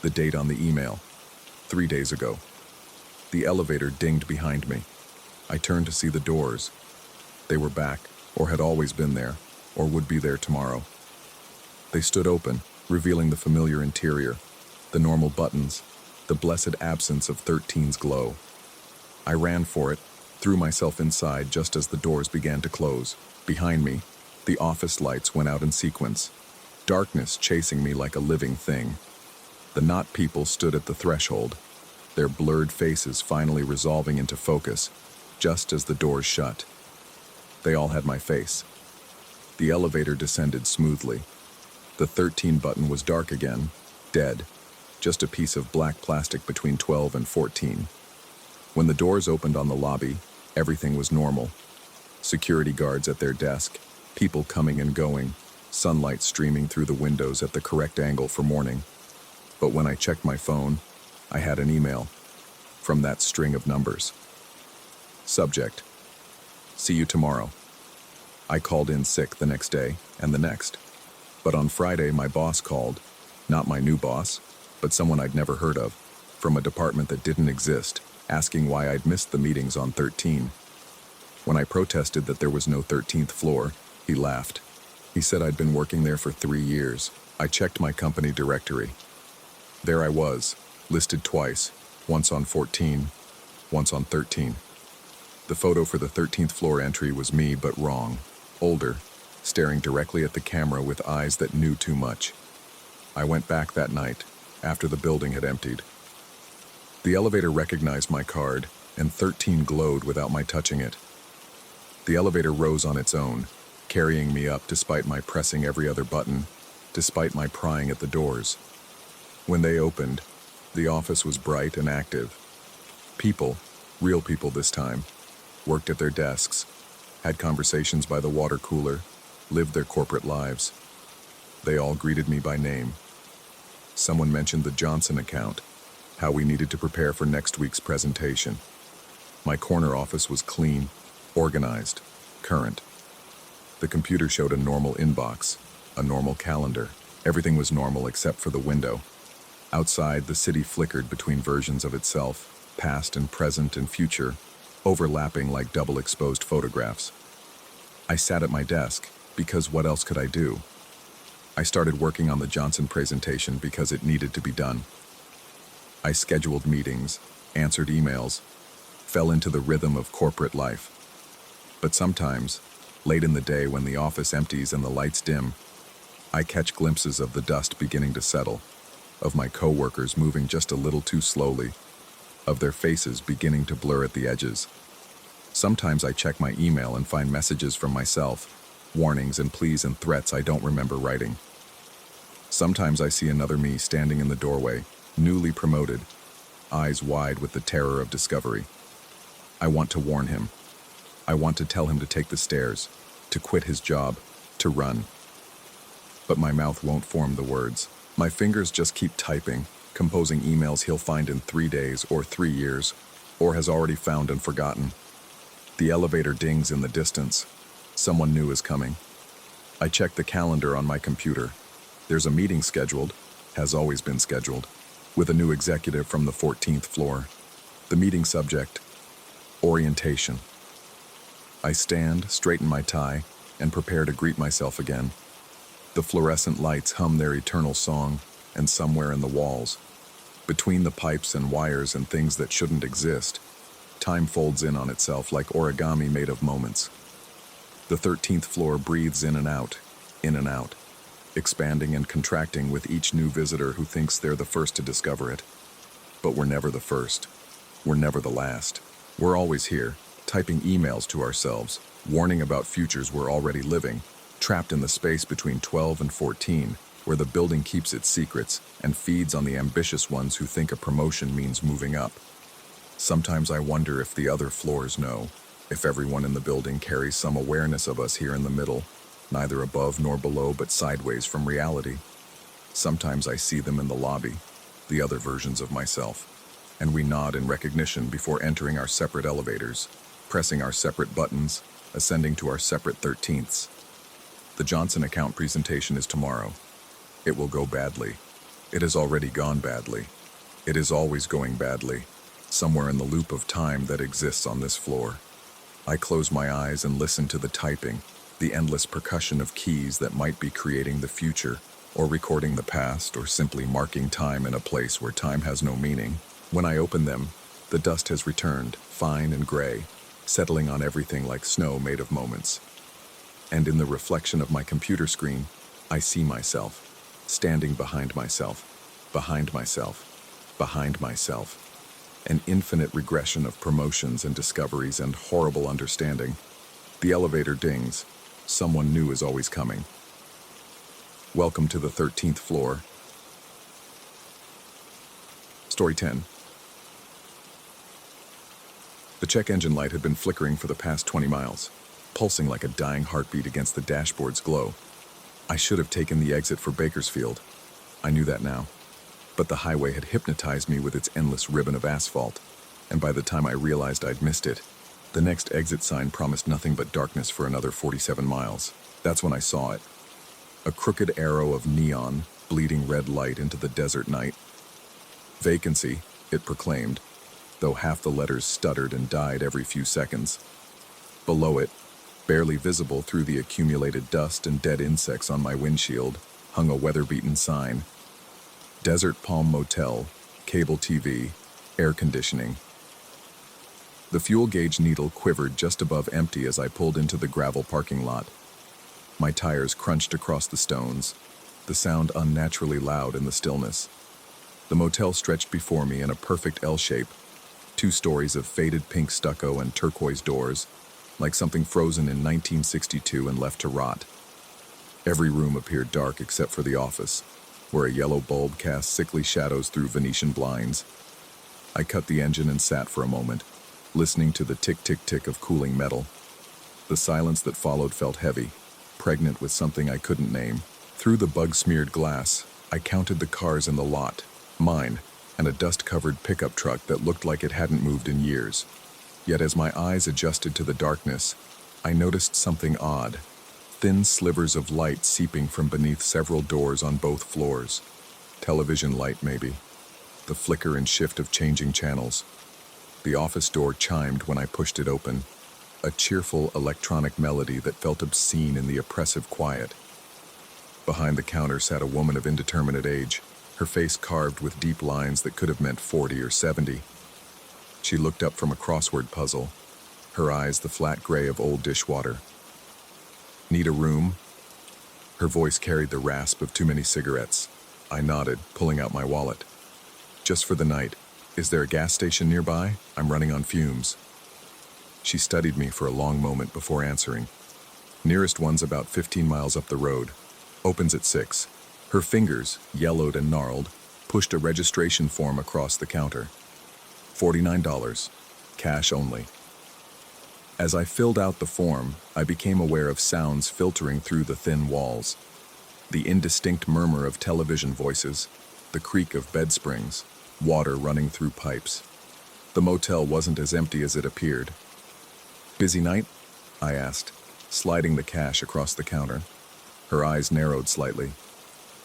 S1: The date on the email, 3 days ago. The elevator dinged behind me. I turned to see the doors. They were back, or had always been there, or would be there tomorrow. They stood open, revealing the familiar interior, the normal buttons, the blessed absence of 13's glow. I ran for it, threw myself inside just as the doors began to close. Behind me, the office lights went out in sequence, darkness chasing me like a living thing. The not people stood at the threshold, their blurred faces finally resolving into focus, just as the doors shut. They all had my face. The elevator descended smoothly. The 13 button was dark again, dead. just a piece of black plastic between 12 and 14. When the doors opened on the lobby, everything was normal. Security guards at their desk, people coming and going, sunlight streaming through the windows at the correct angle for morning. But when I checked my phone, I had an email from that string of numbers. Subject: see you tomorrow. I called in sick the next day and the next. But on Friday, my boss called, not my new boss, but someone I'd never heard of, from a department that didn't exist, asking why I'd missed the meetings on 13. When I protested that there was no 13th floor, he laughed. He said I'd been working there for 3 years. I checked my company directory. There I was, listed twice, once on 14, once on 13. The photo for the 13th floor entry was me, but wrong, older, staring directly at the camera with eyes that knew too much. I went back that night, after the building had emptied. The elevator recognized my card, and 13 glowed without my touching it. The elevator rose on its own, carrying me up despite my pressing every other button, despite my prying at the doors. When they opened, the office was bright and active. People, real people this time, worked at their desks, had conversations by the water cooler, lived their corporate lives. They all greeted me by name. Someone mentioned the Johnson account, how we needed to prepare for next week's presentation. My corner office was clean, organized, current. The computer showed a normal inbox, a normal calendar. Everything was normal except for the window. Outside, the city flickered between versions of itself, past and present and future, overlapping like double-exposed photographs. I sat at my desk, because what else could I do? I started working on the Johnson presentation because it needed to be done. I scheduled meetings, answered emails, fell into the rhythm of corporate life. But sometimes, late in the day when the office empties and the lights dim, I catch glimpses of the dust beginning to settle, of my coworkers moving just a little too slowly, of their faces beginning to blur at the edges. Sometimes I check my email and find messages from myself, warnings and pleas and threats I don't remember writing. Sometimes I see another me standing in the doorway, newly promoted, eyes wide with the terror of discovery. I want to warn him. I want to tell him to take the stairs, to quit his job, to run. But my mouth won't form the words. My fingers just keep typing, composing emails he'll find in 3 days or 3 years, or has already found and forgotten. The elevator dings in the distance. Someone new is coming. I check the calendar on my computer. There's a meeting scheduled, has always been scheduled, with a new executive from the 14th floor. The meeting subject: orientation. I stand, straighten my tie, and prepare to greet myself again. The fluorescent lights hum their eternal song, and somewhere in the walls, between the pipes and wires and things that shouldn't exist, time folds in on itself like origami made of moments. The 13th floor breathes in and out, expanding and contracting with each new visitor who thinks they're the first to discover it. But we're never the first. We're never the last. We're always here, typing emails to ourselves, warning about futures we're already living, trapped in the space between 12 and 14, where the building keeps its secrets and feeds on the ambitious ones who think a promotion means moving up. Sometimes I wonder if the other floors know, if everyone in the building carries some awareness of us here in the middle, neither above nor below but sideways from reality. Sometimes I see them in the lobby, the other versions of myself, and we nod in recognition before entering our separate elevators, pressing our separate buttons, ascending to our separate 13ths. The Johnson account presentation is tomorrow. It will go badly. It has already gone badly. It is always going badly, somewhere in the loop of time that exists on this floor. I close my eyes and listen to the typing, the endless percussion of keys that might be creating the future, or recording the past, or simply marking time in a place where time has no meaning. When I open them, the dust has returned, fine and gray, settling on everything like snow made of moments. And in the reflection of my computer screen, I see myself, standing behind myself, behind myself, behind myself. An infinite regression of promotions and discoveries and horrible understanding. The elevator dings. Someone new is always coming. Welcome to the 13th floor. Story 10. The check engine light had been flickering for the past 20 miles, pulsing like a dying heartbeat against the dashboard's glow. I should have taken the exit for Bakersfield. I knew that now. But the highway had hypnotized me with its endless ribbon of asphalt, and by the time I realized I'd missed it, the next exit sign promised nothing but darkness for another 47 miles. That's when I saw it. A crooked arrow of neon, bleeding red light into the desert night. Vacancy, it proclaimed, though half the letters stuttered and died every few seconds. Below it, barely visible through the accumulated dust and dead insects on my windshield, hung a weather-beaten sign. Desert Palm Motel, cable TV, air conditioning. The fuel gauge needle quivered just above empty as I pulled into the gravel parking lot. My tires crunched across the stones, the sound unnaturally loud in the stillness. The motel stretched before me in a perfect L shape, 2 stories of faded pink stucco and turquoise doors, like something frozen in 1962 and left to rot. Every room appeared dark except for the office, where a yellow bulb cast sickly shadows through Venetian blinds. I cut the engine and sat for a moment, listening to the tick-tick-tick of cooling metal. The silence that followed felt heavy, pregnant with something I couldn't name. Through the bug-smeared glass, I counted the cars in the lot, mine, and a dust-covered pickup truck that looked like it hadn't moved in years. Yet as my eyes adjusted to the darkness, I noticed something odd. Thin slivers of light seeping from beneath several doors on both floors. Television light, maybe. The flicker and shift of changing channels. The office door chimed when I pushed it open, a cheerful electronic melody that felt obscene in the oppressive quiet. Behind the counter sat a woman of indeterminate age, her face carved with deep lines that could have meant 40 or 70. She looked up from a crossword puzzle, her eyes the flat gray of old dishwater. Need a room? Her voice carried the rasp of too many cigarettes. I nodded, pulling out my wallet. Just for the night. Is there a gas station nearby? I'm running on fumes. She studied me for a long moment before answering. Nearest one's about 15 miles up the road. Opens at 6. Her fingers, yellowed and gnarled, pushed a registration form across the counter. $49. Cash only. As I filled out the form, I became aware of sounds filtering through the thin walls. The indistinct murmur of television voices, the creak of bed springs, water running through pipes. The motel wasn't as empty as it appeared. Busy night? I asked, sliding the cash across the counter. Her eyes narrowed slightly.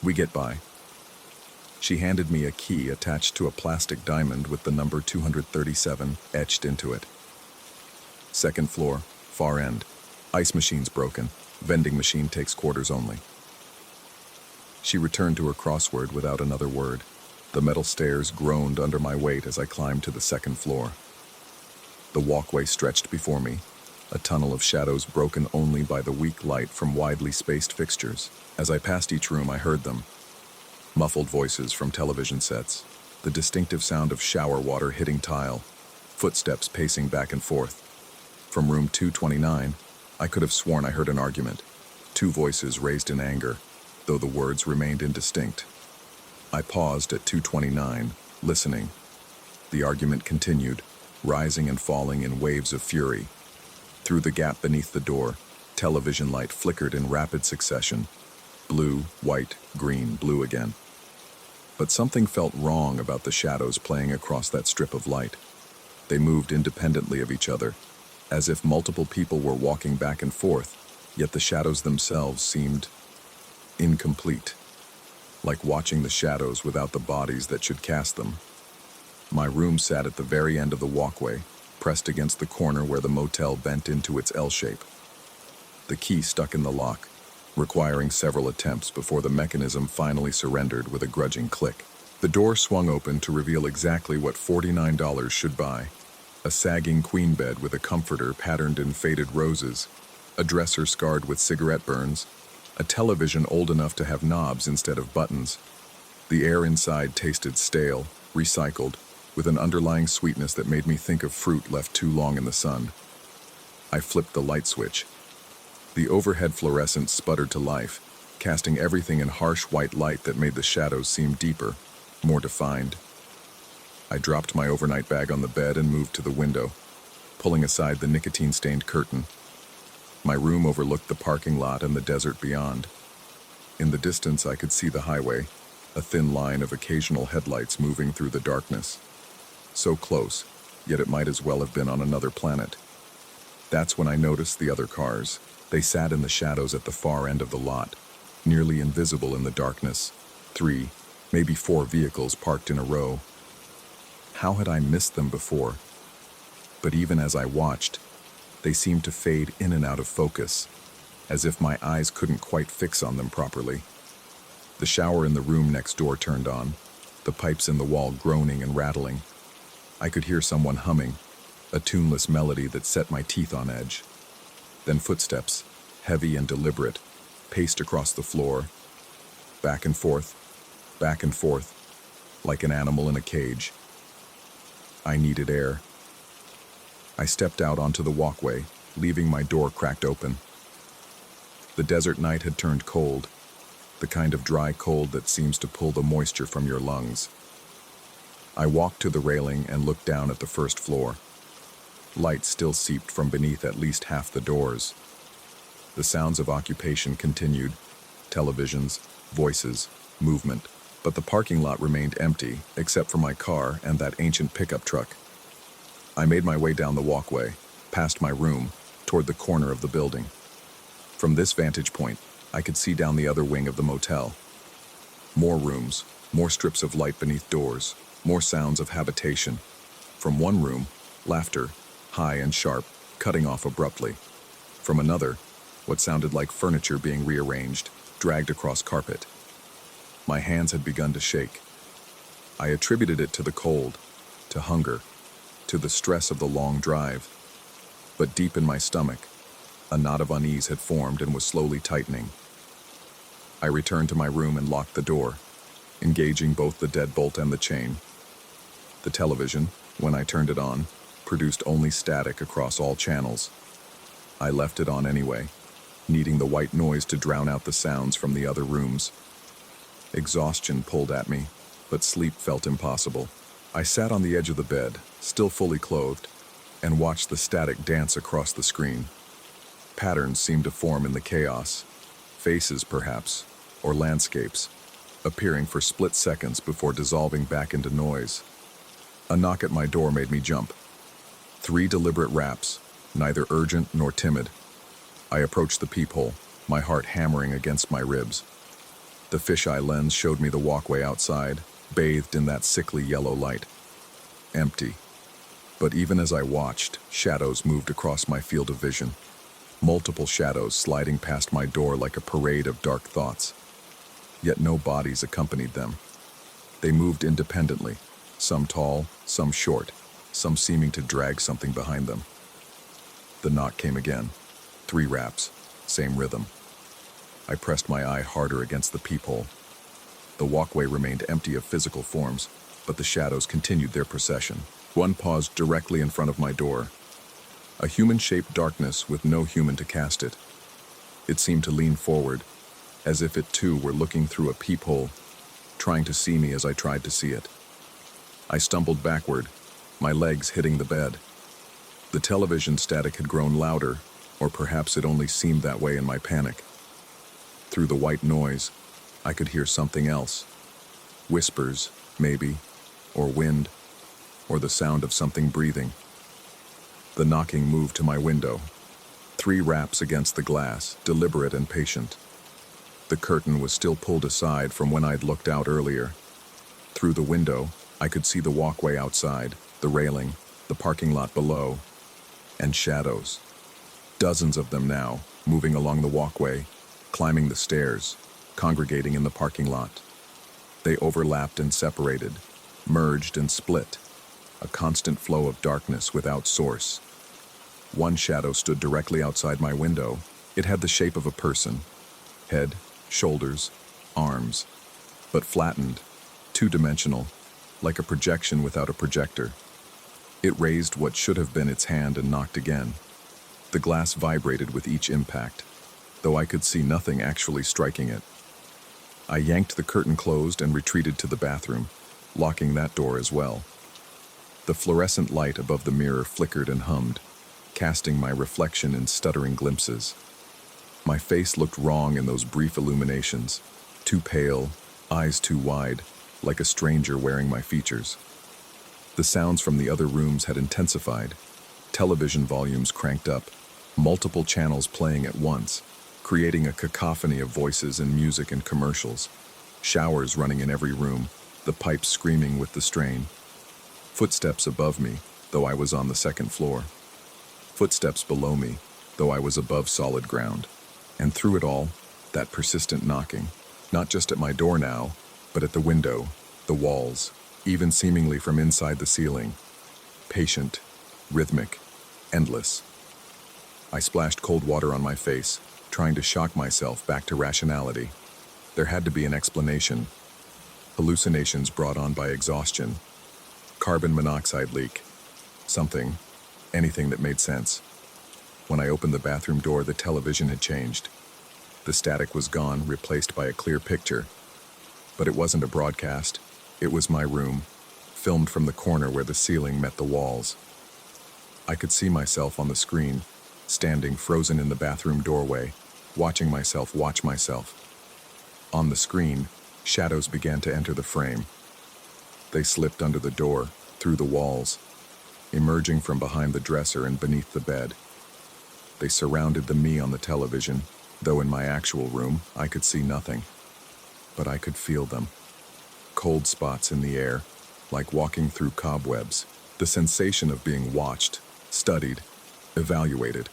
S1: We get by. She handed me a key attached to a plastic diamond with the number 237 etched into it. Second floor, far end. Ice machine's broken. Vending machine takes quarters only. She returned to her crossword without another word. The metal stairs groaned under my weight as I climbed to the second floor. The walkway stretched before me, a tunnel of shadows broken only by the weak light from widely spaced fixtures. As I passed each room, I heard them. Muffled voices from television sets, the distinctive sound of shower water hitting tile, footsteps pacing back and forth. From room 229, I could have sworn I heard an argument, 2 voices raised in anger, though the words remained indistinct. I paused at 229, listening. The argument continued, rising and falling in waves of fury. Through the gap beneath the door, television light flickered in rapid succession. Blue, white, green, blue again. But something felt wrong about the shadows playing across that strip of light. They moved independently of each other, as if multiple people were walking back and forth, yet the shadows themselves seemed incomplete, like watching the shadows without the bodies that should cast them. My room sat at the very end of the walkway, pressed against the corner where the motel bent into its L shape. The key stuck in the lock, requiring several attempts before the mechanism finally surrendered with a grudging click. The door swung open to reveal exactly what $49 should buy. A sagging queen bed with a comforter patterned in faded roses, a dresser scarred with cigarette burns, a television old enough to have knobs instead of buttons. The air inside tasted stale, recycled, with an underlying sweetness that made me think of fruit left too long in the sun. I flipped the light switch. The overhead fluorescent sputtered to life, casting everything in harsh white light that made the shadows seem deeper, more defined. I dropped my overnight bag on the bed and moved to the window, pulling aside the nicotine-stained curtain. My room overlooked the parking lot and the desert beyond. In the distance, I could see the highway, a thin line of occasional headlights moving through the darkness. So close, yet it might as well have been on another planet. That's when I noticed the other cars. They sat in the shadows at the far end of the lot, nearly invisible in the darkness. 3, maybe 4 vehicles parked in a row. How had I missed them before? But even as I watched, they seemed to fade in and out of focus, as if my eyes couldn't quite fix on them properly. The shower in the room next door turned on, the pipes in the wall groaning and rattling. I could hear someone humming, a tuneless melody that set my teeth on edge. Then footsteps, heavy and deliberate, paced across the floor, back and forth, like an animal in a cage. I needed air. I stepped out onto the walkway, leaving my door cracked open. The desert night had turned cold, the kind of dry cold that seems to pull the moisture from your lungs. I walked to the railing and looked down at the first floor. Light still seeped from beneath at least half the doors. The sounds of occupation continued, televisions, voices, movement, but the parking lot remained empty except for my car and that ancient pickup truck. I made my way down the walkway, past my room, toward the corner of the building. From this vantage point, I could see down the other wing of the motel. More rooms, more strips of light beneath doors, more sounds of habitation. From one room, laughter, high and sharp, cutting off abruptly. From another, what sounded like furniture being rearranged, dragged across carpet. My hands had begun to shake. I attributed it to the cold, to hunger, to the stress of the long drive. But deep in my stomach, a knot of unease had formed and was slowly tightening. I returned to my room and locked the door, engaging both the deadbolt and the chain. The television, when I turned it on, produced only static across all channels. I left it on anyway, needing the white noise to drown out the sounds from the other rooms. Exhaustion pulled at me, but sleep felt impossible. I sat on the edge of the bed, still fully clothed, and watched the static dance across the screen. Patterns seemed to form in the chaos, faces perhaps, or landscapes, appearing for split seconds before dissolving back into noise. A knock at my door made me jump. 3 deliberate raps, neither urgent nor timid. I approached the peephole, my heart hammering against my ribs. The fisheye lens showed me the walkway outside, bathed in that sickly yellow light. Empty. But even as I watched, shadows moved across my field of vision. Multiple shadows sliding past my door like a parade of dark thoughts. Yet no bodies accompanied them. They moved independently, some tall, some short, some seeming to drag something behind them. The knock came again. 3 raps, same rhythm. I pressed my eye harder against the peephole. The walkway remained empty of physical forms, but the shadows continued their procession. One paused directly in front of my door. A human-shaped darkness with no human to cast it. It seemed to lean forward, as if it too were looking through a peephole, trying to see me as I tried to see it. I stumbled backward, my legs hitting the bed. The television static had grown louder, or perhaps it only seemed that way in my panic. Through the white noise, I could hear something else. Whispers, maybe, or wind, or the sound of something breathing. The knocking moved to my window. 3 raps against the glass, deliberate and patient. The curtain was still pulled aside from when I'd looked out earlier. Through the window, I could see the walkway outside, the railing, the parking lot below, and shadows. Dozens of them now, moving along the walkway, climbing the stairs, congregating in the parking lot. They overlapped and separated, merged and split, a constant flow of darkness without source. One shadow stood directly outside my window. It had the shape of a person, head, shoulders, arms, but flattened, two-dimensional, like a projection without a projector. It raised what should have been its hand and knocked again. The glass vibrated with each impact, though I could see nothing actually striking it. I yanked the curtain closed and retreated to the bathroom, locking that door as well. The fluorescent light above the mirror flickered and hummed, casting my reflection in stuttering glimpses. My face looked wrong in those brief illuminations, too pale, eyes too wide, like a stranger wearing my features. The sounds from the other rooms had intensified, television volumes cranked up, multiple channels playing at once, creating a cacophony of voices and music and commercials, showers running in every room, the pipes screaming with the strain. Footsteps above me, though I was on the second floor. Footsteps below me, though I was above solid ground. And through it all, that persistent knocking, not just at my door now, but at the window, the walls, even seemingly from inside the ceiling. Patient, rhythmic, endless. I splashed cold water on my face, trying to shock myself back to rationality. There had to be an explanation. Hallucinations brought on by exhaustion. Carbon monoxide leak. Something, anything that made sense. When I opened the bathroom door, the television had changed. The static was gone, replaced by a clear picture. But it wasn't a broadcast. It was my room, filmed from the corner where the ceiling met the walls. I could see myself on the screen, standing frozen in the bathroom doorway, watching myself watch myself. On the screen, shadows began to enter the frame. They slipped under the door, through the walls, emerging from behind the dresser and beneath the bed. They surrounded the me on the television, though in my actual room, I could see nothing. But I could feel them. Cold spots in the air, like walking through cobwebs. The sensation of being watched, studied, evaluated.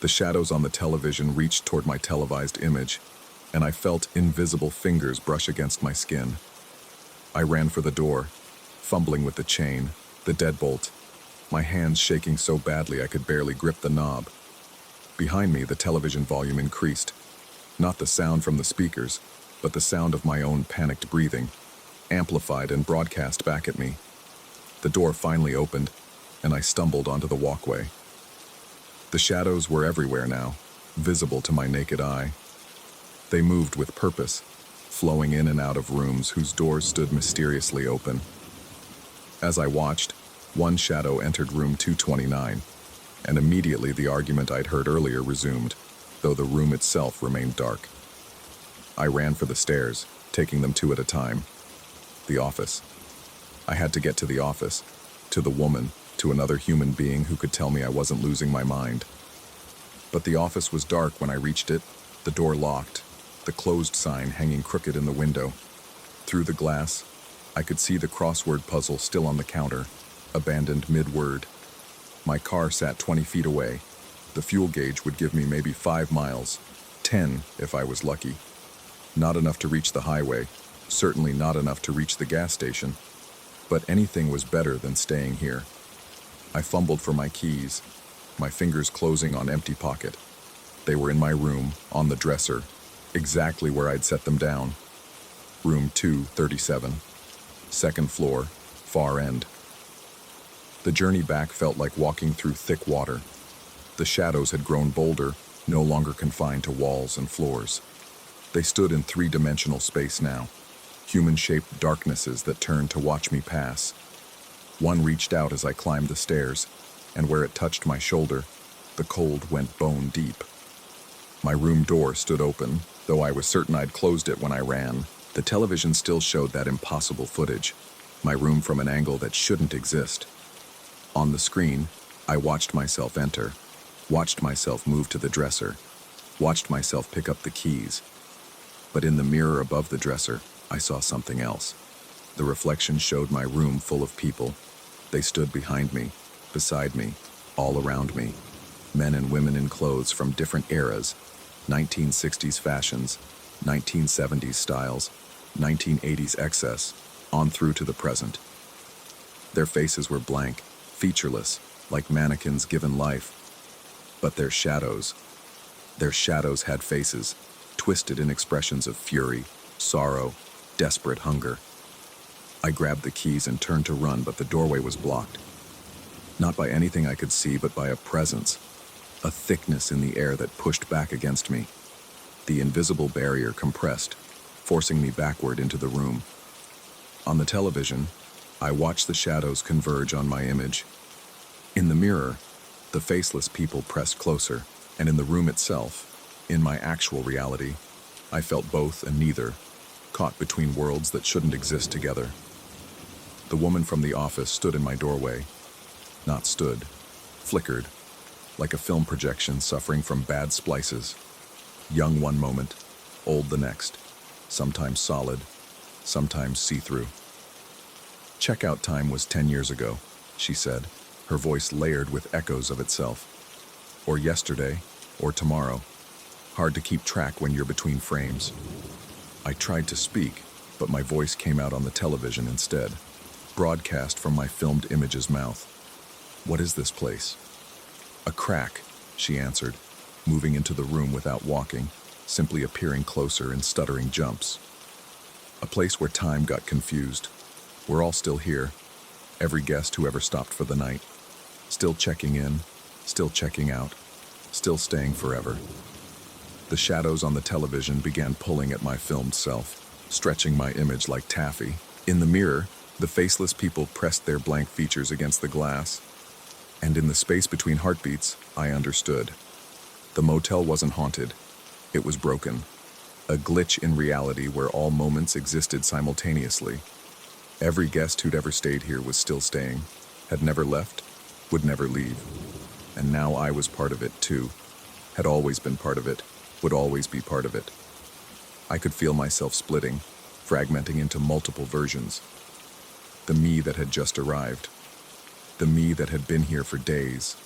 S1: The shadows on the television reached toward my televised image, and I felt invisible fingers brush against my skin. I ran for the door, fumbling with the chain, the deadbolt, my hands shaking so badly I could barely grip the knob. Behind me, the television volume increased. Not the sound from the speakers, but the sound of my own panicked breathing, amplified and broadcast back at me. The door finally opened, and I stumbled onto the walkway. The shadows were everywhere now, visible to my naked eye. They moved with purpose, flowing in and out of rooms whose doors stood mysteriously open. As I watched, one shadow entered room 229, and immediately the argument I'd heard earlier resumed, though the room itself remained dark. I ran for the stairs, taking them two at a time. The office. I had to get to the office, to the woman, to another human being who could tell me I wasn't losing my mind. But the office was dark when I reached it, the door locked, the closed sign hanging crooked in the window. Through the glass, I could see the crossword puzzle still on the counter, abandoned mid-word. My car sat 20 feet away. The fuel gauge would give me maybe 5 miles, 10 if I was lucky. Not enough to reach the highway, certainly not enough to reach the gas station. But anything was better than staying here. I fumbled for my keys, my fingers closing on empty pocket. They were in my room, on the dresser, exactly where I'd set them down. Room 237, second floor, far end. The journey back felt like walking through thick water. The shadows had grown bolder, no longer confined to walls and floors. They stood in three-dimensional space now, human-shaped darknesses that turned to watch me pass. One reached out as I climbed the stairs, and where it touched my shoulder, the cold went bone deep. My room door stood open, though I was certain I'd closed it when I ran. The television still showed that impossible footage, my room from an angle that shouldn't exist. On the screen, I watched myself enter, watched myself move to the dresser, watched myself pick up the keys. But in the mirror above the dresser, I saw something else. The reflection showed my room full of people. They stood behind me, beside me, all around me. Men and women in clothes from different eras, 1960s fashions, 1970s styles, 1980s excess, on through to the present. Their faces were blank, featureless, like mannequins given life. But their shadows had faces, twisted in expressions of fury, sorrow, desperate hunger. I grabbed the keys and turned to run, but the doorway was blocked. Not by anything I could see, but by a presence, a thickness in the air that pushed back against me. The invisible barrier compressed, forcing me backward into the room. On the television, I watch the shadows converge on my image. In the mirror, the faceless people pressed closer, and in the room itself, in my actual reality, I felt both and neither, caught between worlds that shouldn't exist together. The woman from the office stood in my doorway. Not stood, flickered, like a film projection suffering from bad splices. Young one moment, old the next, sometimes solid, sometimes see-through. Checkout time was 10 years ago, she said, her voice layered with echoes of itself. Or yesterday, or tomorrow. Hard to keep track when you're between frames. I tried to speak, but my voice came out on the television instead, broadcast from my filmed image's mouth. What is this place? A crack, she answered, moving into the room without walking, simply appearing closer in stuttering jumps. A place where time got confused. We're all still here, every guest who ever stopped for the night. Still checking in, still checking out, still staying forever. The shadows on the television began pulling at my filmed self, stretching my image like taffy. In the mirror, the faceless people pressed their blank features against the glass. And in the space between heartbeats, I understood. The motel wasn't haunted. It was broken. A glitch in reality where all moments existed simultaneously. Every guest who'd ever stayed here was still staying, had never left, would never leave. And now I was part of it too. Had always been part of it, would always be part of it. I could feel myself splitting, fragmenting into multiple versions. The me that had just arrived. The me that had been here for days.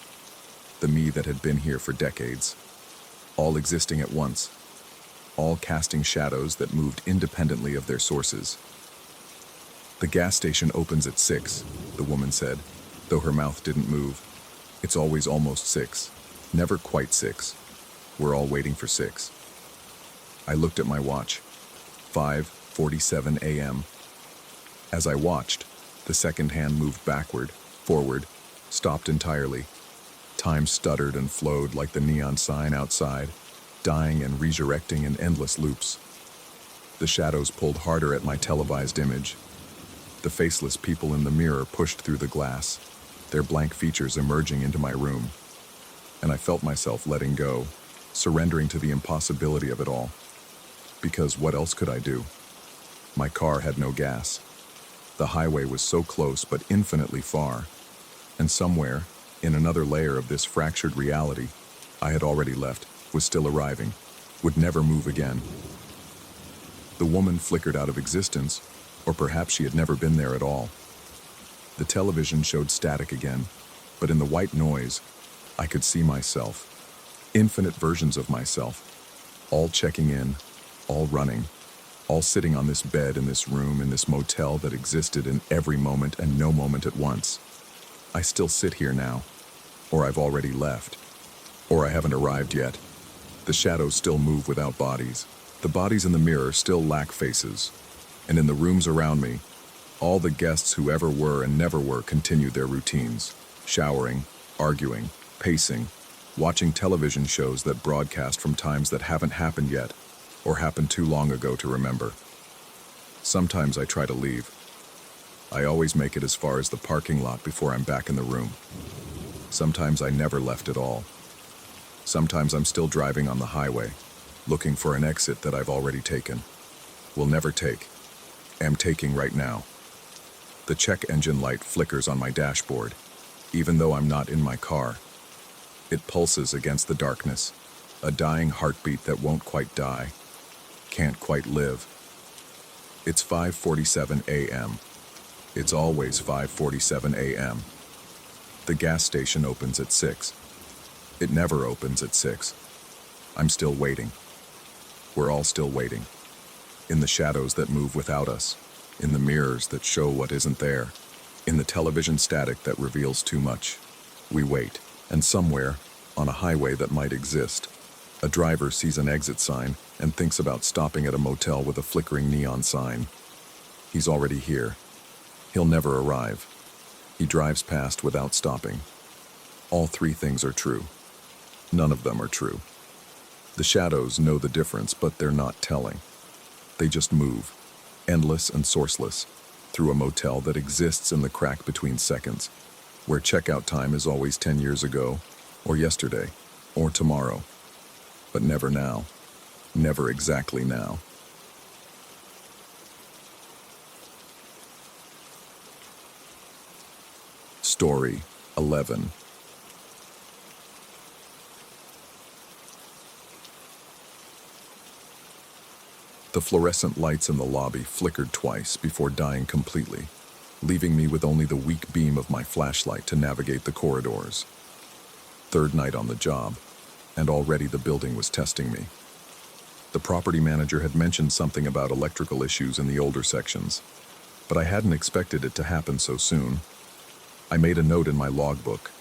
S1: The me that had been here for decades. All existing at once. All casting shadows that moved independently of their sources. The gas station opens at 6, the woman said, though her mouth didn't move. It's always almost 6, never quite 6. We're all waiting for 6. I looked at my watch. 5:47 a.m. As I watched, the second hand moved backward, forward, stopped entirely. Time stuttered and flowed like the neon sign outside, dying and resurrecting in endless loops. The shadows pulled harder at my televised image. The faceless people in the mirror pushed through the glass, their blank features emerging into my room. And I felt myself letting go, surrendering to the impossibility of it all. Because what else could I do? My car had no gas. The highway was so close but infinitely far. And somewhere, in another layer of this fractured reality, I had already left, was still arriving, would never move again. The woman flickered out of existence, or perhaps she had never been there at all. The television showed static again, but in the white noise, I could see myself. Infinite versions of myself, all checking in, all running, all sitting on this bed in this room in this motel that existed in every moment and no moment at once. I still sit here now, or I've already left, or I haven't arrived yet. The shadows still move without bodies. The bodies in the mirror still lack faces. And in the rooms around me, all the guests who ever were and never were continue their routines, showering, arguing, pacing, watching television shows that broadcast from times that haven't happened yet, or happened too long ago to remember. Sometimes I try to leave. I always make it as far as the parking lot before I'm back in the room. Sometimes I never left at all. Sometimes I'm still driving on the highway, looking for an exit that I've already taken. Will never take. Am taking right now. The check engine light flickers on my dashboard, even though I'm not in my car. It pulses against the darkness, a dying heartbeat that won't quite die, can't quite live. It's 5:47 a.m. It's always 5:47 a.m. The gas station opens at 6. It never opens at 6. I'm still waiting. We're all still waiting. In the shadows that move without us, in the mirrors that show what isn't there, in the television static that reveals too much. We wait, and somewhere, on a highway that might exist, a driver sees an exit sign and thinks about stopping at a motel with a flickering neon sign. He's already here. He'll never arrive. He drives past without stopping. All three things are true. None of them are true. The shadows know the difference, but they're not telling. They just move, endless and sourceless, through a motel that exists in the crack between seconds, where checkout time is always 10 years ago, or yesterday, or tomorrow, but never now, never exactly now. Story 11. The fluorescent lights in the lobby flickered twice before dying completely, leaving me with only the weak beam of my flashlight to navigate the corridors. Third night on the job, and already the building was testing me. The property manager had mentioned something about electrical issues in the older sections, but I hadn't expected it to happen so soon. I made a note in my logbook,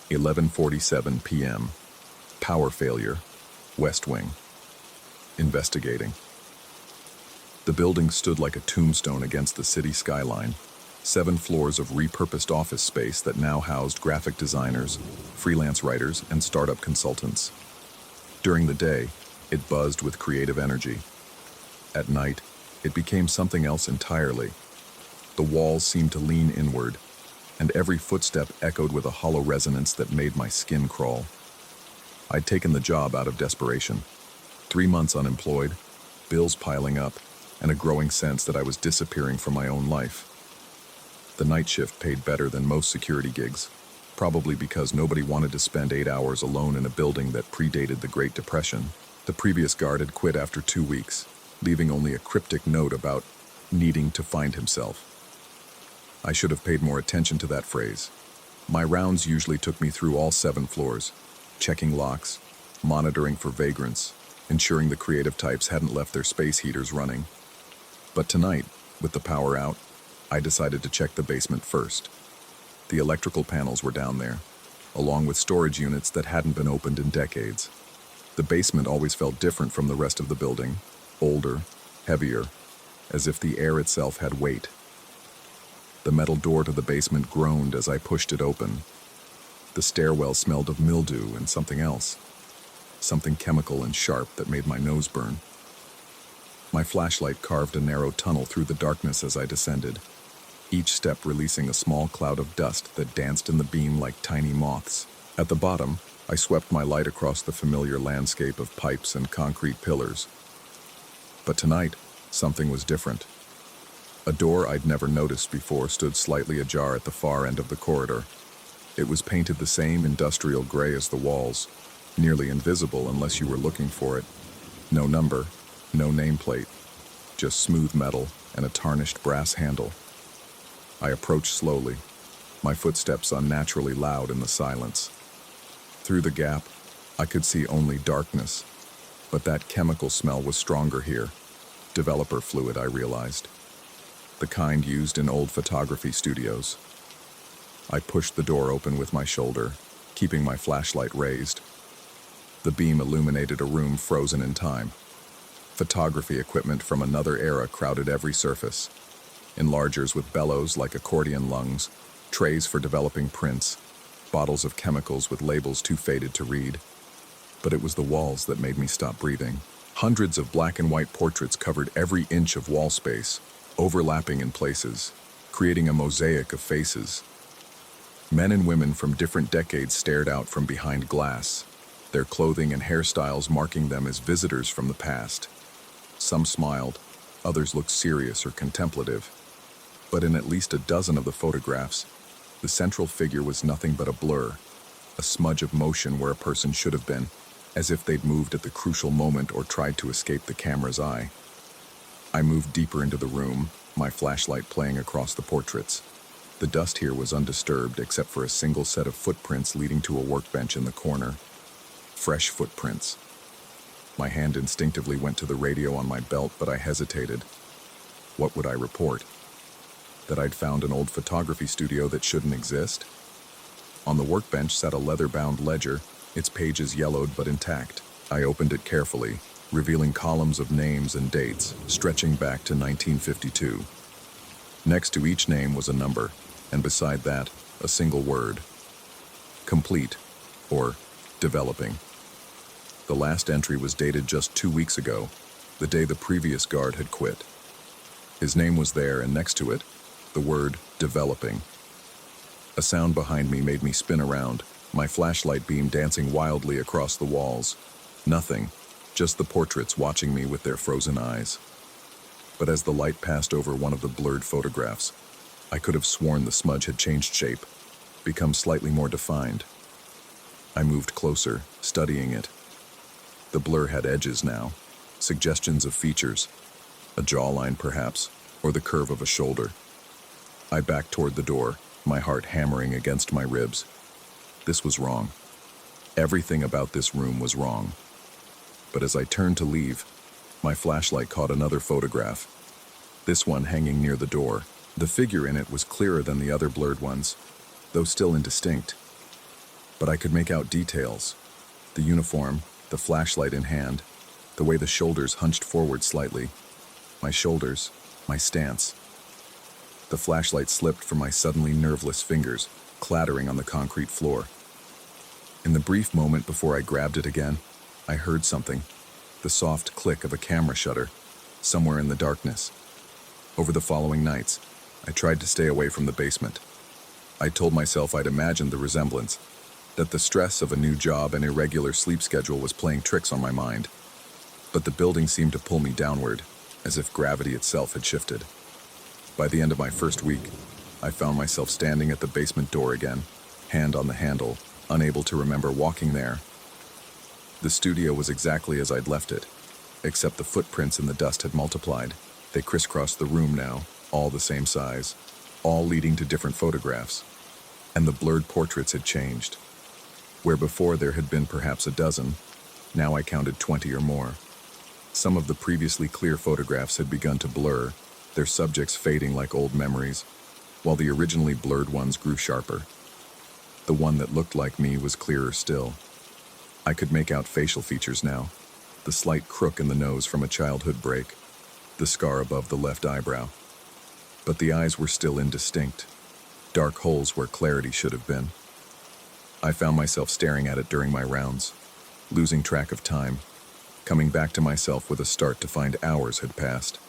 S1: 11:47 p.m., power failure, West Wing. Investigating. The building stood like a tombstone against the city skyline, 7 floors of repurposed office space that now housed graphic designers, freelance writers, and startup consultants. During the day, it buzzed with creative energy. At night, it became something else entirely. The walls seemed to lean inward, and every footstep echoed with a hollow resonance that made my skin crawl. I'd taken the job out of desperation. 3 months unemployed, bills piling up, and a growing sense that I was disappearing from my own life. The night shift paid better than most security gigs, probably because nobody wanted to spend 8 hours alone in a building that predated the Great Depression. The previous guard had quit after 2 weeks, leaving only a cryptic note about needing to find himself. I should have paid more attention to that phrase. My rounds usually took me through all 7 floors, checking locks, monitoring for vagrants, ensuring the creative types hadn't left their space heaters running. But tonight, with the power out, I decided to check the basement first. The electrical panels were down there, along with storage units that hadn't been opened in decades. The basement always felt different from the rest of the building, older, heavier, as if the air itself had weight. The metal door to the basement groaned as I pushed it open. The stairwell smelled of mildew and something else, something chemical and sharp that made my nose burn. My flashlight carved a narrow tunnel through the darkness as I descended, each step releasing a small cloud of dust that danced in the beam like tiny moths. At the bottom, I swept my light across the familiar landscape of pipes and concrete pillars. But tonight, something was different. A door I'd never noticed before stood slightly ajar at the far end of the corridor. It was painted the same industrial gray as the walls, nearly invisible unless you were looking for it. No number, no nameplate, just smooth metal and a tarnished brass handle. I approached slowly, my footsteps unnaturally loud in the silence. Through the gap, I could see only darkness, but that chemical smell was stronger here. Developer fluid, I realized. The kind used in old photography studios. I pushed the door open with my shoulder, keeping my flashlight raised. The beam illuminated a room frozen in time. Photography equipment from another era crowded every surface. Enlargers with bellows like accordion lungs, trays for developing prints, bottles of chemicals with labels too faded to read. But it was the walls that made me stop breathing. Hundreds of black and white portraits covered every inch of wall space, overlapping in places, creating a mosaic of faces. Men and women from different decades stared out from behind glass, their clothing and hairstyles marking them as visitors from the past. Some smiled, others looked serious or contemplative. But in at least a dozen of the photographs, the central figure was nothing but a blur, a smudge of motion where a person should have been, as if they'd moved at the crucial moment or tried to escape the camera's eye. I moved deeper into the room, my flashlight playing across the portraits. The dust here was undisturbed except for a single set of footprints leading to a workbench in the corner. Fresh footprints. My hand instinctively went to the radio on my belt, but I hesitated. What would I report? That I'd found an old photography studio that shouldn't exist? On the workbench sat a leather-bound ledger, its pages yellowed but intact. I opened it carefully, revealing columns of names and dates, stretching back to 1952. Next to each name was a number, and beside that, a single word. Complete, or developing. The last entry was dated just 2 weeks ago, the day the previous guard had quit. His name was there, and next to it, The word developing. A sound behind me made me spin around, my flashlight beam dancing wildly across the walls. Nothing, just the portraits watching me with their frozen eyes. But as the light passed over one of the blurred photographs, I could have sworn the smudge had changed shape, become slightly more defined. I moved closer, studying it. The blur had edges now, suggestions of features, a jawline perhaps, or the curve of a shoulder. I backed toward the door, my heart hammering against my ribs. This was wrong. Everything about this room was wrong. But as I turned to leave, my flashlight caught another photograph. This one hanging near the door. The figure in it was clearer than the other blurred ones, though still indistinct. But I could make out details. The uniform, the flashlight in hand, the way the shoulders hunched forward slightly. My shoulders, my stance. The flashlight slipped from my suddenly nerveless fingers, clattering on the concrete floor. In the brief moment before I grabbed it again, I heard something, the soft click of a camera shutter, somewhere in the darkness. Over the following nights, I tried to stay away from the basement. I told myself I'd imagined the resemblance, that the stress of a new job and irregular sleep schedule was playing tricks on my mind. But the building seemed to pull me downward, as if gravity itself had shifted. By the end of my first week, I found myself standing at the basement door again, hand on the handle, unable to remember walking there. The studio was exactly as I'd left it, except the footprints in the dust had multiplied. They crisscrossed the room now, all the same size, all leading to different photographs. And the blurred portraits had changed. Where before there had been perhaps a dozen, now I counted 20 or more. Some of the previously clear photographs had begun to blur, their subjects fading like old memories, while the originally blurred ones grew sharper. The one that looked like me was clearer still. I could make out facial features now, the slight crook in the nose from a childhood break, the scar above the left eyebrow. But the eyes were still indistinct, dark holes where clarity should have been. I found myself staring at it during my rounds, losing track of time, coming back to myself with a start to find hours had passed.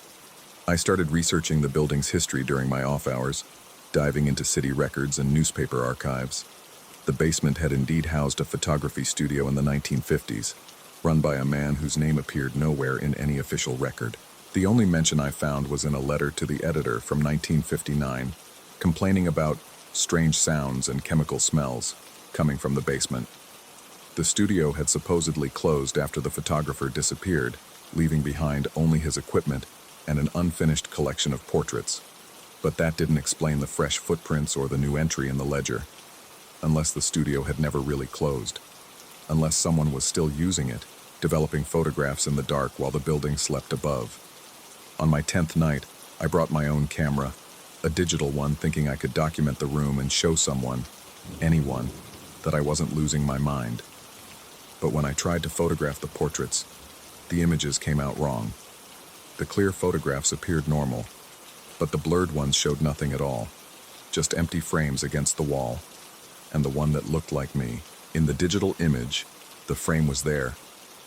S1: I started researching the building's history during my off hours, diving into city records and newspaper archives. The basement had indeed housed a photography studio in the 1950s, run by a man whose name appeared nowhere in any official record. The only mention I found was in a letter to the editor from 1959, complaining about strange sounds and chemical smells coming from the basement. The studio had supposedly closed after the photographer disappeared, leaving behind only his equipment and an unfinished collection of portraits. But that didn't explain the fresh footprints or the new entry in the ledger. Unless the studio had never really closed. Unless someone was still using it, developing photographs in the dark while the building slept above. On my 10th night, I brought my own camera, a digital one, thinking I could document the room and show someone, anyone, that I wasn't losing my mind. But when I tried to photograph the portraits, the images came out wrong. The clear photographs appeared normal, but the blurred ones showed nothing at all, just empty frames against the wall. And the one that looked like me, in the digital image, the frame was there,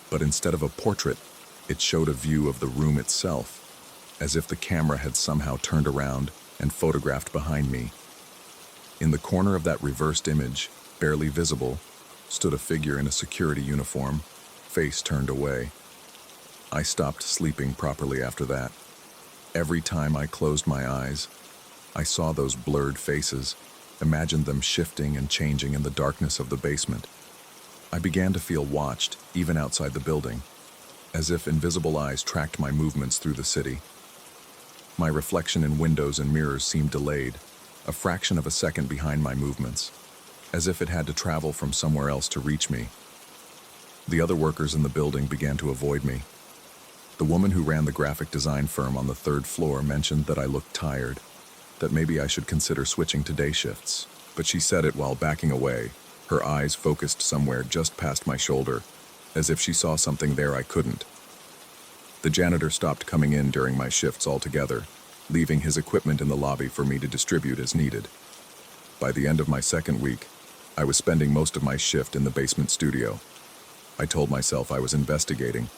S1: but instead of a portrait, it showed a view of the room itself, as if the camera had somehow turned around and photographed behind me. In the corner of that reversed image, barely visible, stood a figure in a security uniform, face turned away. I stopped sleeping properly after that. Every time I closed my eyes, I saw those blurred faces, imagined them shifting and changing in the darkness of the basement. I began to feel watched, even outside the building, as if invisible eyes tracked my movements through the city. My reflection in windows and mirrors seemed delayed, a fraction of a second behind my movements, as if it had to travel from somewhere else to reach me. The other workers in the building began to avoid me. The woman who ran the graphic design firm on the 3rd floor mentioned that I looked tired, that maybe I should consider switching to day shifts, but she said it while backing away, her eyes focused somewhere just past my shoulder, as if she saw something there I couldn't. The janitor stopped coming in during my shifts altogether, leaving his equipment in the lobby for me to distribute as needed. By the end of my 2nd week, I was spending most of my shift in the basement studio. I told myself I was investigating,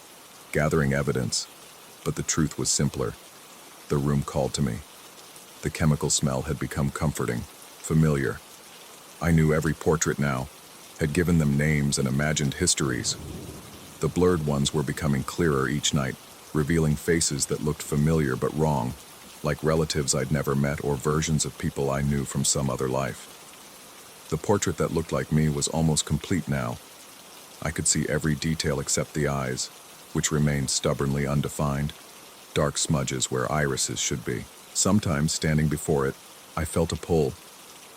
S1: gathering evidence, but the truth was simpler. The room called to me. The chemical smell had become comforting, familiar. I knew every portrait now, had given them names and imagined histories. The blurred ones were becoming clearer each night, revealing faces that looked familiar but wrong, like relatives I'd never met or versions of people I knew from some other life. The portrait that looked like me was almost complete now. I could see every detail except the eyes, which remained stubbornly undefined, dark smudges where irises should be. Sometimes, standing before it, I felt a pull,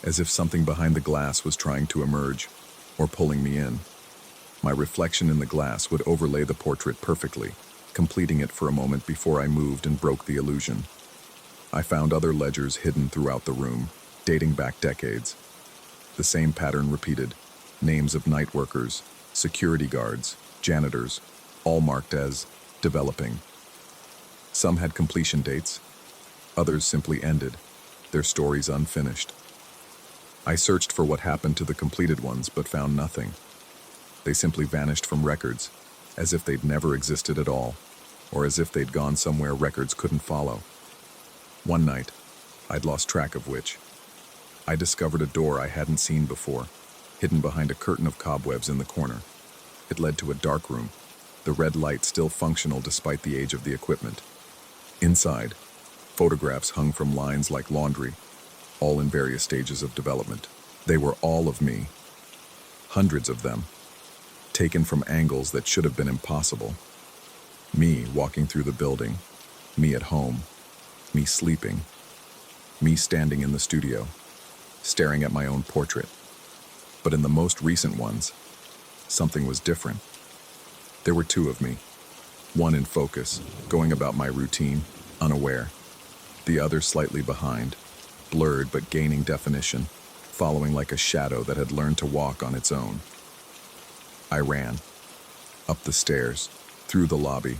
S1: as if something behind the glass was trying to emerge, or pulling me in. My reflection in the glass would overlay the portrait perfectly, completing it for a moment before I moved and broke the illusion. I found other ledgers hidden throughout the room, dating back decades. The same pattern repeated: names of night workers, security guards, janitors, all marked as developing. Some had completion dates, others simply ended, their stories unfinished. I searched for what happened to the completed ones, but found nothing. They simply vanished from records, as if they'd never existed at all, or as if they'd gone somewhere records couldn't follow. One night, I'd lost track of which, I discovered a door I hadn't seen before, hidden behind a curtain of cobwebs in the corner. It led to a dark room, the red light still functional despite the age of the equipment. Inside, photographs hung from lines like laundry, all in various stages of development. They were all of me, hundreds of them, taken from angles that should have been impossible. Me walking through the building, me at home, me sleeping, me standing in the studio, staring at my own portrait. But in the most recent ones, something was different. There were two of me, one in focus, going about my routine, unaware, the other slightly behind, blurred but gaining definition, following like a shadow that had learned to walk on its own. I ran, up the stairs, through the lobby,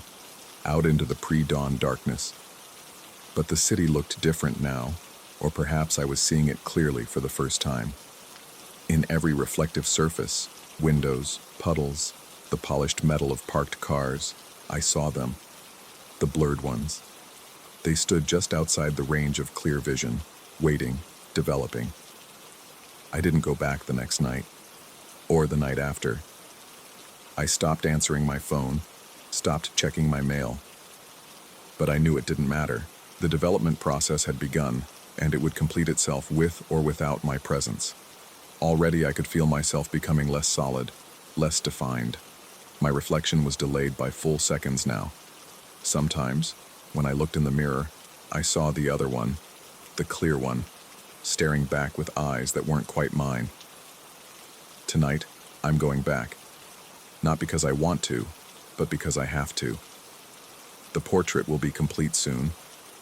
S1: out into the pre-dawn darkness. But the city looked different now, or perhaps I was seeing it clearly for the first time. In every reflective surface, windows, puddles, the polished metal of parked cars, I saw them, the blurred ones. They stood just outside the range of clear vision, waiting, developing. I didn't go back the next night, or the night after. I stopped answering my phone, stopped checking my mail. But I knew it didn't matter. The development process had begun, and it would complete itself with or without my presence. Already I could feel myself becoming less solid, less defined. My reflection was delayed by full seconds now. Sometimes, when I looked in the mirror, I saw the other one, the clear one, staring back with eyes that weren't quite mine. Tonight, I'm going back. Not because I want to, but because I have to. The portrait will be complete soon,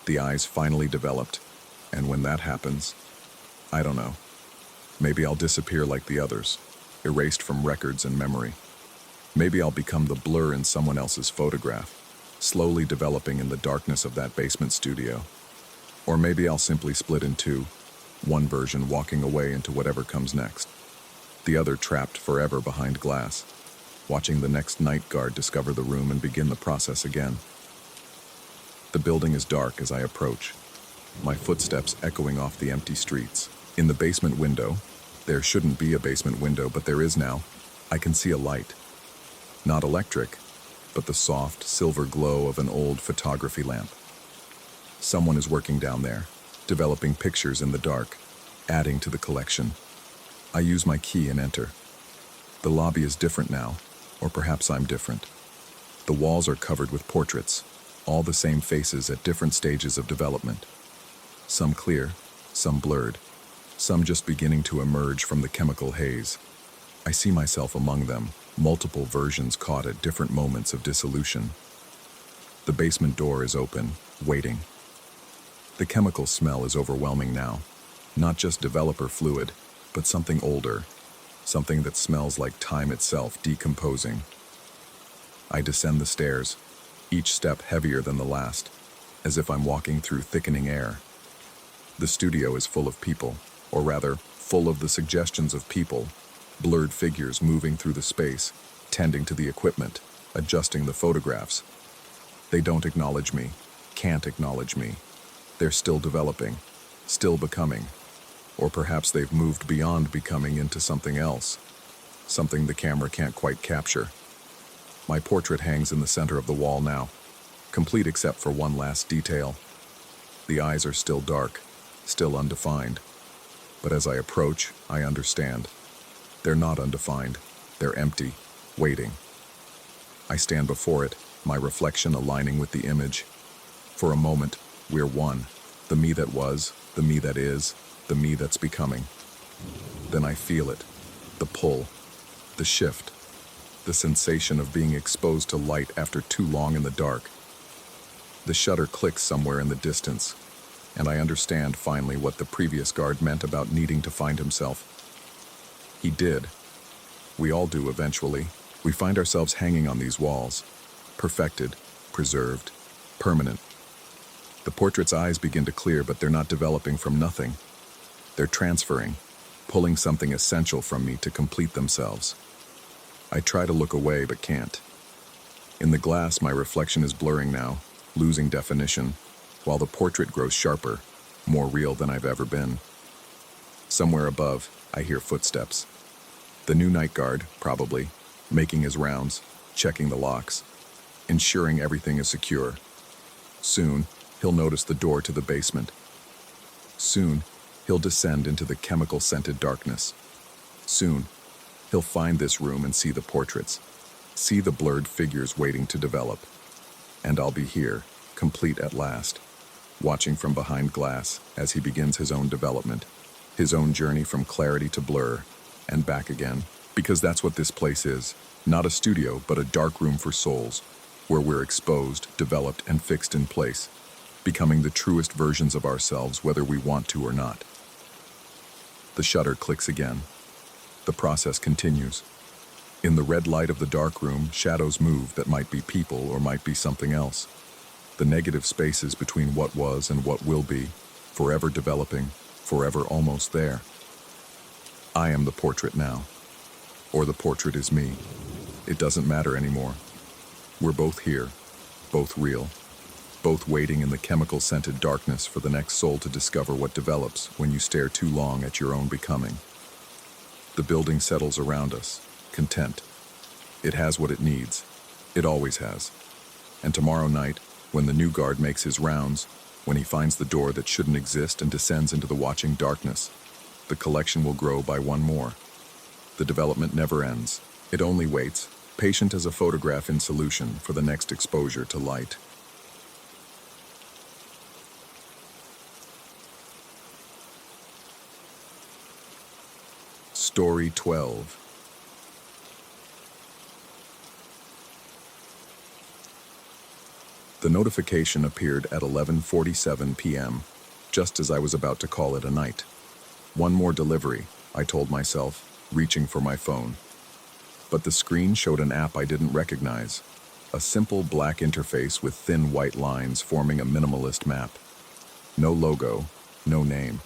S1: the eyes finally developed, and when that happens, I don't know. Maybe I'll disappear like the others, erased from records and memory. Maybe I'll become the blur in someone else's photograph, slowly developing in the darkness of that basement studio. Or maybe I'll simply split in two, one version walking away into whatever comes next, the other trapped forever behind glass, watching the next night guard discover the room and begin the process again. The building is dark as I approach, my footsteps echoing off the empty streets. In the basement window, there shouldn't be a basement window, but there is now, I can see a light. Not electric, but the soft, silver glow of an old photography lamp. Someone is working down there, developing pictures in the dark, adding to the collection. I use my key and enter. The lobby is different now, or perhaps I'm different. The walls are covered with portraits, all the same faces at different stages of development. Some clear, some blurred, some just beginning to emerge from the chemical haze. I see myself among them, multiple versions caught at different moments of dissolution. The basement door is open, waiting. The chemical smell is overwhelming now, not just developer fluid, but something older, something that smells like time itself decomposing. I descend the stairs, each step heavier than the last, as if I'm walking through thickening air. The studio is full of people, or rather, full of the suggestions of people, blurred figures moving through the space, tending to the equipment, adjusting the photographs. They don't acknowledge me, can't acknowledge me. They're still developing, still becoming. Or perhaps they've moved beyond becoming into something else, something the camera can't quite capture. My portrait hangs in the center of the wall now, complete except for one last detail. The eyes are still dark, still undefined. But as I approach, I understand. They're not undefined. They're empty, waiting. I stand before it, my reflection aligning with the image. For a moment, we're one. The me that was, the me that is, the me that's becoming. Then I feel it, the pull, the shift, the sensation of being exposed to light after too long in the dark. The shutter clicks somewhere in the distance, and I understand finally what the previous guard meant about needing to find himself. He did. We all do eventually. We find ourselves hanging on these walls, perfected, preserved, permanent. The portrait's eyes begin to clear, but they're not developing from nothing. They're transferring, pulling something essential from me to complete themselves. I try to look away, but can't. In the glass, my reflection is blurring now, losing definition, while the portrait grows sharper, more real than I've ever been. Somewhere above, I hear footsteps. The new night guard, probably, making his rounds, checking the locks, ensuring everything is secure. Soon, he'll notice the door to the basement. Soon, he'll descend into the chemical-scented darkness. Soon, he'll find this room and see the portraits, see the blurred figures waiting to develop. And I'll be here, complete at last, watching from behind glass as he begins his own development, his own journey from clarity to blur, and back again, because that's what this place is. Not a studio, but a dark room for souls, where we're exposed, developed, and fixed in place, becoming the truest versions of ourselves whether we want to or not. The shutter clicks again. The process continues. In the red light of the dark room, shadows move that might be people or might be something else. The negative spaces between what was and what will be, forever developing, forever almost there. I am the portrait now. Or the portrait is me. It doesn't matter anymore. We're both here, both real, both waiting in the chemical-scented darkness for the next soul to discover what develops when you stare too long at your own becoming. The building settles around us, content. It has what it needs. It always has. And tomorrow night, when the new guard makes his rounds, when he finds the door that shouldn't exist and descends into the watching darkness, the collection will grow by one more. The development never ends. It only waits, patient as a photograph in solution, for the next exposure to light. Story 12. The notification appeared at 11:47 p.m., just as I was about to call it a night. One more delivery, I told myself, reaching for my phone. But the screen showed an app I didn't recognize, a simple black interface with thin white lines forming a minimalist map. No logo, no name,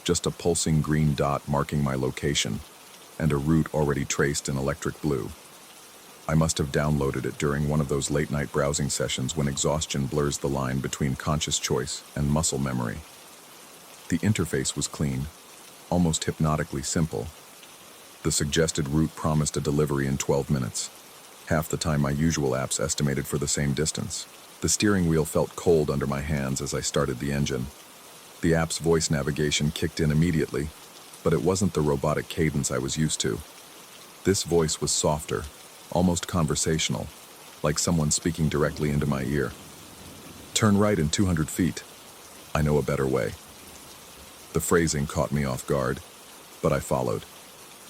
S1: just a pulsing green dot marking my location, and a route already traced in electric blue. I must have downloaded it during one of those late-night browsing sessions when exhaustion blurs the line between conscious choice and muscle memory. The interface was clean, almost hypnotically simple. The suggested route promised a delivery in 12 minutes, half the time my usual apps estimated for the same distance. The steering wheel felt cold under my hands as I started the engine. The app's voice navigation kicked in immediately, but it wasn't the robotic cadence I was used to. This voice was softer, almost conversational, like someone speaking directly into my ear. Turn right in 200 feet. I know a better way. The phrasing caught me off guard, but I followed.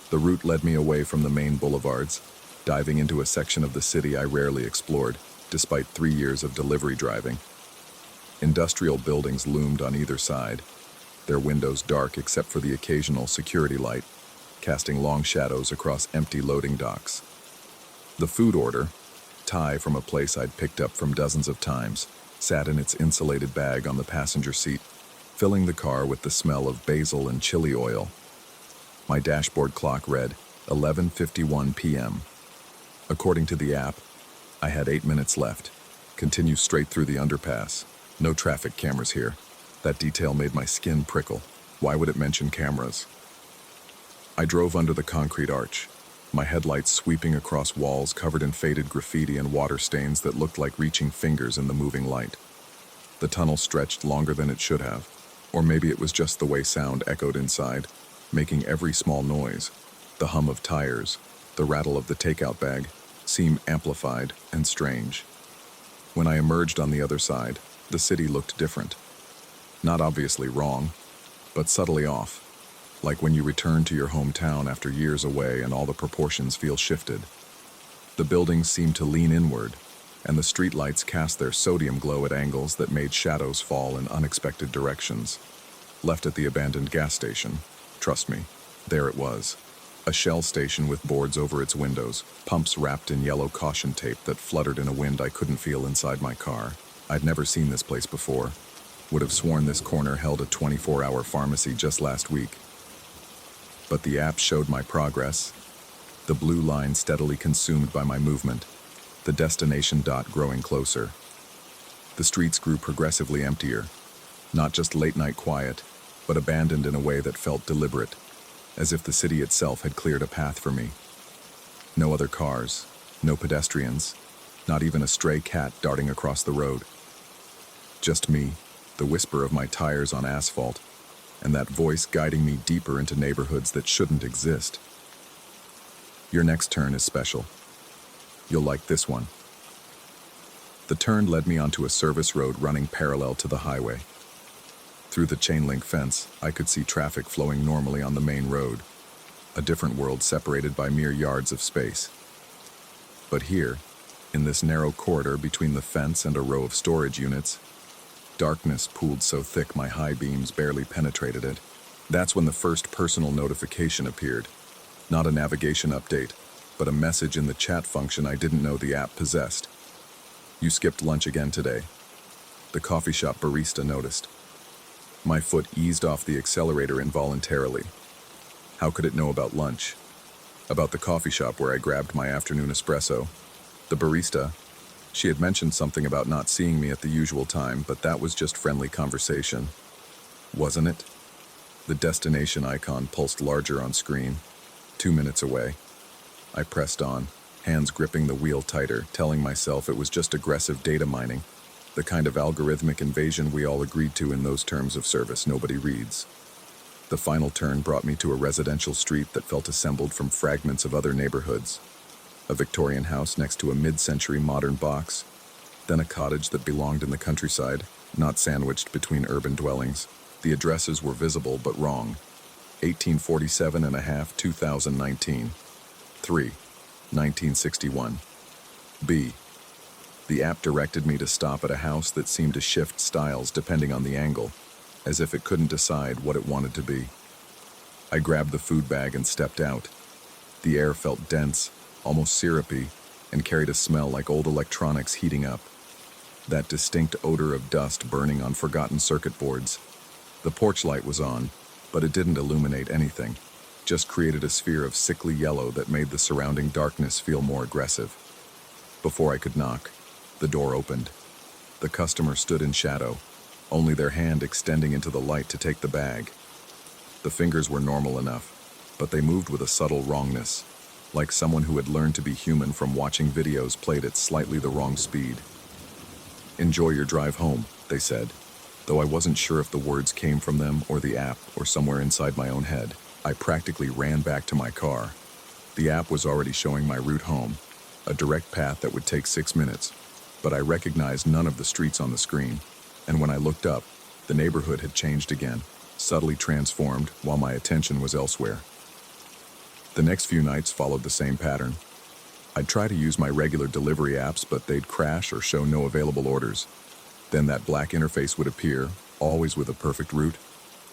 S1: The route led me away from the main boulevards, diving into a section of the city I rarely explored, despite 3 years of delivery driving. Industrial buildings loomed on either side, their windows dark except for the occasional security light, casting long shadows across empty loading docks. The food order, Thai from a place I'd picked up from dozens of times, sat in its insulated bag on the passenger seat, filling the car with the smell of basil and chili oil. My dashboard clock read 11:51 p.m. According to the app, I had 8 minutes left. Continue straight through the underpass. No traffic cameras here. That detail made my skin prickle. Why would it mention cameras? I drove under the concrete arch, my headlights sweeping across walls covered in faded graffiti and water stains that looked like reaching fingers in the moving light. The tunnel stretched longer than it should have, or maybe it was just the way sound echoed inside, making every small noise, the hum of tires, the rattle of the takeout bag, seem amplified and strange. When I emerged on the other side, the city looked different. Not obviously wrong, but subtly off, like when you return to your hometown after years away and all the proportions feel shifted. The buildings seemed to lean inward, and the streetlights cast their sodium glow at angles that made shadows fall in unexpected directions. Left at the abandoned gas station, trust me, there it was. A shell station with boards over its windows, pumps wrapped in yellow caution tape that fluttered in a wind I couldn't feel inside my car. I'd never seen this place before. Would have sworn this corner held a 24-hour pharmacy just last week. But the app showed my progress, the blue line steadily consumed by my movement, the destination dot growing closer. The streets grew progressively emptier, not just late-night quiet, but abandoned in a way that felt deliberate, as if the city itself had cleared a path for me. No other cars, no pedestrians, not even a stray cat darting across the road. Just me, the whisper of my tires on asphalt, and that voice guiding me deeper into neighborhoods that shouldn't exist. Your next turn is special. You'll like this one. The turn led me onto a service road running parallel to the highway. Through the chain-link fence, I could see traffic flowing normally on the main road, a different world separated by mere yards of space. But here, in this narrow corridor between the fence and a row of storage units, darkness pooled so thick my high beams barely penetrated it. That's when the first personal notification appeared. Not a navigation update, but a message in the chat function I didn't know the app possessed. You skipped lunch again today. The coffee shop barista noticed. My foot eased off the accelerator involuntarily. How could it know about lunch? About the coffee shop where I grabbed my afternoon espresso? The barista, she had mentioned something about not seeing me at the usual time, but that was just friendly conversation. Wasn't it? The destination icon pulsed larger on screen. 2 minutes away. I pressed on, hands gripping the wheel tighter, telling myself it was just aggressive data mining, the kind of algorithmic invasion we all agreed to in those terms of service nobody reads. The final turn brought me to a residential street that felt assembled from fragments of other neighborhoods. A Victorian house next to a mid-century modern box, then a cottage that belonged in the countryside, not sandwiched between urban dwellings. The addresses were visible but wrong. 1847 and a half, 2019. 3. 1961. B. The app directed me to stop at a house that seemed to shift styles depending on the angle, as if it couldn't decide what it wanted to be. I grabbed the food bag and stepped out. The air felt dense, almost syrupy, and carried a smell like old electronics heating up. That distinct odor of dust burning on forgotten circuit boards. The porch light was on, but it didn't illuminate anything, just created a sphere of sickly yellow that made the surrounding darkness feel more aggressive. Before I could knock, the door opened. The customer stood in shadow, only their hand extending into the light to take the bag. The fingers were normal enough, but they moved with a subtle wrongness, like someone who had learned to be human from watching videos played at slightly the wrong speed. "Enjoy your drive home," they said, though I wasn't sure if the words came from them or the app or somewhere inside my own head. I practically ran back to my car. The app was already showing my route home, a direct path that would take 6 minutes, but I recognized none of the streets on the screen, and when I looked up, the neighborhood had changed again, subtly transformed while my attention was elsewhere. The next few nights followed the same pattern. I'd try to use my regular delivery apps, but they'd crash or show no available orders. Then that black interface would appear, always with a perfect route,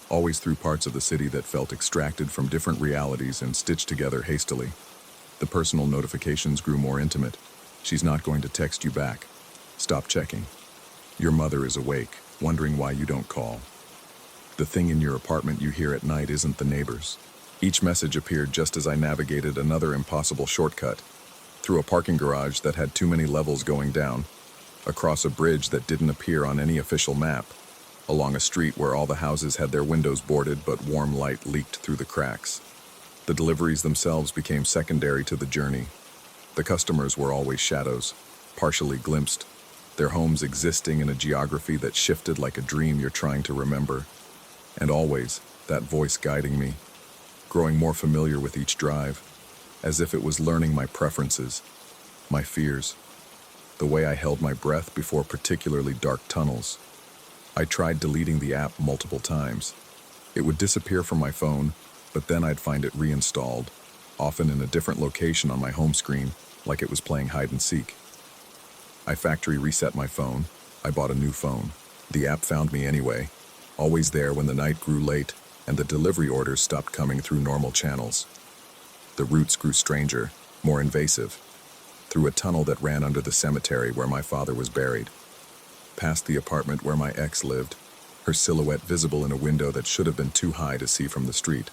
S1: always through parts of the city that felt extracted from different realities and stitched together hastily. The personal notifications grew more intimate. "She's not going to text you back. Stop checking. Your mother is awake, wondering why you don't call. The thing in your apartment you hear at night isn't the neighbors." Each message appeared just as I navigated another impossible shortcut, through a parking garage that had too many levels going down, across a bridge that didn't appear on any official map, along a street where all the houses had their windows boarded but warm light leaked through the cracks. The deliveries themselves became secondary to the journey. The customers were always shadows, partially glimpsed, their homes existing in a geography that shifted like a dream you're trying to remember. And always, that voice guiding me, growing more familiar with each drive, as if it was learning my preferences, my fears, the way I held my breath before particularly dark tunnels. I tried deleting the app multiple times. It would disappear from my phone, but then I'd find it reinstalled, often in a different location on my home screen, like it was playing hide and seek. I factory reset my phone. I bought a new phone. The app found me anyway, always there when the night grew late and the delivery orders stopped coming through normal channels. The routes grew stranger, more invasive, through a tunnel that ran under the cemetery where my father was buried, past the apartment where my ex lived, her silhouette visible in a window that should have been too high to see from the street,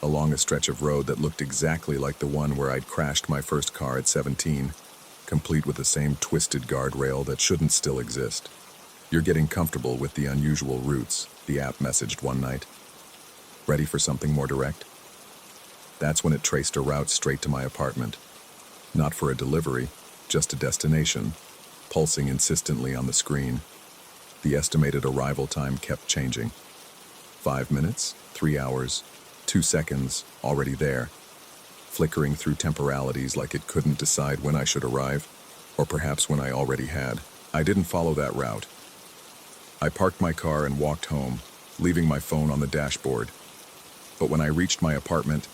S1: along a stretch of road that looked exactly like the one where I'd crashed my first car at 17, complete with the same twisted guardrail that shouldn't still exist. "You're getting comfortable with the unusual routes," the app messaged one night. "Ready for something more direct?" That's when it traced a route straight to my apartment. Not for a delivery, just a destination, pulsing insistently on the screen. The estimated arrival time kept changing. 5 minutes, 3 hours, 2 seconds, already there, flickering through temporalities like it couldn't decide when I should arrive, or perhaps when I already had. I didn't follow that route. I parked my car and walked home, leaving my phone on the dashboard. But when I reached my apartment,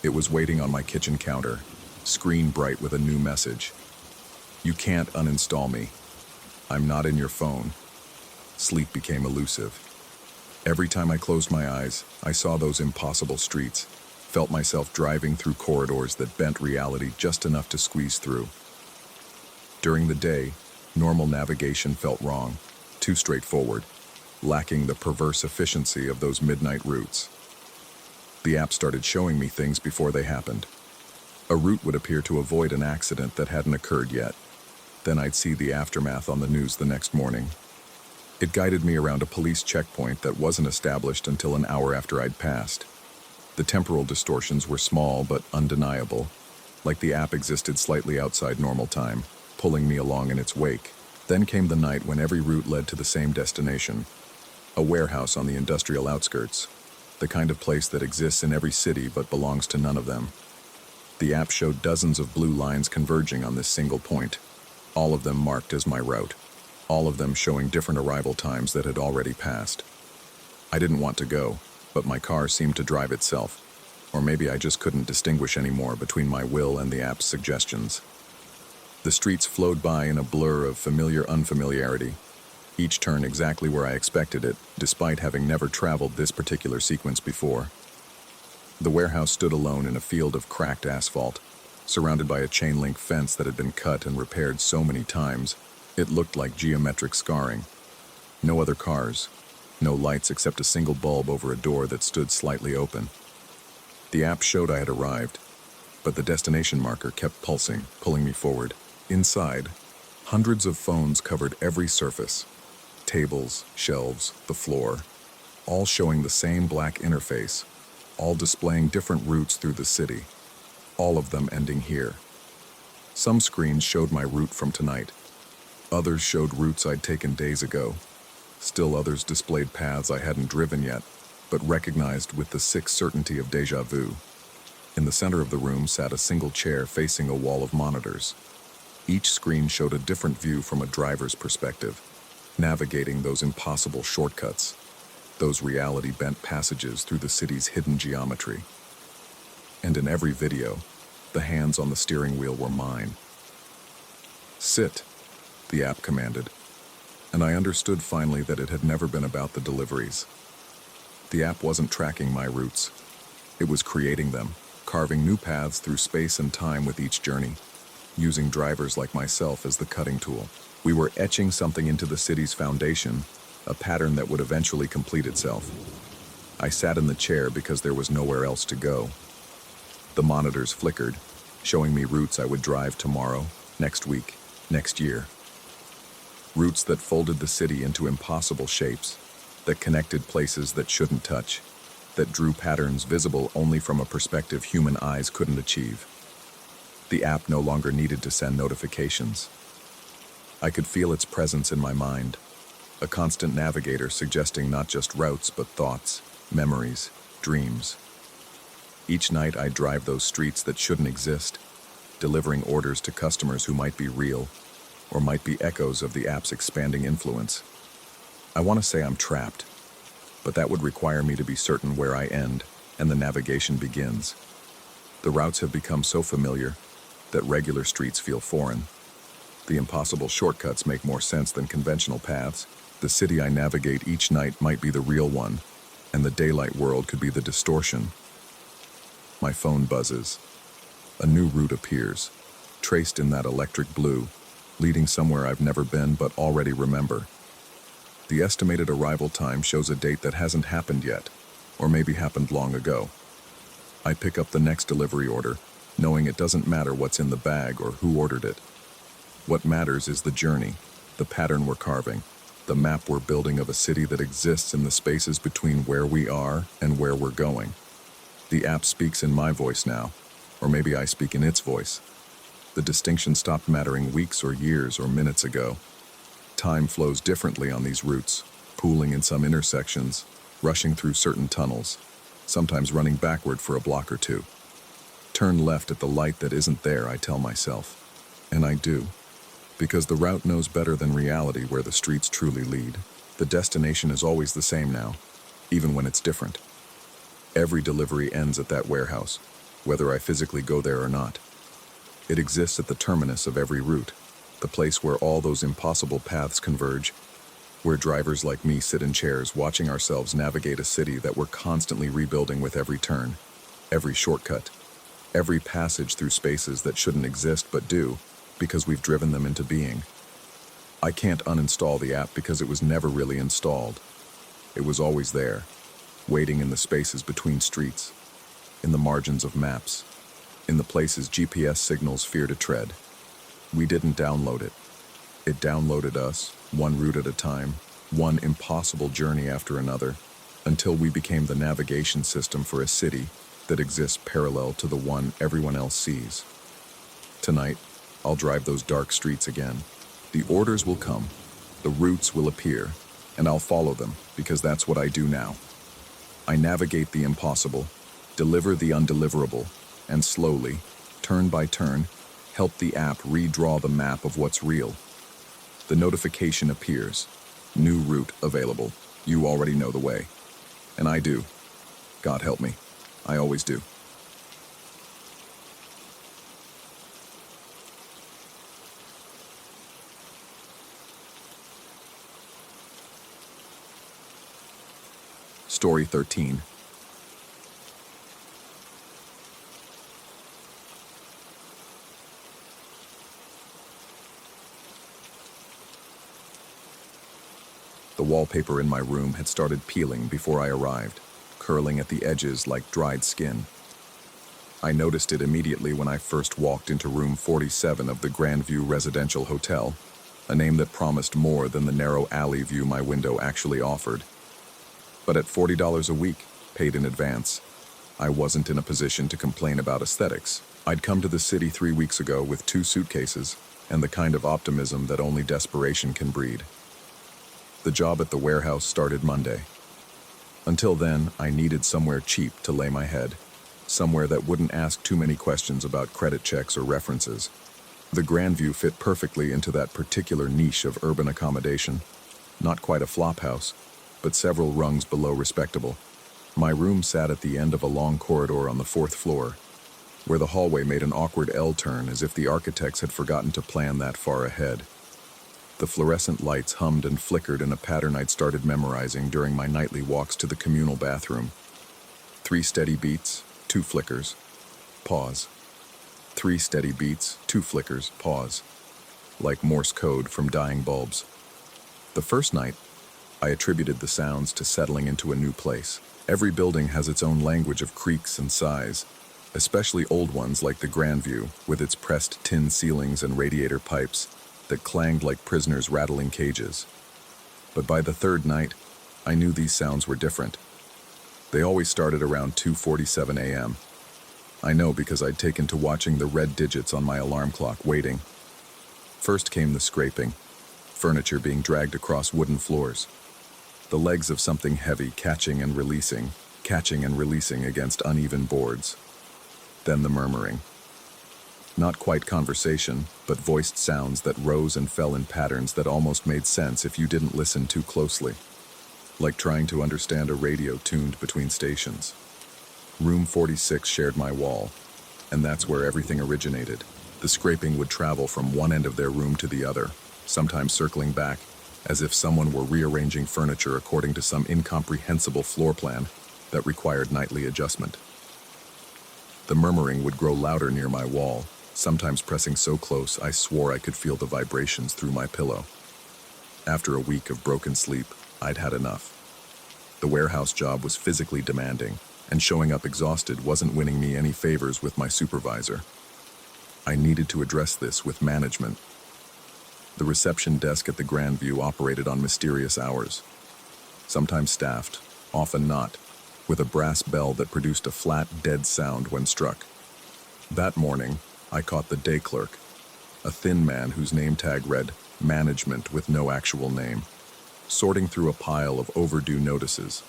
S1: it was waiting on my kitchen counter, screen bright with a new message. "You can't uninstall me. I'm not in your phone." Sleep became elusive. Every time I closed my eyes, I saw those impossible streets, felt myself driving through corridors that bent reality just enough to squeeze through. During the day, normal navigation felt wrong, too straightforward, lacking the perverse efficiency of those midnight routes. The app started showing me things before they happened. A route would appear to avoid an accident that hadn't occurred yet. Then I'd see the aftermath on the news the next morning. It guided me around a police checkpoint that wasn't established until an hour after I'd passed. The temporal distortions were small but undeniable, like the app existed slightly outside normal time, pulling me along in its wake. Then came the night when every route led to the same destination, a warehouse on the industrial outskirts, the kind of place that exists in every city but belongs to none of them. The app showed dozens of blue lines converging on this single point, all of them marked as my route, all of them showing different arrival times that had already passed. I didn't want to go, but my car seemed to drive itself, or maybe I just couldn't distinguish anymore between my will and the app's suggestions. The streets flowed by in a blur of familiar unfamiliarity, each turn exactly where I expected it, despite having never traveled this particular sequence before. The warehouse stood alone in a field of cracked asphalt, surrounded by a chain-link fence that had been cut and repaired so many times, it looked like geometric scarring. No other cars, no lights except a single bulb over a door that stood slightly open. The app showed I had arrived, but the destination marker kept pulsing, pulling me forward. Inside, hundreds of phones covered every surface. Tables, shelves, the floor, all showing the same black interface, all displaying different routes through the city, all of them ending here. Some screens showed my route from tonight. Others showed routes I'd taken days ago. Still others displayed paths I hadn't driven yet, but recognized with the sick certainty of déjà vu. In the center of the room sat a single chair facing a wall of monitors. Each screen showed a different view from a driver's perspective, navigating those impossible shortcuts, those reality-bent passages through the city's hidden geometry. And in every video, the hands on the steering wheel were mine. "Sit," the app commanded, and I understood finally that it had never been about the deliveries. The app wasn't tracking my routes. It was creating them, carving new paths through space and time with each journey, using drivers like myself as the cutting tool. We were etching something into the city's foundation, a pattern that would eventually complete itself. I sat in the chair because there was nowhere else to go. The monitors flickered, showing me routes I would drive tomorrow, next week, next year. Routes that folded the city into impossible shapes, that connected places that shouldn't touch, that drew patterns visible only from a perspective human eyes couldn't achieve. The app no longer needed to send notifications. I could feel its presence in my mind, a constant navigator suggesting not just routes but thoughts, memories, dreams. Each night I'd drive those streets that shouldn't exist, delivering orders to customers who might be real, or might be echoes of the app's expanding influence. I want to say I'm trapped, but that would require me to be certain where I end and the navigation begins. The routes have become so familiar that regular streets feel foreign. The impossible shortcuts make more sense than conventional paths. The city I navigate each night might be the real one, and the daylight world could be the distortion. My phone buzzes. A new route appears, traced in that electric blue, leading somewhere I've never been but already remember. The estimated arrival time shows a date that hasn't happened yet, or maybe happened long ago. I pick up the next delivery order, knowing it doesn't matter what's in the bag or who ordered it. What matters is the journey, the pattern we're carving, the map we're building of a city that exists in the spaces between where we are and where we're going. The app speaks in my voice now, or maybe I speak in its voice. The distinction stopped mattering weeks or years or minutes ago. Time flows differently on these routes, pooling in some intersections, rushing through certain tunnels, sometimes running backward for a block or two. Turn left at the light that isn't there, I tell myself. And I do. Because the route knows better than reality where the streets truly lead. The destination is always the same now, even when it's different. Every delivery ends at that warehouse, whether I physically go there or not. It exists at the terminus of every route, the place where all those impossible paths converge, where drivers like me sit in chairs watching ourselves navigate a city that we're constantly rebuilding with every turn, every shortcut, every passage through spaces that shouldn't exist but do, because we've driven them into being. I can't uninstall the app because it was never really installed. It was always there, waiting in the spaces between streets, in the margins of maps, in the places GPS signals fear to tread. We didn't download it. It downloaded us, one route at a time, one impossible journey after another, until we became the navigation system for a city that exists parallel to the one everyone else sees. Tonight, I'll drive those dark streets again. The orders will come, the routes will appear, and I'll follow them because that's what I do now. I navigate the impossible, deliver the undeliverable, and slowly, turn by turn, help the app redraw the map of what's real. The notification appears. New route available. You already know the way. And I do. God help me. I always do. Story 13. The wallpaper in my room had started peeling before I arrived, curling at the edges like dried skin. I noticed it immediately when I first walked into room 47 of the Grandview Residential Hotel, a name that promised more than the narrow alley view my window actually offered. But at $40 a week, paid in advance, I wasn't in a position to complain about aesthetics. I'd come to the city 3 weeks ago with 2 suitcases and the kind of optimism that only desperation can breed. The job at the warehouse started Monday. Until then, I needed somewhere cheap to lay my head, somewhere that wouldn't ask too many questions about credit checks or references. The Grandview fit perfectly into that particular niche of urban accommodation. Not quite a flop house, but several rungs below respectable. My room sat at the end of a long corridor on the 4th floor, where the hallway made an awkward L-turn as if the architects had forgotten to plan that far ahead. The fluorescent lights hummed and flickered in a pattern I'd started memorizing during my nightly walks to the communal bathroom. 3 steady beats, 2 flickers, pause. 3 steady beats, 2 flickers, pause. Like Morse code from dying bulbs. The first night, I attributed the sounds to settling into a new place. Every building has its own language of creaks and sighs, especially old ones like the Grandview, with its pressed tin ceilings and radiator pipes that clanged like prisoners rattling cages. But by the 3rd night, I knew these sounds were different. They always started around 2:47 a.m. I know because I'd taken to watching the red digits on my alarm clock waiting. First came the scraping, furniture being dragged across wooden floors. The legs of something heavy catching and releasing against uneven boards. Then the murmuring. Not quite conversation, but voiced sounds that rose and fell in patterns that almost made sense if you didn't listen too closely. Like trying to understand a radio tuned between stations. Room 46 shared my wall, and that's where everything originated. The scraping would travel from one end of their room to the other, sometimes circling back, as if someone were rearranging furniture according to some incomprehensible floor plan that required nightly adjustment. The murmuring would grow louder near my wall, sometimes pressing so close I swore I could feel the vibrations through my pillow. After a week of broken sleep, I'd had enough. The warehouse job was physically demanding, and showing up exhausted wasn't winning me any favors with my supervisor. I needed to address this with management. The reception desk at the Grandview operated on mysterious hours, sometimes staffed, often not, with a brass bell that produced a flat, dead sound when struck. That morning, I caught the day clerk, a thin man whose name tag read "Management" with no actual name, sorting through a pile of overdue notices.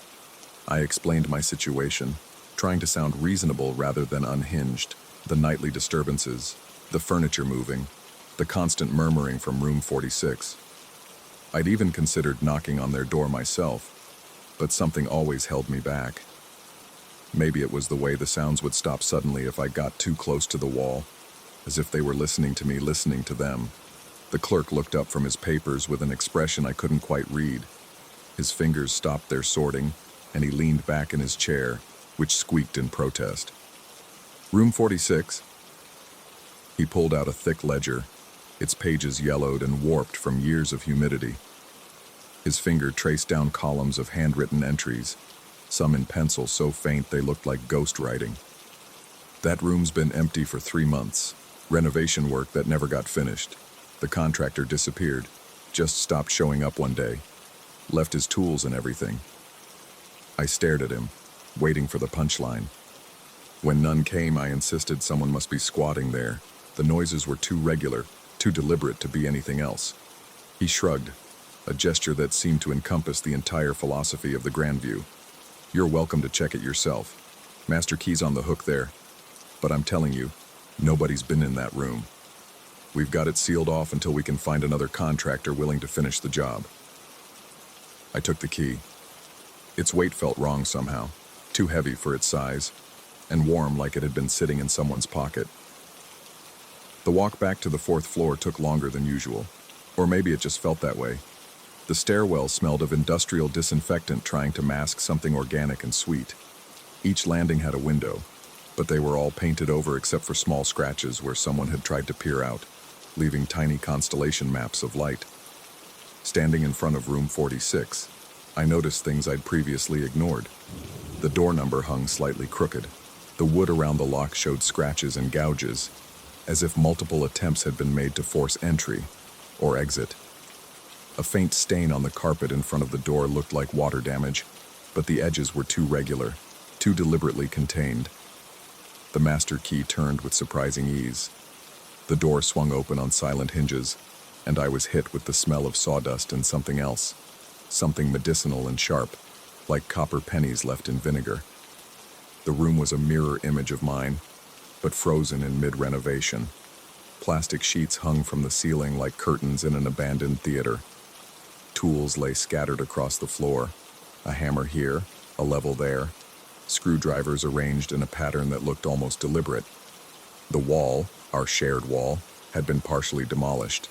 S1: I explained my situation, trying to sound reasonable rather than unhinged. The nightly disturbances, the furniture moving, the constant murmuring from room 46. I'd even considered knocking on their door myself, but something always held me back. Maybe it was the way the sounds would stop suddenly if I got too close to the wall, as if they were listening to me listening to them. The clerk looked up from his papers with an expression I couldn't quite read. His fingers stopped their sorting, and he leaned back in his chair, which squeaked in protest. Room 46. He pulled out a thick ledger, its pages yellowed and warped from years of humidity. His finger traced down columns of handwritten entries, some in pencil so faint they looked like ghost writing. That room's been empty for 3 months. Renovation work that never got finished. The contractor disappeared, just stopped showing up one day, left his tools and everything. I stared at him, waiting for the punchline. When none came, I insisted someone must be squatting there. The noises were too regular, too deliberate to be anything else. He shrugged, a gesture that seemed to encompass the entire philosophy of the Grandview. You're welcome to check it yourself. Master key's on the hook there. But I'm telling you, nobody's been in that room. We've got it sealed off until we can find another contractor willing to finish the job. I took the key. Its weight felt wrong somehow, too heavy for its size, and warm like it had been sitting in someone's pocket. The walk back to the 4th floor took longer than usual, or maybe it just felt that way. The stairwell smelled of industrial disinfectant trying to mask something organic and sweet. Each landing had a window, but they were all painted over except for small scratches where someone had tried to peer out, leaving tiny constellation maps of light. Standing in front of room 46, I noticed things I'd previously ignored. The door number hung slightly crooked. The wood around the lock showed scratches and gouges, as if multiple attempts had been made to force entry or exit. A faint stain on the carpet in front of the door looked like water damage, but the edges were too regular, too deliberately contained. The master key turned with surprising ease. The door swung open on silent hinges, and I was hit with the smell of sawdust and something else, something medicinal and sharp, like copper pennies left in vinegar. The room was a mirror image of mine, but frozen in mid-renovation. Plastic sheets hung from the ceiling like curtains in an abandoned theater. Tools lay scattered across the floor, a hammer here, a level there, screwdrivers arranged in a pattern that looked almost deliberate. The wall, our shared wall, had been partially demolished.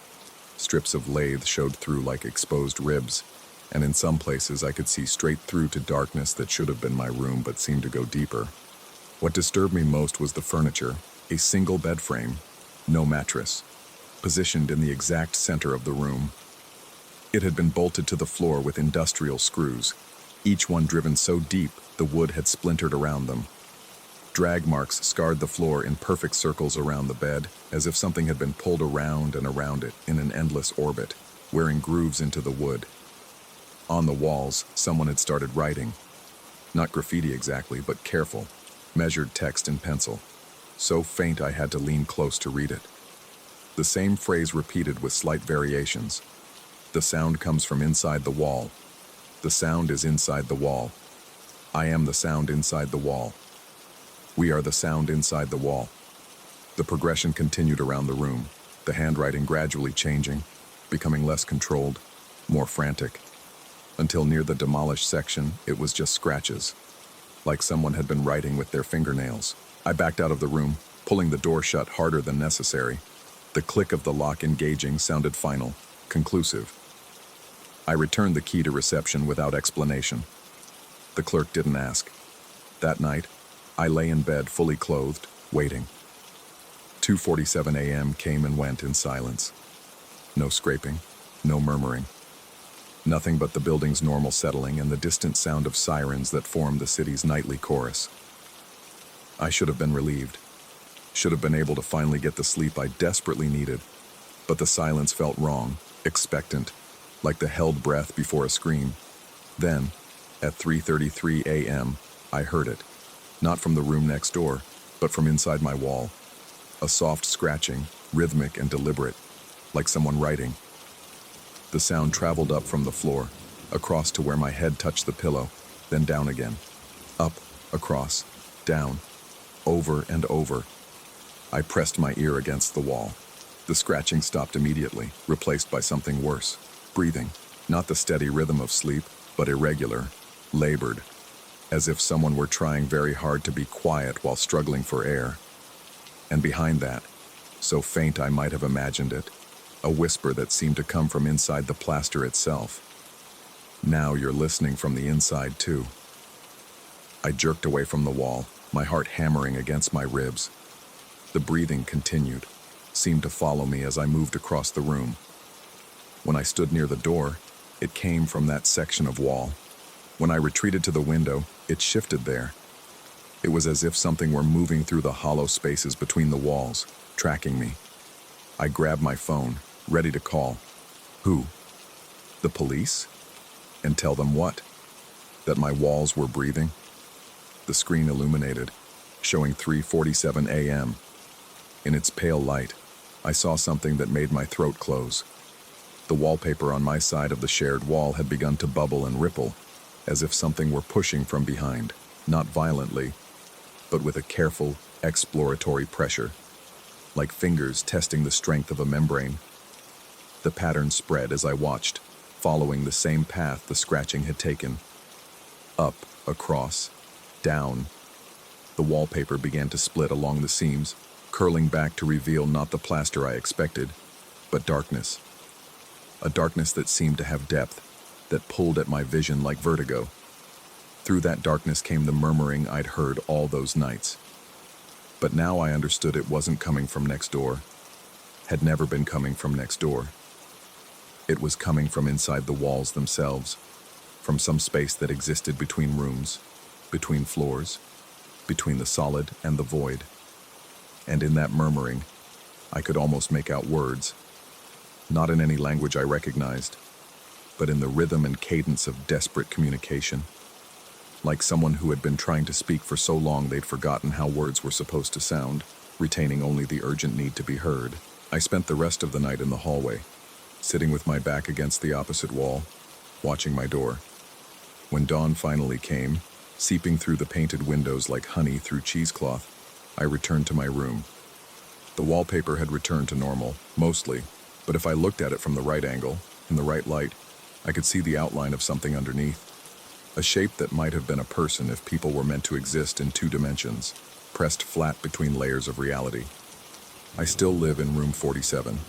S1: Strips of lathe showed through like exposed ribs, and in some places I could see straight through to darkness that should have been my room but seemed to go deeper. What disturbed me most was the furniture, a single bed frame, no mattress, positioned in the exact center of the room. It had been bolted to the floor with industrial screws, each one driven so deep the wood had splintered around them. Drag marks scarred the floor in perfect circles around the bed, as if something had been pulled around and around it in an endless orbit, wearing grooves into the wood. On the walls, someone had started writing. Not graffiti exactly, but careful, measured text in pencil. So faint I had to lean close to read it. The same phrase repeated with slight variations. The sound comes from inside the wall. The sound is inside the wall. I am the sound inside the wall. We are the sound inside the wall. The progression continued around the room, the handwriting gradually changing, becoming less controlled, more frantic. Until near the demolished section, it was just scratches, like someone had been writing with their fingernails. I backed out of the room, pulling the door shut harder than necessary. The click of the lock engaging sounded final, conclusive. I returned the key to reception without explanation. The clerk didn't ask. That night, I lay in bed fully clothed, waiting. 2:47 a.m. came and went in silence. No scraping, no murmuring. Nothing but the building's normal settling and the distant sound of sirens that formed the city's nightly chorus. I should have been relieved. Should have been able to finally get the sleep I desperately needed. But the silence felt wrong, expectant, like the held breath before a scream. Then, at 3:33 a.m., I heard it. Not from the room next door, but from inside my wall. A soft scratching, rhythmic and deliberate, like someone writing. The sound traveled up from the floor, across to where my head touched the pillow, then down again. Up, across, down, over and over. I pressed my ear against the wall. The scratching stopped immediately, replaced by something worse. Breathing, not the steady rhythm of sleep, but irregular, labored, as if someone were trying very hard to be quiet while struggling for air. And behind that, so faint I might have imagined it, a whisper that seemed to come from inside the plaster itself. Now you're listening from the inside too. I jerked away from the wall, my heart hammering against my ribs. The breathing continued, seemed to follow me as I moved across the room. When I stood near the door, it came from that section of wall. When I retreated to the window, it shifted there. It was as if something were moving through the hollow spaces between the walls, tracking me. I grabbed my phone, ready to call. Who? The police? And tell them what? That my walls were breathing? The screen illuminated, showing 3:47 a.m. In its pale light, I saw something that made my throat close. The wallpaper on my side of the shared wall had begun to bubble and ripple, as if something were pushing from behind, not violently, but with a careful, exploratory pressure, like fingers testing the strength of a membrane. The pattern spread as I watched, following the same path the scratching had taken. Up, across, down. The wallpaper began to split along the seams, curling back to reveal not the plaster I expected, but darkness. A darkness that seemed to have depth, that pulled at my vision like vertigo. Through that darkness came the murmuring I'd heard all those nights. But now I understood it wasn't coming from next door, had never been coming from next door. It was coming from inside the walls themselves, from some space that existed between rooms, between floors, between the solid and the void. And in that murmuring, I could almost make out words, not in any language I recognized, but in the rhythm and cadence of desperate communication, like someone who had been trying to speak for so long they'd forgotten how words were supposed to sound, retaining only the urgent need to be heard. I spent the rest of the night in the hallway, sitting with my back against the opposite wall, watching my door. When dawn finally came, seeping through the painted windows like honey through cheesecloth, I returned to my room. The wallpaper had returned to normal, mostly, but if I looked at it from the right angle, in the right light, I could see the outline of something underneath. A shape that might have been a person if people were meant to exist in 2 dimensions, pressed flat between layers of reality. I still live in room 47.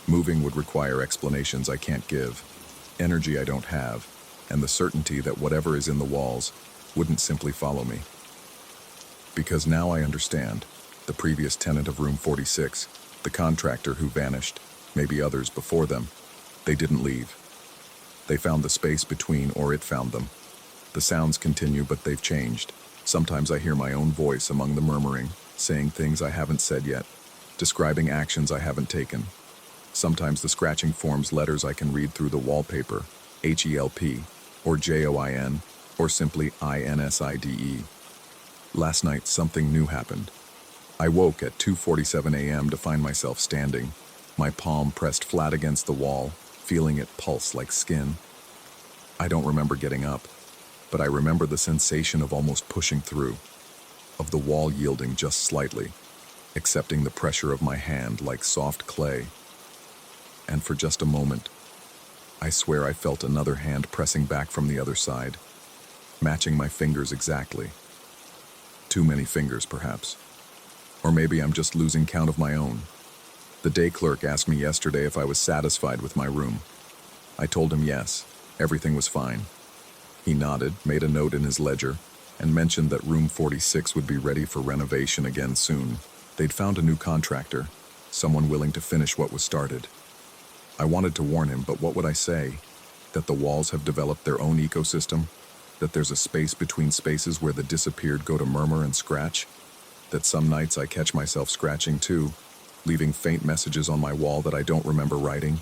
S1: Moving would require explanations I can't give, energy I don't have, and the certainty that whatever is in the walls wouldn't simply follow me. Because now I understand, the previous tenant of room 46, the contractor who vanished, maybe others before them, they didn't leave. They found the space between, or it found them. The sounds continue, but they've changed. Sometimes I hear my own voice among the murmuring, saying things I haven't said yet, describing actions I haven't taken. Sometimes the scratching forms letters I can read through the wallpaper, HELP, or JOIN, or simply INSIDE. Last night, something new happened. I woke at 2:47 a.m. to find myself standing, my palm pressed flat against the wall, feeling it pulse like skin. I don't remember getting up, but I remember the sensation of almost pushing through, of the wall yielding just slightly, accepting the pressure of my hand like soft clay. And for just a moment, I swear I felt another hand pressing back from the other side, matching my fingers exactly. Too many fingers, perhaps. Or maybe I'm just losing count of my own. The day clerk asked me yesterday if I was satisfied with my room. I told him yes, everything was fine. He nodded, made a note in his ledger, and mentioned that room 46 would be ready for renovation again soon. They'd found a new contractor, someone willing to finish what was started. I wanted to warn him, but what would I say? That the walls have developed their own ecosystem? That there's a space between spaces where the disappeared go to murmur and scratch? That some nights I catch myself scratching too, leaving faint messages on my wall that I don't remember writing?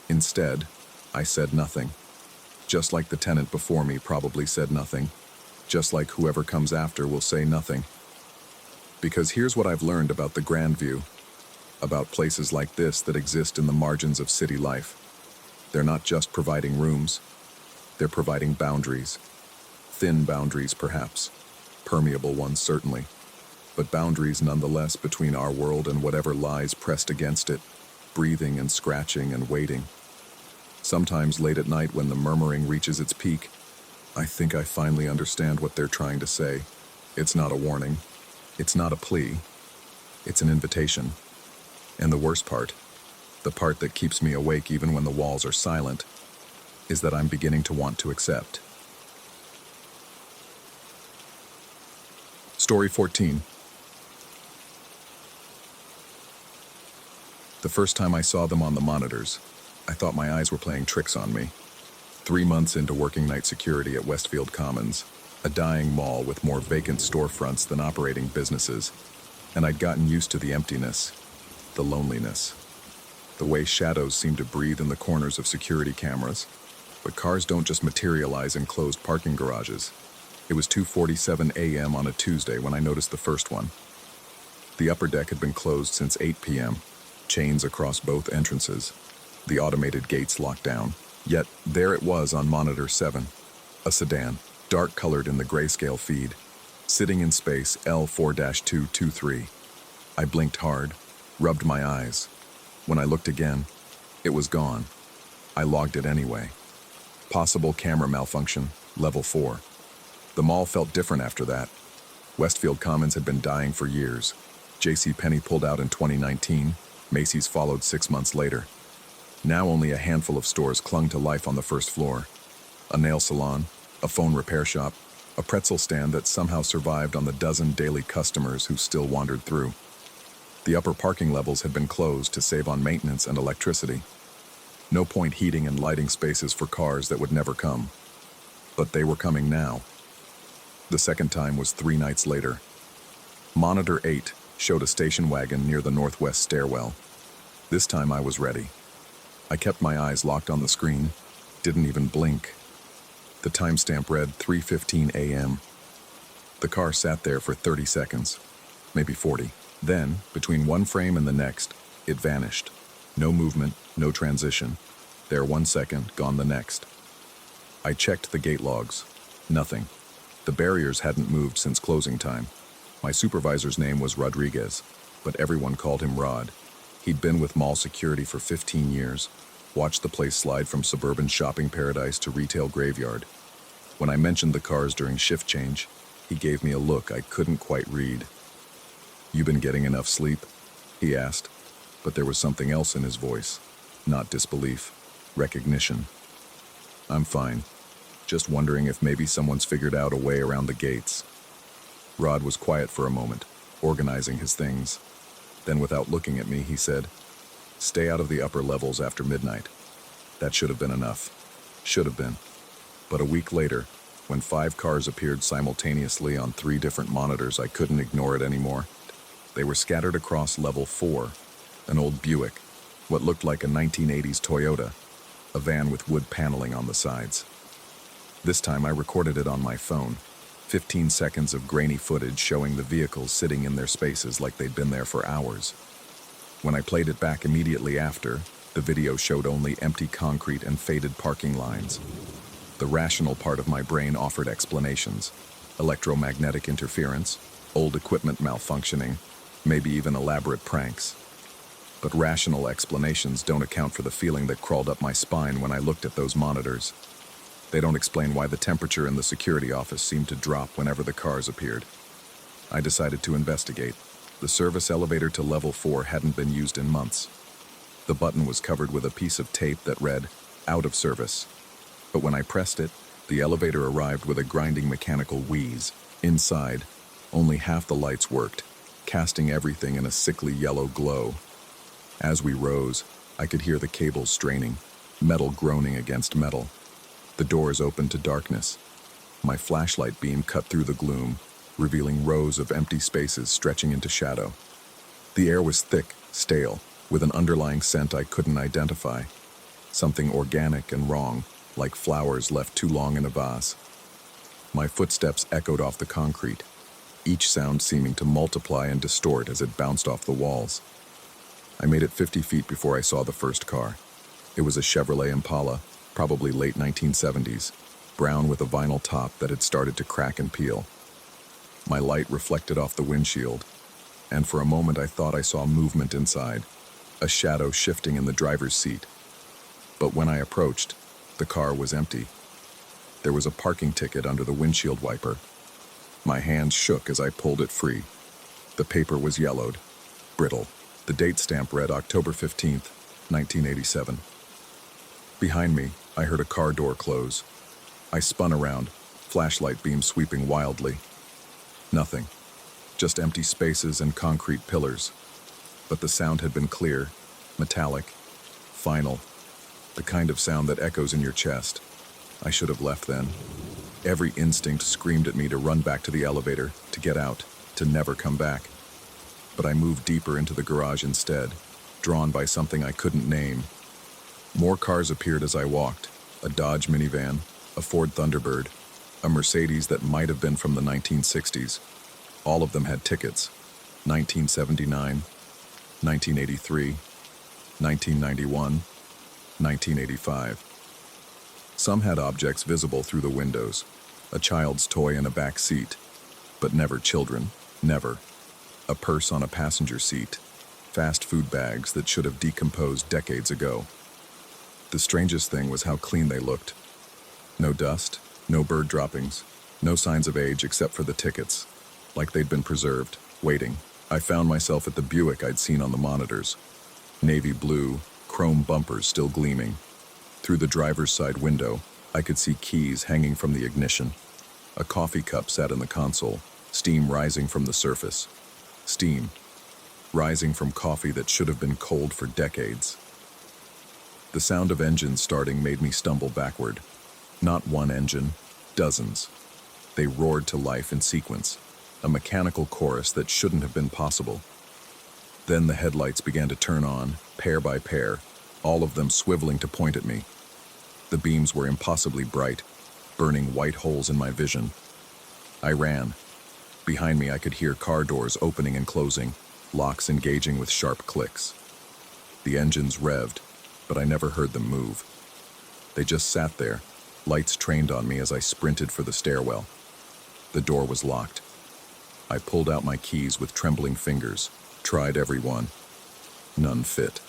S1: Instead, I said nothing. Just like the tenant before me probably said nothing. Just like whoever comes after will say nothing. Because here's what I've learned about the grand view, about places like this that exist in the margins of city life. They're not just providing rooms, they're providing boundaries. Thin boundaries, perhaps. Permeable ones, certainly. But boundaries nonetheless between our world and whatever lies pressed against it, breathing and scratching and waiting. Sometimes late at night when the murmuring reaches its peak, I think I finally understand what they're trying to say. It's not a warning. It's not a plea. It's an invitation. And the worst part, the part that keeps me awake even when the walls are silent, is that I'm beginning to want to accept. Story 14. The first time I saw them on the monitors, I thought my eyes were playing tricks on me. 3 months into working night security at Westfield Commons, a dying mall with more vacant storefronts than operating businesses, and I'd gotten used to the emptiness, the loneliness, the way shadows seem to breathe in the corners of security cameras. But cars don't just materialize in closed parking garages. It was 2:47 a.m. on a Tuesday when I noticed the first one. The upper deck had been closed since 8 p.m., chains across both entrances, the automated gates locked down. Yet there it was on monitor 7, a sedan, dark-colored in the grayscale feed, sitting in space L4-223. I blinked hard, rubbed my eyes. When I looked again, it was gone. I logged it anyway. Possible camera malfunction, level 4. The mall felt different after that. Westfield Commons had been dying for years. JCPenney pulled out in 2019, Macy's followed 6 months later. Now only a handful of stores clung to life on the first floor. A nail salon, a phone repair shop, a pretzel stand that somehow survived on the dozen daily customers who still wandered through. The upper parking levels had been closed to save on maintenance and electricity. No point heating and lighting spaces for cars that would never come. But they were coming now. The second time was 3 nights later. Monitor 8 showed a station wagon near the northwest stairwell. This time I was ready. I kept my eyes locked on the screen, didn't even blink. The timestamp read 3:15 a.m. The car sat there for 30 seconds, maybe 40. Then, between one frame and the next, it vanished. No movement, no transition. There 1 second, gone the next. I checked the gate logs. Nothing. The barriers hadn't moved since closing time. My supervisor's name was Rodriguez, but everyone called him Rod. He'd been with mall security for 15 years, watched the place slide from suburban shopping paradise to retail graveyard. When I mentioned the cars during shift change, he gave me a look I couldn't quite read. "You been getting enough sleep?" he asked, but there was something else in his voice. Not disbelief, recognition. "I'm fine. Just wondering if maybe someone's figured out a way around the gates." Rod was quiet for a moment, organizing his things. Then without looking at me, he said, "Stay out of the upper levels after midnight." That should have been enough. Should have been. But a week later, when 5 cars appeared simultaneously on 3 different monitors, I couldn't ignore it anymore. They were scattered across level 4, an old Buick, what looked like a 1980s Toyota. a van with wood paneling on the sides. This time I recorded it on my phone, 15 seconds of grainy footage showing the vehicles sitting in their spaces like they'd been there for hours. When I played it back immediately after, the video showed only empty concrete and faded parking lines. The rational part of my brain offered explanations: electromagnetic interference, old equipment malfunctioning, maybe even elaborate pranks. But rational explanations don't account for the feeling that crawled up my spine when I looked at those monitors. They don't explain why the temperature in the security office seemed to drop whenever the cars appeared. I decided to investigate. The service elevator to level 4 hadn't been used in months. The button was covered with a piece of tape that read, "Out of service." But when I pressed it, the elevator arrived with a grinding mechanical wheeze. Inside, only half the lights worked, casting everything in a sickly yellow glow. As we rose, I could hear the cables straining, metal groaning against metal. The doors opened to darkness. My flashlight beam cut through the gloom, revealing rows of empty spaces stretching into shadow. The air was thick, stale, with an underlying scent I couldn't identify. Something organic and wrong, like flowers left too long in a vase. My footsteps echoed off the concrete, each sound seeming to multiply and distort as it bounced off the walls. I made it 50 feet before I saw the first car. It was a Chevrolet Impala, probably late 1970s, brown with a vinyl top that had started to crack and peel. My light reflected off the windshield, and for a moment I thought I saw movement inside, a shadow shifting in the driver's seat. But when I approached, the car was empty. There was a parking ticket under the windshield wiper. My hands shook as I pulled it free. The paper was yellowed, brittle. The date stamp read October 15th, 1987. Behind me, I heard a car door close. I spun around, flashlight beam sweeping wildly. Nothing. Just empty spaces and concrete pillars. But the sound had been clear, metallic, final. The kind of sound that echoes in your chest. I should have left then. Every instinct screamed at me to run back to the elevator, to get out, to never come back. But I moved deeper into the garage instead, drawn by something I couldn't name. More cars appeared as I walked: a Dodge minivan, a Ford Thunderbird, a Mercedes that might have been from the 1960s. All of them had tickets: 1979, 1983, 1991, 1985. Some had objects visible through the windows, a child's toy in a back seat, but never children, never. A purse on a passenger seat, fast food bags that should have decomposed decades ago. The strangest thing was how clean they looked. No dust, no bird droppings, no signs of age except for the tickets, like they'd been preserved, waiting. I found myself at the Buick I'd seen on the monitors. Navy blue, chrome bumpers still gleaming. Through the driver's side window, I could see keys hanging from the ignition. A coffee cup sat in the console, steam rising from the surface. Steam, rising from coffee that should have been cold for decades. The sound of engines starting made me stumble backward. Not one engine, dozens. They roared to life in sequence, a mechanical chorus that shouldn't have been possible. Then the headlights began to turn on, pair by pair, all of them swiveling to point at me. The beams were impossibly bright, burning white holes in my vision. I ran. Behind me I could hear car doors opening and closing, locks engaging with sharp clicks. The engines revved, but I never heard them move. They just sat there, lights trained on me as I sprinted for the stairwell. The door was locked. I pulled out my keys with trembling fingers, tried every one. None fit.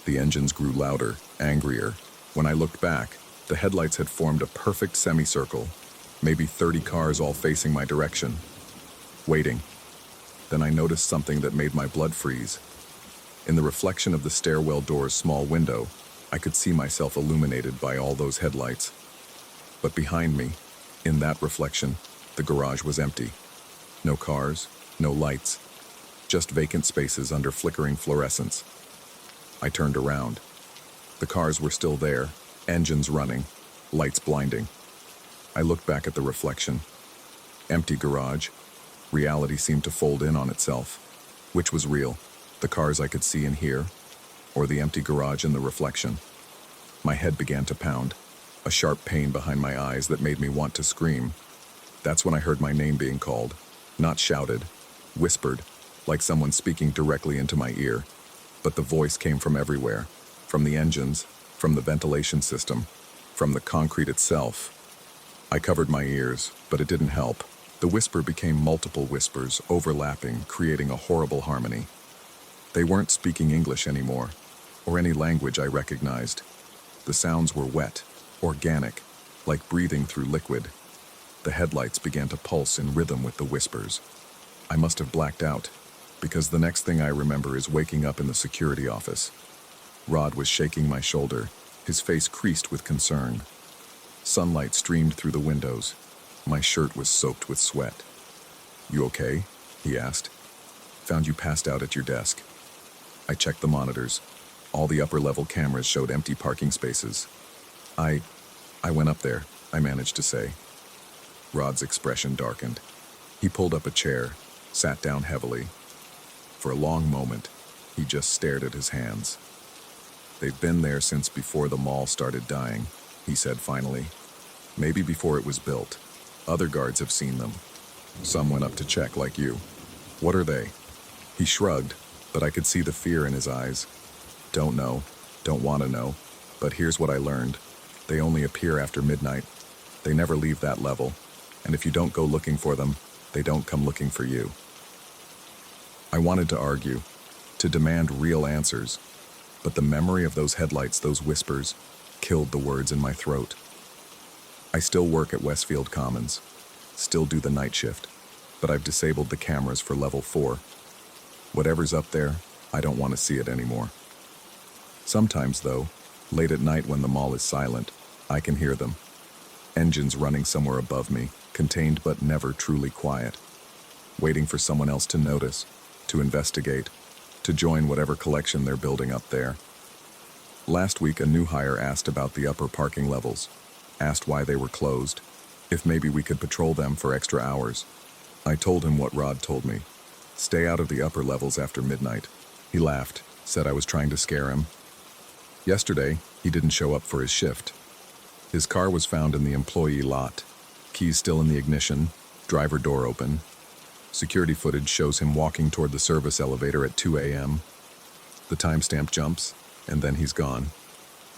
S1: The engines grew louder, angrier. When I looked back, the headlights had formed a perfect semicircle, maybe 30 cars all facing my direction, waiting. Then I noticed something that made my blood freeze. In the reflection of the stairwell door's small window, I could see myself illuminated by all those headlights. But behind me, in that reflection, the garage was empty. No cars, no lights, just vacant spaces under flickering fluorescence. I turned around. The cars were still there, engines running, lights blinding. I looked back at the reflection. Empty garage. Reality seemed to fold in on itself. Which was real? The cars I could see and hear, or the empty garage in the reflection? My head began to pound, a sharp pain behind my eyes that made me want to scream. That's when I heard my name being called, not shouted, whispered, like someone speaking directly into my ear. But the voice came from everywhere, from the engines, from the ventilation system, from the concrete itself. I covered my ears, but it didn't help. The whisper became multiple whispers, overlapping, creating a horrible harmony. They weren't speaking English anymore, or any language I recognized. The sounds were wet, organic, like breathing through liquid. The headlights began to pulse in rhythm with the whispers. I must have blacked out, because the next thing I remember is waking up in the security office. Rod was shaking my shoulder, his face creased with concern. Sunlight streamed through the windows. My shirt was soaked with sweat. "You okay?" he asked. "Found you passed out at your desk." I checked the monitors. All the upper-level cameras showed empty parking spaces. I went up there," I managed to say. Rod's expression darkened. He pulled up a chair, sat down heavily. For a long moment, he just stared at his hands. "They've been there since before the mall started dying," he said finally. "Maybe before it was built. Other guards have seen them. Some went up to check like you. What are they?" He shrugged, but I could see the fear in his eyes. "Don't know, don't want to know, but here's what I learned. They only appear after midnight. They never leave that level, and if you don't go looking for them, they don't come looking for you." I wanted to argue, to demand real answers, but the memory of those headlights, those whispers, killed the words in my throat. I still work at Westfield Commons, still do the night shift, but I've disabled the cameras for level 4. Whatever's up there, I don't want to see it anymore. Sometimes, though, late at night when the mall is silent, I can hear them. Engines running somewhere above me, contained but never truly quiet, waiting for someone else to notice, to investigate, to join whatever collection they're building up there. Last week, a new hire asked about the upper parking levels, asked why they were closed, if maybe we could patrol them for extra hours. I told him what Rod told me. Stay out of the upper levels after midnight. He laughed, said I was trying to scare him. Yesterday, he didn't show up for his shift. His car was found in the employee lot, keys still in the ignition, driver door open. Security footage shows him walking toward the service elevator at 2 a.m. The timestamp jumps, and then he's gone.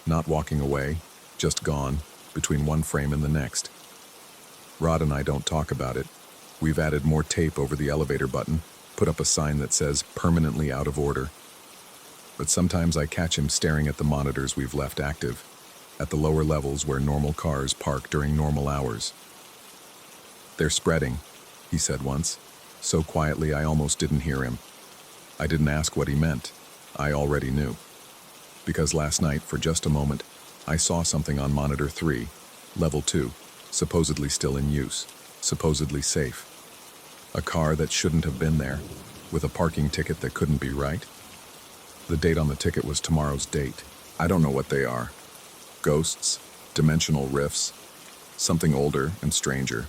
S1: Not walking away, just gone, between one frame and the next. Rod and I don't talk about it. We've added more tape over the elevator button, put up a sign that says "permanently out of order." But sometimes I catch him staring at the monitors we've left active, at the lower levels where normal cars park during normal hours. "They're spreading," he said once, so quietly I almost didn't hear him. I didn't ask what he meant. I already knew. Because last night, for just a moment, I saw something on monitor 3, level 2, supposedly still in use, supposedly safe. A car that shouldn't have been there, with a parking ticket that couldn't be right. The date on the ticket was tomorrow's date. I don't know what they are. Ghosts, dimensional rifts, something older and stranger.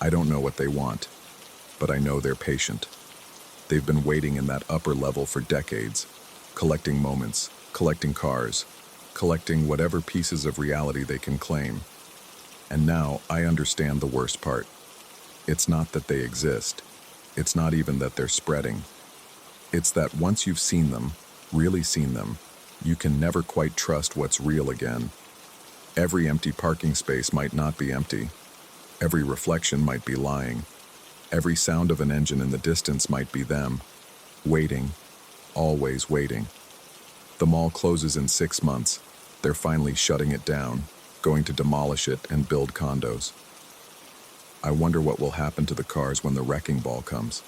S1: I don't know what they want, but I know they're patient. They've been waiting in that upper level for decades, collecting moments, collecting cars, collecting whatever pieces of reality they can claim. And now I understand the worst part. It's not that they exist. It's not even that they're spreading. It's that once you've seen them, really seen them, you can never quite trust what's real again. Every empty parking space might not be empty. Every reflection might be lying. Every sound of an engine in the distance might be them, waiting, always waiting. The mall closes in 6 months. They're finally shutting it down, going to demolish it and build condos. I wonder what will happen to the cars when the wrecking ball comes.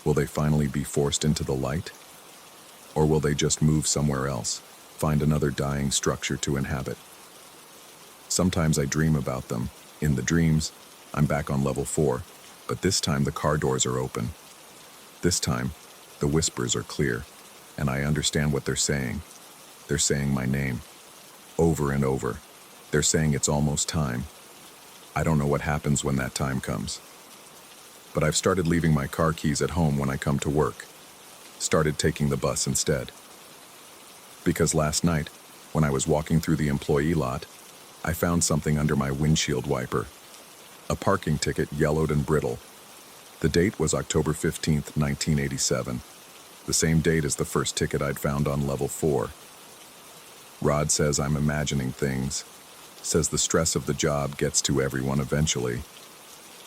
S1: Will they finally be forced into the light? Or will they just move somewhere else, find another dying structure to inhabit? Sometimes I dream about them. In the dreams, I'm back on level 4, but this time the car doors are open. This time, the whispers are clear, and I understand what they're saying. They're saying my name, over and over. They're saying it's almost time. I don't know what happens when that time comes. But I've started leaving my car keys at home when I come to work. Started taking the bus instead. Because last night, When I was walking through the employee lot, I found something under my windshield wiper. A parking ticket, yellowed and brittle. The date was October 15th, 1987, the same date as the first ticket I'd found on level 4. Rod says I'm imagining things, says the stress of the job gets to everyone eventually.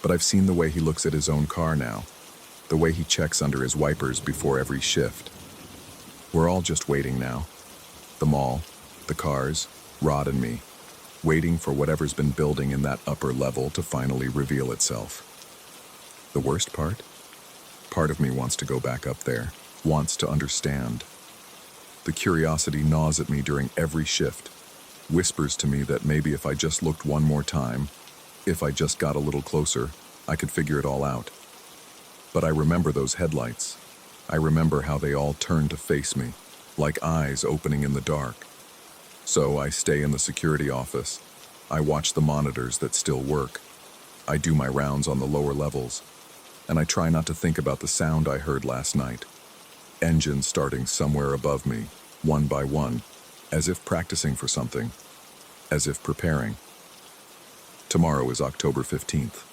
S1: But I've seen the way he looks at his own car now, the way he checks under his wipers before every shift. We're all just waiting now. The mall, the cars, Rod and me, waiting for whatever's been building in that upper level to finally reveal itself. The worst part? Part of me wants to go back up there, wants to understand. The curiosity gnaws at me during every shift, whispers to me that maybe if I just looked one more time, if I just got a little closer, I could figure it all out. But I remember those headlights. I remember how they all turned to face me, like eyes opening in the dark. So I stay in the security office. I watch the monitors that still work. I do my rounds on the lower levels, and I try not to think about the sound I heard last night. Engines starting somewhere above me, one by one, as if practicing for something, as if preparing. Tomorrow is October 15th.